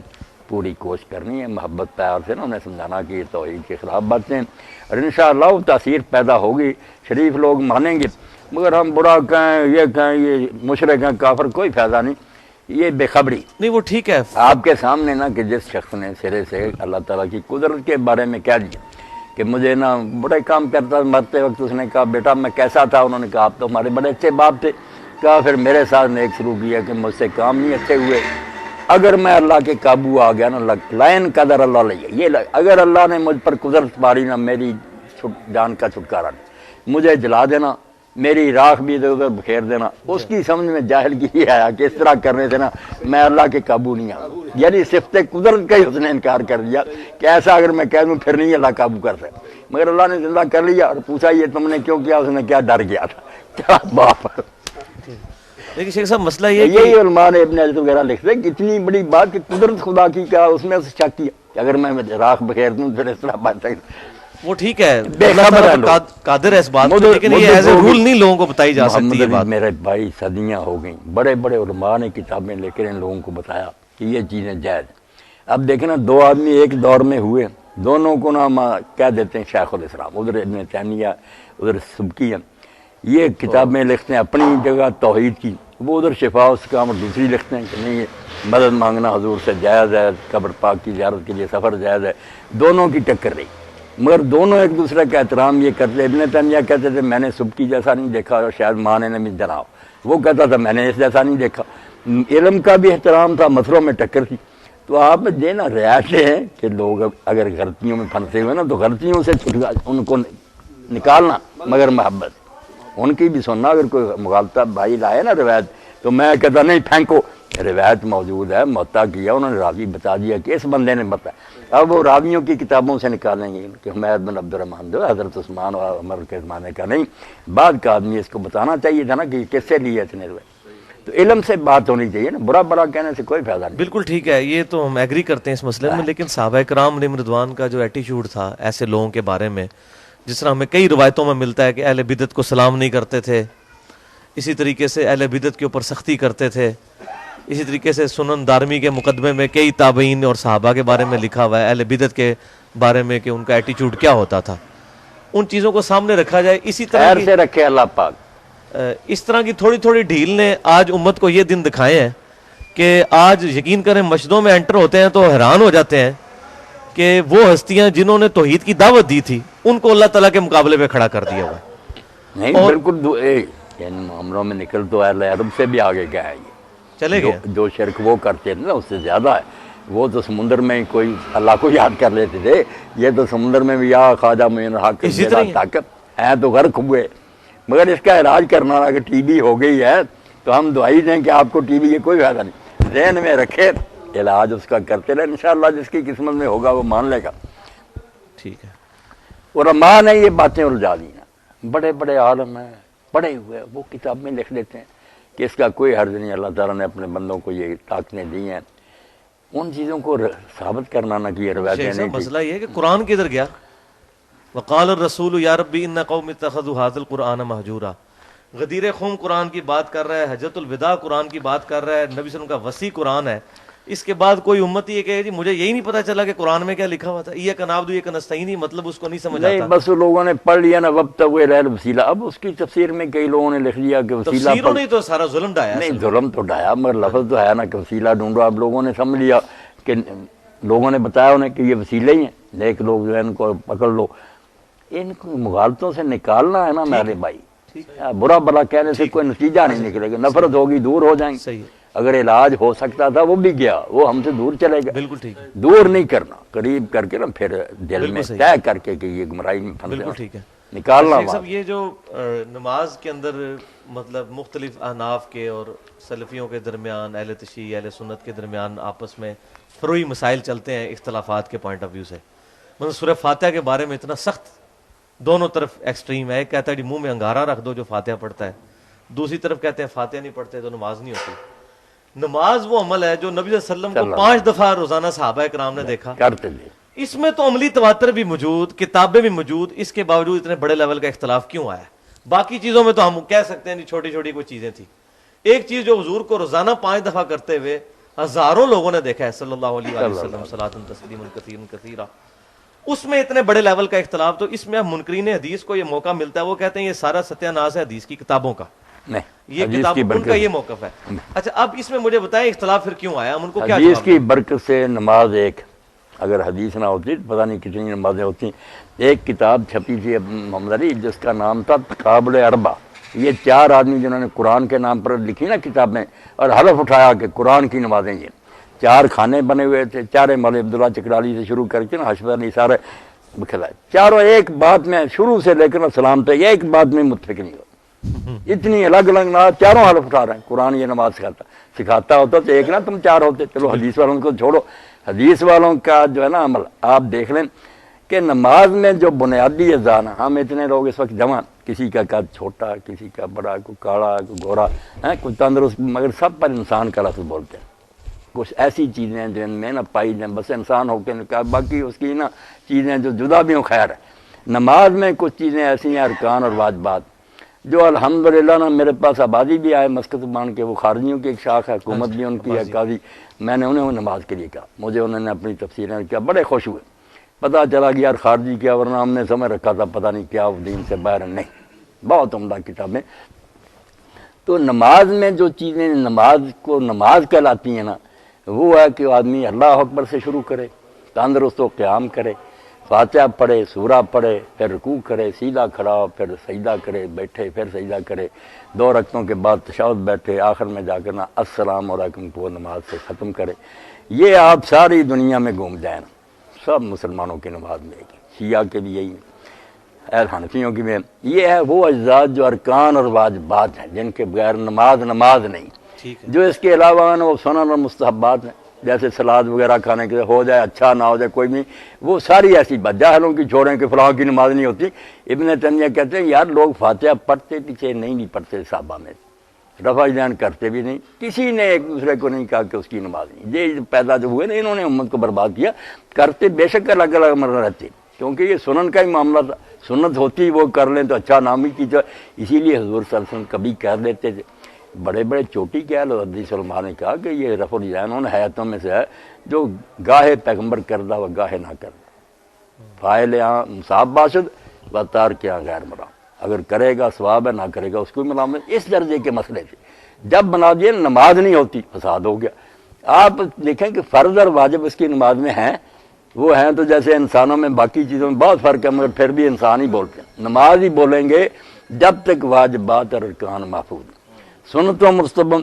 پوری کوشش کرنی ہے محبت پیار سے نا انہیں سمجھانا کہ یہ توحید کے خلاف باتیں اور انشاءاللہ وہ تاثیر پیدا ہوگی شریف لوگ مانیں گے مگر ہم برا کہیں یہ مشرک ہیں کافر کوئی فائدہ نہیں یہ بے خبری نہیں وہ ٹھیک ہے آپ کے سامنے نا کہ جس شخص نے سرے سے اللہ تعالیٰ کی قدرت کے بارے میں کہہ دیا کہ مجھے نا بڑے کام کرتا مرتے وقت اس نے کہا بیٹا میں کیسا تھا انہوں نے کہا آپ تو ہمارے بڑے اچھے باپ تھے کہا پھر میرے ساتھ نے ایک شروع کیا کہ مجھ سے کام نہیں اچھے ہوئے اگر میں اللہ کے قابو آ گیا نا لائن قدر اللہ لیا یہ اگر اللہ نے مجھ پر قدرت پاری نا میری جان کا چھٹکارا نہیں مجھے جلا دینا میری راکھ بھی ادھر ادھر بکھیر دینا اس کی سمجھ میں جاہل کی یہ آیا کہ اس طرح کرنے سے نا میں اللہ کے قابو نہیں آؤں یعنی صفت قدرت کا ہی اس نے انکار کر دیا کہ ایسا اگر میں کہہ دوں پھر نہیں اللہ قابو کر سکتا مگر اللہ نے زندہ کر لیا اور پوچھا یہ تم نے کیوں کیا اس نے کیا ڈر گیا تھا کیا باپ لیکن شیخ صاحب مسئلہ یہ یہی علماء نے ابن حجر وغیرہ لکھتے ہیں کہ اتنی بڑی بات کہ قدرت خدا کی کیا اس میں شک کیا کہ اگر میں راکھ بکھیر دوں پھر اس طرح بات سکتا وہ ٹھیک ہے بے خبر ہے قادر ہے اس بات پر لیکن یہ ایز اے رول نہیں لوگوں کو بتائی جا سکتی ہے بات میرے بھائی صدیاں ہو گئیں بڑے بڑے علماء نے کتابیں لے کر ان لوگوں کو بتایا کہ یہ چیزیں جائز اب دیکھیں نا دو آدمی ایک دور میں ہوئے دونوں کو نا ہم کہہ دیتے ہیں شیخ الاسلام ادھر ابن تیمیہ ادھر سبکی ہے یہ کتابیں لکھتے ہیں اپنی جگہ توحید کی وہ ادھر شفاء استقامت اور دوسری لکھتے ہیں کہ نہیں یہ مدد مانگنا حضور سے جائز ہے قبر پاک کی زیارت کے لیے سفر جائز ہے دونوں کی ٹکر رہی مگر دونوں ایک دوسرے کا احترام یہ کرتے ابن تیمیہ کہتے تھے میں نے سبکی جیسا نہیں دیکھا اور شاید ماں نے بھی جناؤ وہ کہتا تھا میں نے اس جیسا نہیں دیکھا علم کا بھی احترام تھا مسئلوں میں ٹکر تھی تو آپ دینا رعایتیں ہیں کہ لوگ اگر غلطیوں میں پھنسے ہوئے نا تو غلطیوں سے ان کو نکالنا مگر محبت ان کی بھی سننا اگر کوئی مغالطہ بھائی لائے نا روایت تو میں کہتا نہیں پھینکو روایت موجود ہے معطا کیا انہوں نے راوی بتا دیا کہ اس بندے نے بتایا اب وہ راویوں کی کتابوں سے نکالیں گے کہ حمید بن عبد الرحمان جو حضرت عثمان اور عمر کے زمانے کا نہیں بعد کا آدمی اس کو بتانا چاہیے تھا نا کہ کس سے لیے اتنے روایت تو علم سے بات ہونی چاہیے نا، برا برا کہنے سے کوئی فائدہ نہیں۔ بالکل ٹھیک ہے، یہ تو ہم ایگری کرتے ہیں اس مسئلے میں، لیکن صحابہ کرام علیہم رضوان کا جو ایٹیچیوڈ تھا ایسے لوگوں کے بارے میں، جس طرح ہمیں کئی روایتوں میں ملتا ہے کہ اہل بدعت کو سلام نہیں کرتے تھے، اسی طریقے سے اہل بدعت کے اوپر سختی کرتے تھے، اسی طریقے سے سنن دارمی کے مقدمے میں کئی تابعین اور صحابہ کے بارے میں لکھا ہوا ہے اہل بدعت کے بارے میں کہ ان کا ایٹیچیوڈ کیا ہوتا تھا، ان چیزوں کو سامنے رکھا جائے۔ اسی طرح خیر سے رکھے اللہ پاک۔ اس طرح کی تھوڑی تھوڑی ڈھیل نے آج امت کو یہ دن دکھائے ہیں کہ آج یقین کریں مسجدوں میں انٹر ہوتے ہیں تو حیران ہو جاتے ہیں کہ وہ ہستیاں جنہوں نے توحید کی دعوت دی تھی ان کو اللہ تعالیٰ کے مقابلے پہ کھڑا کر دیا ہوا ہے۔ نہیں بالکل ان معاملوں میں نکل تو اہل عرب سے بھی آگے گیا ہے، یہ چلے گئے جو شرک وہ کرتے تھے نا اس سے زیادہ ہے۔ وہ تو سمندر میں کوئی اللہ کو یاد کر لیتے تھے، یہ تو سمندر میں بھی یا خواجہ معین الحق اسی طرح طاقت ہیں تو غرق ہوئے، مگر اس کا علاج کرنا اگر ٹی بی ہو گئی ہے تو ہم دعائی دیں کہ آپ کو ٹی بی یہ کوئی فائدہ نہیں، ذہن میں رکھے علاج اس کا کرتے رہے، انشاءاللہ جس کی قسمت میں ہوگا وہ مان لے گا۔ ٹھیک ہے، علماء نے یہ باتیں الجھا دی نا، بڑے بڑے عالم ہیں پڑھے ہوئے، وہ کتاب میں لکھ لیتے ہیں کہ اس کا کوئی حرج نہیں، اللہ تعالیٰ نے اپنے بندوں کو یہ طاقتیں دی ہیں، ان چیزوں کو ثابت کرنا نہ کہ روایتیں نہیں تھیں۔ مسئلہ یہ ہے کہ قرآن کدھر گیا؟ وقال الرسول یا ربی ان قوم اتخذوا هذا القرآن مہجورا، غدیر خم قرآن کی بات کر رہا ہے، حجۃ الوداع قرآن کی بات کر رہا ہے، نبی صلی اللہ علیہ وسلم کا وسیع قرآن ہے، اس کے بعد کوئی امت یہ کہے جی مجھے یہی نہیں پتا چلا کہ قرآن میں کیا لکھا ہوا تھا، ایاک نعبد و ایاک نستعین، مطلب اس کو نہیں سمجھ نہیں آتا۔ بس وہ لوگوں نے پڑھ لیا نا وابتغوا الیہ الوسیلہ، اب اس کی تفسیر میں کئی لوگوں نے لکھ لیا کہ وسیلہ تفسیروں نے تو سارا ظلم ڈایا ہے۔ نہیں ظلم تو ڈایا مگر لفظ تو ہے نا کہ وسیلہ ڈھونڈو، اب لوگوں نے سمجھ لیا کہ لوگوں نے بتایا انہیں کہ یہ وسیلے ہی ہیں، نیک لوگ جو ہے ان کو پکڑ لو، ان کو مغالطوں سے نکالنا ہے نا میرے بھائی، برا بلا کہنے سے کوئی نتیجہ نہیں نکلے گا، نفرت ہوگی دور ہو جائیں گے۔ صحیح ہے، اگر علاج ہو سکتا تھا وہ بھی گیا، وہ ہم سے دور چلے گا، بالکل ٹھیک ہے، دور نہیں کرنا، قریب کر کے نا پھر دل میں صحیح۔ طے کر کے کہ یہ گمراہی میں بالکل پھنسے ٹھیک ہے۔ نکالنا شیخ وہاں۔ صاحب یہ جو نماز کے اندر مطلب مختلف احناف کے اور سلفیوں کے درمیان، اہل تشیع اہل سنت کے درمیان آپس میں فروعی مسائل چلتے ہیں اختلافات کے پوائنٹ آف ویو سے، مطلب سورہ فاتحہ کے بارے میں اتنا سخت دونوں طرف ایکسٹریم ہے، ایک کہتا ہے جی منہ میں انگارہ رکھ دو جو فاتحہ پڑھتا ہے، دوسری طرف کہتے ہیں فاتحہ نہیں پڑھتے تو نماز نہیں ہوتی۔ نماز وہ عمل ہے جو نبی صلی اللہ علیہ وسلم کو 5 دفعہ روزانہ صحابہ کرام نے دیکھا، کرتے تھے۔ اس میں تو عملی تواتر بھی موجود، کتابیں بھی موجود، اس کے باوجود اتنے بڑے لیول کا اختلاف کیوں آیا؟ باقی چیزوں میں تو ہم کہہ سکتے ہیں چھوٹی چھوٹی کوئی چیزیں تھیں، ایک چیز جو حضور کو روزانہ 5 دفعہ کرتے ہوئے ہزاروں لوگوں نے دیکھا ہے صلی اللہ علیہ وسلم صلاۃ تسلیما کثیرا کثیرا، اس میں اتنے بڑے لیول کا اختلاف، تو اس میں منکرین حدیث کو یہ موقع ملتا ہے، وہ کہتے ہیں یہ سارا ستیہ ناز ہے حدیث کی کتابوں کا، نہیں یہ کتاب ان کا یہ موقف ہے۔ اچھا اب اس میں مجھے بتائیں اختلاف پھر کیوں آیا، ہم ان کو کیا حدیث جواب کی برکت سے نماز ایک، اگر حدیث نہ ہوتی پتہ نہیں کتنی نمازیں ہوتی۔ ایک کتاب چھپی تھی محمد علی جس کا نام تھا تقابل اربع، یہ 4 آدمی جنہوں نے قرآن کے نام پر لکھی نا کتابیں اور حلف اٹھایا کہ قرآن کی نمازیں، یہ 4 خانے بنے ہوئے تھے، چارے مولوی عبداللہ چکرالی سے شروع کر کے نا حشمت علی سارے بکھلائے، چاروں ایک بات میں شروع سے لے کر سلام تک ایک بات میں متفق نہیں ہو، اتنی الگ الگ نماز، چاروں حلف اٹھا رہے ہیں قرآن یہ نماز سکھاتا ہوتا تو ایک نہ تم 4 ہوتے۔ چلو حدیث والوں کو چھوڑو، حدیث والوں کا جو ہے نا عمل آپ دیکھ لیں کہ نماز میں جو بنیادی اذان، ہم اتنے لوگ اس وقت جمع، کسی کا قد چھوٹا، کسی کا بڑا، کوئی کاڑا، کوئی گورا، کوئی تندرست، مگر سب پر انسان کا لفظ بولتے ہیں۔ کچھ ایسی چیزیں ہیں جو ان میں نہ پائی جائیں، بس انسان ہو کے نکال، باقی اس کی نا چیزیں جو جدا بھی ہوں خیر ہے۔ نماز میں کچھ چیزیں ایسی ہیں ارکان اور واجبات جو الحمدللہ نا میرے پاس آبادی بھی آئے مسکت مان کے، وہ خارجیوں کی ایک شاخ ہے، حکومت بھی ان کی ہے قاضی، میں نے انہیں نماز کے لیے کہا، مجھے انہوں نے اپنی تفسیریں کیا، بڑے خوش ہوئے، پتہ چلا کہ یار خارجی کیا، ورنہ ہم نے سمجھ رکھا تھا پتہ نہیں کیا دین سے باہر، نہیں بہت عمدہ کتابیں۔ تو نماز میں جو چیزیں نماز کو نماز کہلاتی ہیں نا، وہ ہے کہ آدمی اللہ اکبر سے شروع کرے، تندرست و قیام کرے، فاتحہ پڑھے، سورہ پڑھے، پھر رکوع کرے، سیدھا کھڑا ہو، پھر سجدہ کرے، بیٹھے، پھر سجدہ کرے، 2 رکعتوں کے بعد تشہد بیٹھے، آخر میں جا کر نا السلام علیکم کو نماز سے ختم کرے۔ یہ آپ ساری دنیا میں گھوم جائیں نا، سب مسلمانوں کی نماز میں ہے، شیعہ کے بھی یہی ہے، حنفیوں کی بھی، یہ ہے وہ اجزاء جو ارکان اور واجبات ہیں جن کے بغیر نماز نہیں، جو اس کے علاوہ ہیں وہ سنن اور مستحبات ہیں، جیسے سلاد وغیرہ کھانے کے ہو جائے اچھا نہ ہو جائے کوئی نہیں، وہ ساری ایسی بات جاہلوں کی چھوڑیں کہ فلاں کی نماز نہیں ہوتی۔ ابن تیمیہ کہتے ہیں یار لوگ فاتحہ پڑھتے پیچھے نہیں پڑھتے صحابہ میں، رفع دین کرتے بھی نہیں، کسی نے ایک دوسرے کو نہیں کہا کہ اس کی نماز نہیں۔ یہ پیدا جو ہوئے نا انہوں نے امت کو برباد کیا، کرتے بے شک الگ الگ مرہ رہتے، کیونکہ یہ سنن کا ہی معاملہ تھا، سنت ہوتی وہ کر لیں تو اچھا نام ہی کی جائے، اسی لیے حضور صلی اللہ علیہ وسلم کبھی کہہ دیتے تھے، بڑے بڑے چوٹی کہہ لو، حدیث علماء نے کہا کہ یہ رفع الیدین ان حیاتوں میں سے ہے جو گاہے پیغمبر کردہ و گاہے نہ کردہ، فاعل مصاب باشد و تارک غیر مرام، اگر کرے گا ثواب ہے، نہ کرے گا اس کو ملامت، اس درجے کے مسئلے تھے۔ جب بنا دیے نماز نہیں ہوتی، فساد ہو گیا۔ آپ دیکھیں کہ فرض اور واجب اس کی نماز میں ہیں، وہ ہیں تو جیسے انسانوں میں باقی چیزوں میں بہت فرق ہے، مگر پھر بھی انسان ہی بولتے ہیں، نماز ہی بولیں گے جب تک واجبات اور ارکان محفوظ ہیں۔ سنت و مستحب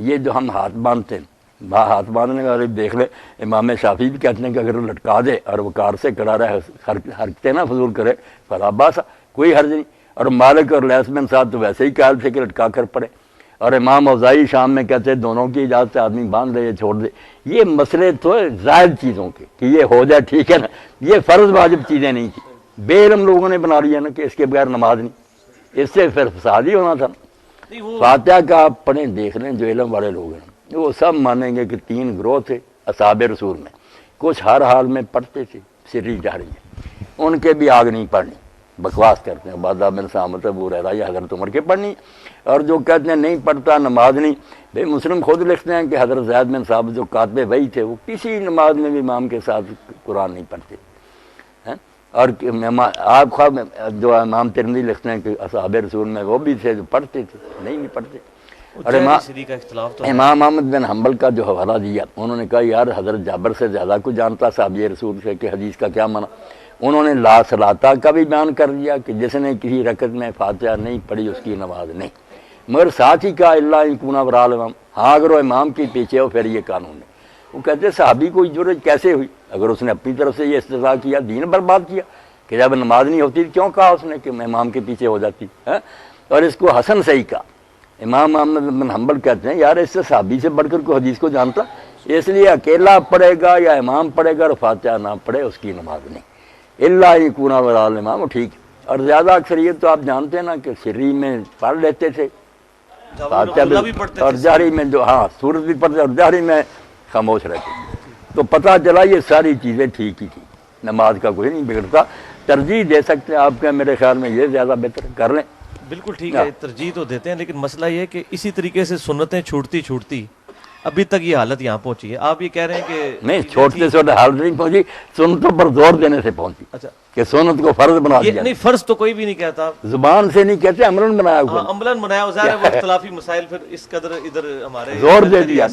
یہ جو ہم ہاتھ باندھتے ہیں، ہاتھ باندھنے کا دیکھ لیں، امام شافعی بھی کہتے ہیں کہ اگر لٹکا دے اور وقار سے کڑا رہے، حرکتیں نہ فضول کرے، فلا باس، کوئی حرج نہیں۔ اور مالک اور لیث بن سعد تو ویسے ہی قائل تھے کہ لٹکا کر پڑے، اور امام اوزاعی شام میں کہتے ہیں دونوں کی اجازت سے آدمی باندھ دے یا چھوڑ دے۔ یہ مسئلے تو زائد چیزوں کے کہ یہ ہو جائے ٹھیک ہے نا، یہ فرض واجب چیزیں نہیں تھیں، بے علم لوگوں نے بنا لیا نا کہ اس کے بغیر نماز نہیں، اس سے پھر فساد ہی ہونا تھا۔ فاتحہ کا آپ پڑھیں دیکھ لیں، جو علم والے لوگ ہیں وہ سب مانیں گے کہ 3 گروہ تھے اصحاب رسول میں، کچھ ہر حال میں پڑھتے تھے سری جہری میں، ان کے بھی آگ نہیں پڑھنی، بکواس کرتے ہیں، عبادہ بن سامت، ابو ہریرہ یا حضرت عمر کے پڑھنی، اور جو کہتے ہیں نہیں پڑھتا نماز نہیں، بھائی مسلم خود لکھتے ہیں کہ حضرت زید بن ثابت جو کاتب وحی تھے وہ کسی نماز میں بھی امام کے ساتھ قرآن نہیں پڑھتے ہیں، اور آپ خواب جو امام ترمذی لکھتے ہیں کہ اصحاب رسول میں وہ بھی تھے جو پڑھتے تھے، نہیں پڑھتے۔ اور امام احمد بن حنبل کا جو حوالہ دیا، انہوں نے کہا یار حضرت جابر سے زیادہ کو جانتا صاحب یہ رسول سے کہ حدیث کا کیا معنی، انہوں نے لا صلاۃ کا بھی بیان کر دیا کہ جس نے کسی رکعت میں فاتحہ نہیں پڑھی اس کی نماز نہیں، مگر ساتھ ہی کہا اللہ یکون وراء الامام، ہاں اگر وہ امام کے پیچھے ہو پھر یہ قانون ہے۔ وہ کہتے صحابی کو جرأت کیسے ہوئی، اگر اس نے اپنی طرف سے یہ استدعا کیا، دین برباد کیا کہ جب نماز نہیں ہوتی کیوں کہا اس نے کہ میں امام کے پیچھے ہو جاتی ہے۔ اور اس کو حسن صحیح کہا، امام احمد بن حنبل کہتے ہیں یار اس سے صحابی سے بڑھ کر کوئی حدیث کو جانتا، اس لیے اکیلا پڑھے گا یا امام پڑھے گا اور فاتحہ نہ پڑھے اس کی نماز نہیں، اللہ یکون وراء الامام، ٹھیک۔ اور زیادہ اکثریت تو آپ جانتے ہیں نا کہ سری میں پڑھ لیتے تھے فاتحہ بھی، اور جہری میں جو ہاں سورت بھی پڑھتے اور جہری میں خاموش رہتے، تو پتہ چلا یہ ساری چیزیں ٹھیک ہی تھی، نماز کا کوئی نہیں بگڑتا۔ ترجیح دے سکتے ہیں آپ کا، میرے خیال میں یہ زیادہ بہتر کر لیں۔ بالکل ٹھیک ہے، ترجیح تو دیتے ہیں، لیکن مسئلہ یہ ہے کہ اسی طریقے سے سنتیں چھوٹتی چھوٹتی ابھی تک یہ حالت یہاں پہنچی ہے۔ آپ یہ کہہ رہے ہیں کہ نہیں، چھوٹتے چھوٹے حالت نہیں پہنچی، سنتوں پر زور دینے سے پہنچی، اچھا کہ سنت کو فرض بنا دیا۔ نہیں، فرض تو کوئی بھی نہیں کہتا، زبان سے نہیں کہتے، عملاً بنایا ہوا، عملاً بنایا ہوا، ظاہر ہے وہ اختلافی مسائل پھر اس قدر ادھر ہمارے زور دے دیا۔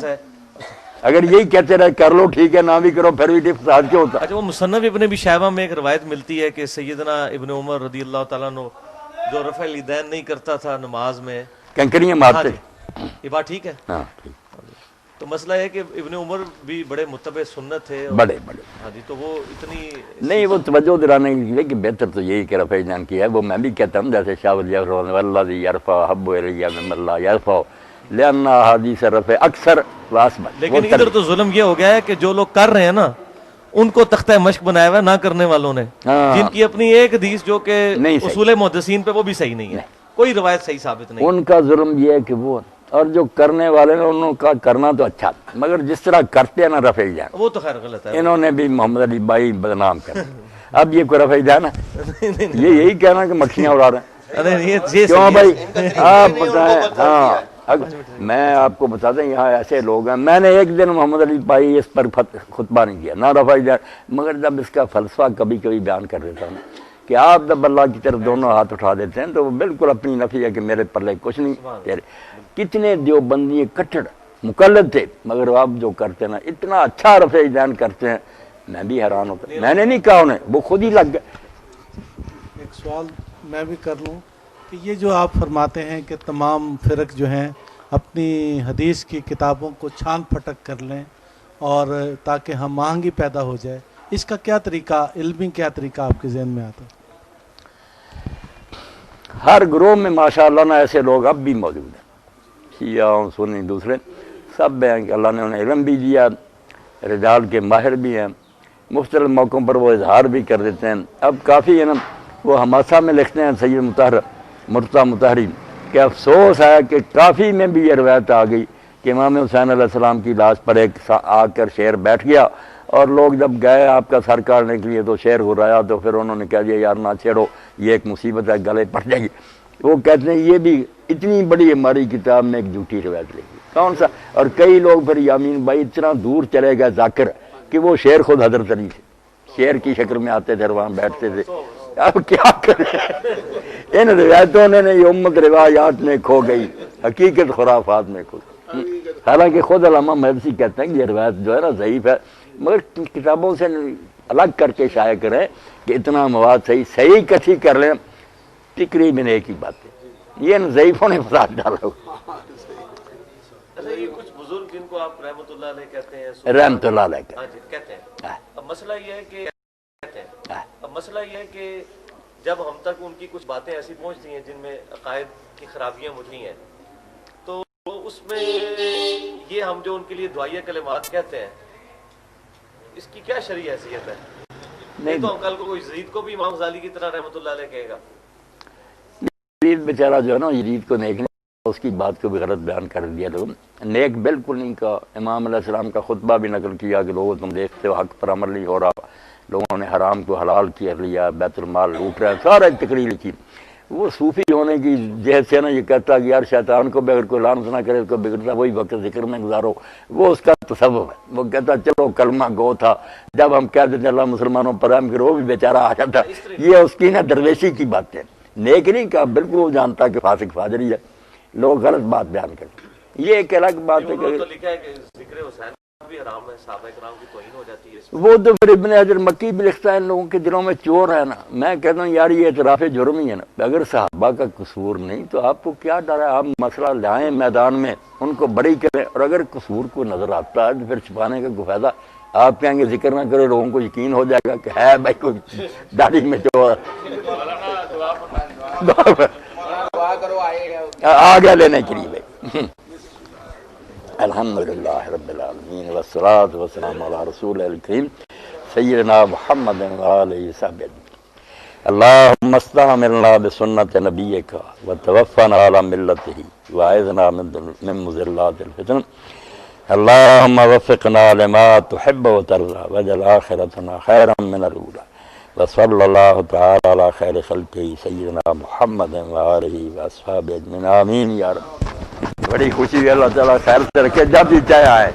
اگر یہی کہتے رہے کر لو ٹھیک ہے، نہ بھی کرو پھر بھی فساد کیوں ہوتا۔ اچھا، وہ مصنف ابن ابی شیبہ میں ایک روایت ملتی ہے کہ سیدنا ابن عمر رضی اللہ تعالیٰ عنہ جو رفع الیدین نہیں کرتا تھا نماز میں، کنکریاں مارتے، یہ بات ٹھیک ہے؟ ہاں ٹھیک۔ تو مسئلہ ہے کہ ابن عمر بھی بڑے متبع سنت تھے، بڑے بڑے، ہاں جی، تو وہ اتنی نہیں وہ توجہ دلانے کے لیے کہ بہتر تو یہی کہ رفع الیدین کیا ہے، وہ میں بھی کہتا ہوں جیسے شاہ ولی اللہ والذی یرفع حب الی ممن لا یرفع لأن احادیث رفع اکثر واسبق۔ لیکن ادھر تو ظلم یہ ہو گیا ہے کہ جو لوگ کر رہے ہیں نا ان کو تختہ مشق بنایا ہوا ہے نہ کرنے والوں نے، جن کی اپنی ایک حدیث جو کہ اصول محدثین پہ وہ بھی صحیح نہیں ہے، کوئی روایت صحیح ثابت نہیں۔ ان کا ظلم یہ ہے کہ وہ، اور جو کرنے والے نے انہوں کا کرنا تو اچھا، مگر جس طرح کرتے ہیں نا رفع الیدین، وہ تو خیر غلط ہے، انہوں نے بھی محمد علی بھائی بدنام کر اب یہ کوئی رفع الیدین ہے؟ یہ یہی کہنا کہ مکھیاں اڑا رہے ہیں، کیوں بھائی آپ بتائیں۔ ہاں میں آپ کو بتاتا ہوں یہاں ایسے لوگ ہیں، میں نے ایک دن محمد علی بھائی اس پر خطبہ نہیں کیا، نہ رفع الیدین، مگر جب اس کا فلسفہ کبھی کبھی بیان کر دیتا ہوں کہ آپ جب اللہ کی طرف دونوں ہاتھ اٹھا دیتے ہیں تو وہ بالکل اپنی نفی ہے کہ میرے پلے کچھ نہیں تیرے۔ کتنے دیوبندی کٹڑ مقلد تھے، مگر آپ جو کرتے ہیں نا اتنا اچھا رفع الیدین کرتے ہیں، میں بھی حیران ہوتا ہوں۔ میں نے نہیں کہا انہیں، وہ خود ہی لگ گئے۔ ایک سوال میں بھی کر لوں کہ یہ جو آپ فرماتے ہیں کہ تمام فرق جو ہیں اپنی حدیث کی کتابوں کو چھان پھٹک کر لیں اور تاکہ ہم آہنگی پیدا ہو جائے، اس کا کیا طریقہ، علمی کیا طریقہ آپ کے ذہن میں آتا ہے؟ ہر گروہ میں ماشاءاللہ نا ایسے لوگ اب بھی موجود ہیں، شیعہ سنی دوسرے سب ہیں کہ اللہ نے انہیں علم بھی دیا، رجال کے ماہر بھی ہیں، مختلف موقعوں پر وہ اظہار بھی کر دیتے ہیں۔ اب کافی ہے نا وہ حماسہ میں لکھتے ہیں، سید مرتضیٰ مطہری کہ افسوس ہے کہ کافی میں بھی یہ روایت آ گئی کہ امام حسین علیہ السلام کی لاش پر ایک آ کر شیر بیٹھ گیا، اور لوگ جب گئے آپ کا سر کاٹنے کے لیے تو شیر ہرایا، تو پھر انہوں نے کہا دیا یار نہ چھیڑو، یہ ایک مصیبت ہے، گلے پڑ جائے گی۔ وہ کہتے ہیں یہ بھی اتنی بڑی ہماری کتاب میں ایک جھوٹی روایت لگی، کون سا؟ اور کئی لوگ پھر یامین بھائی اتنا دور چلے گئے ذاکر کہ وہ شیر خود حضرت علی تھے، شیر کی شکل میں آتے تھے، وہاں بیٹھتے تھے۔ اب کیا کریں، ان روایتوں نے یہ امت روایات میں کھو گئی، حقیقت خرافات میں کھو گئی۔ حالانکہ خود علامہ محدثی کہتے ہیں کہ یہ روایت جو ہے نا ضعیف ہے، مگر کتابوں سے الگ کر کے شائع کریں کہ اتنا مواد صحیح کٹھی کر لیں، تقریباً ایک ہی بات ہے، یہ ان ضعیفوں نے فساد ڈالا ہوا۔ اچھا یہ کچھ بزرگ جن کو آپ رحمۃ اللہ علیہ کہتے ہیں، رحمۃ اللہ علیہ ہاں جی کہتے ہیں، اب مسئلہ یہ ہے کہ جب ہم تک ان کی کچھ باتیں ایسی پہنچتی ہیں جن میں عقائد کی خرابیاں مجھلی ہیں، تو اس میں یہ ہم جو ان کے لیے دعائیہ کلمات کہتے ہیں، اس کی کیا شرعی حیثیت ہے؟ نہیں تو کل کو کوئی یزید کو بھی امام غزالی کی طرح رحمۃ اللہ علیہ کہے گا؟ یزید بیچارہ جو ہے نا، یزید کو نیک نہیں، اس کی بات کو بھی غلط بیان کر دیا لوگوں، نیک بالکل نہیں کہا۔ امام علیہ السلام کا خطبہ بھی نقل کیا کہ لوگوں تم دیکھتے ہو حق پر عمل نہیں ہو رہا، لوگوں نے حرام کو حلال کر لیا، بیت المال لوٹ رہے ہیں، سارا تقریر لکھی۔ وہ صوفی ہونے کی جہد سے نا یہ کہتا کہ یار شیطان کو بھی اگر کوئی لعنت نہ کرے اس کو بگڑتا وہی وقت ذکر میں گزارو، وہ اس کا تصوف ہے۔ وہ کہتا چلو کلمہ گو تھا، جب ہم کہتے تھے اللہ مسلمانوں پر رحم کرو، وہ بھی بیچارہ آ جاتا۔ یہ اس کی نا درویشی کی بات ہے، نیک نہیں کہا، بالکل وہ جانتا کہ فاسق فاجری ہے، لوگ غلط بات بیان کرتے۔ یہ ایک الگ بات ہے کہ لکھا ہے کہ ذکر حسین بھی حرام ہے، صحابہ کرام کی توہین ہو جاتی ہے۔ وہ تو پھر ابن حجر مکی بھی لکھتا ہے ان لوگوں کے دلوں میں چور ہے نا۔ میں کہتا ہوں یار یہ اعتراف جرم ہی ہے نا، اگر صحابہ کا قصور نہیں تو آپ کو کیا ڈر ہے؟ آپ مسئلہ لائیں میدان میں، ان کو بری کریں، اور اگر قصور کو نظر آتا ہے تو پھر چھپانے کا کوئی فائدہ؟ آپ کہیں گے ذکر نہ کرے، لوگوں کو یقین ہو جائے گا کہ ہے بھائی کوئی داڑھی میں چور آ گیا لینے کے لیے بھائی۔ الحمدللہ رب العالمین والصلاة والسلام علی رسول الکریم سیدنا محمد وآلہ وصحبہ اجمعین۔ اللہم استعملنا بسنت نبیک وتوفنا علی ملتہ واعذنا من مضلات الفتن۔ اللہم وفقنا لما تحب وترضى واجعل آخرتنا خیرا من الاولی، وصلی اللہ تعالی علی خیر خلقہ سیدنا محمد وآلہ وصحبہ اجمعین، آمین یا رب۔ بڑی خوشی ہے، اللہ تعالیٰ خیر سے رکھے، جب بھی چاہے آئے۔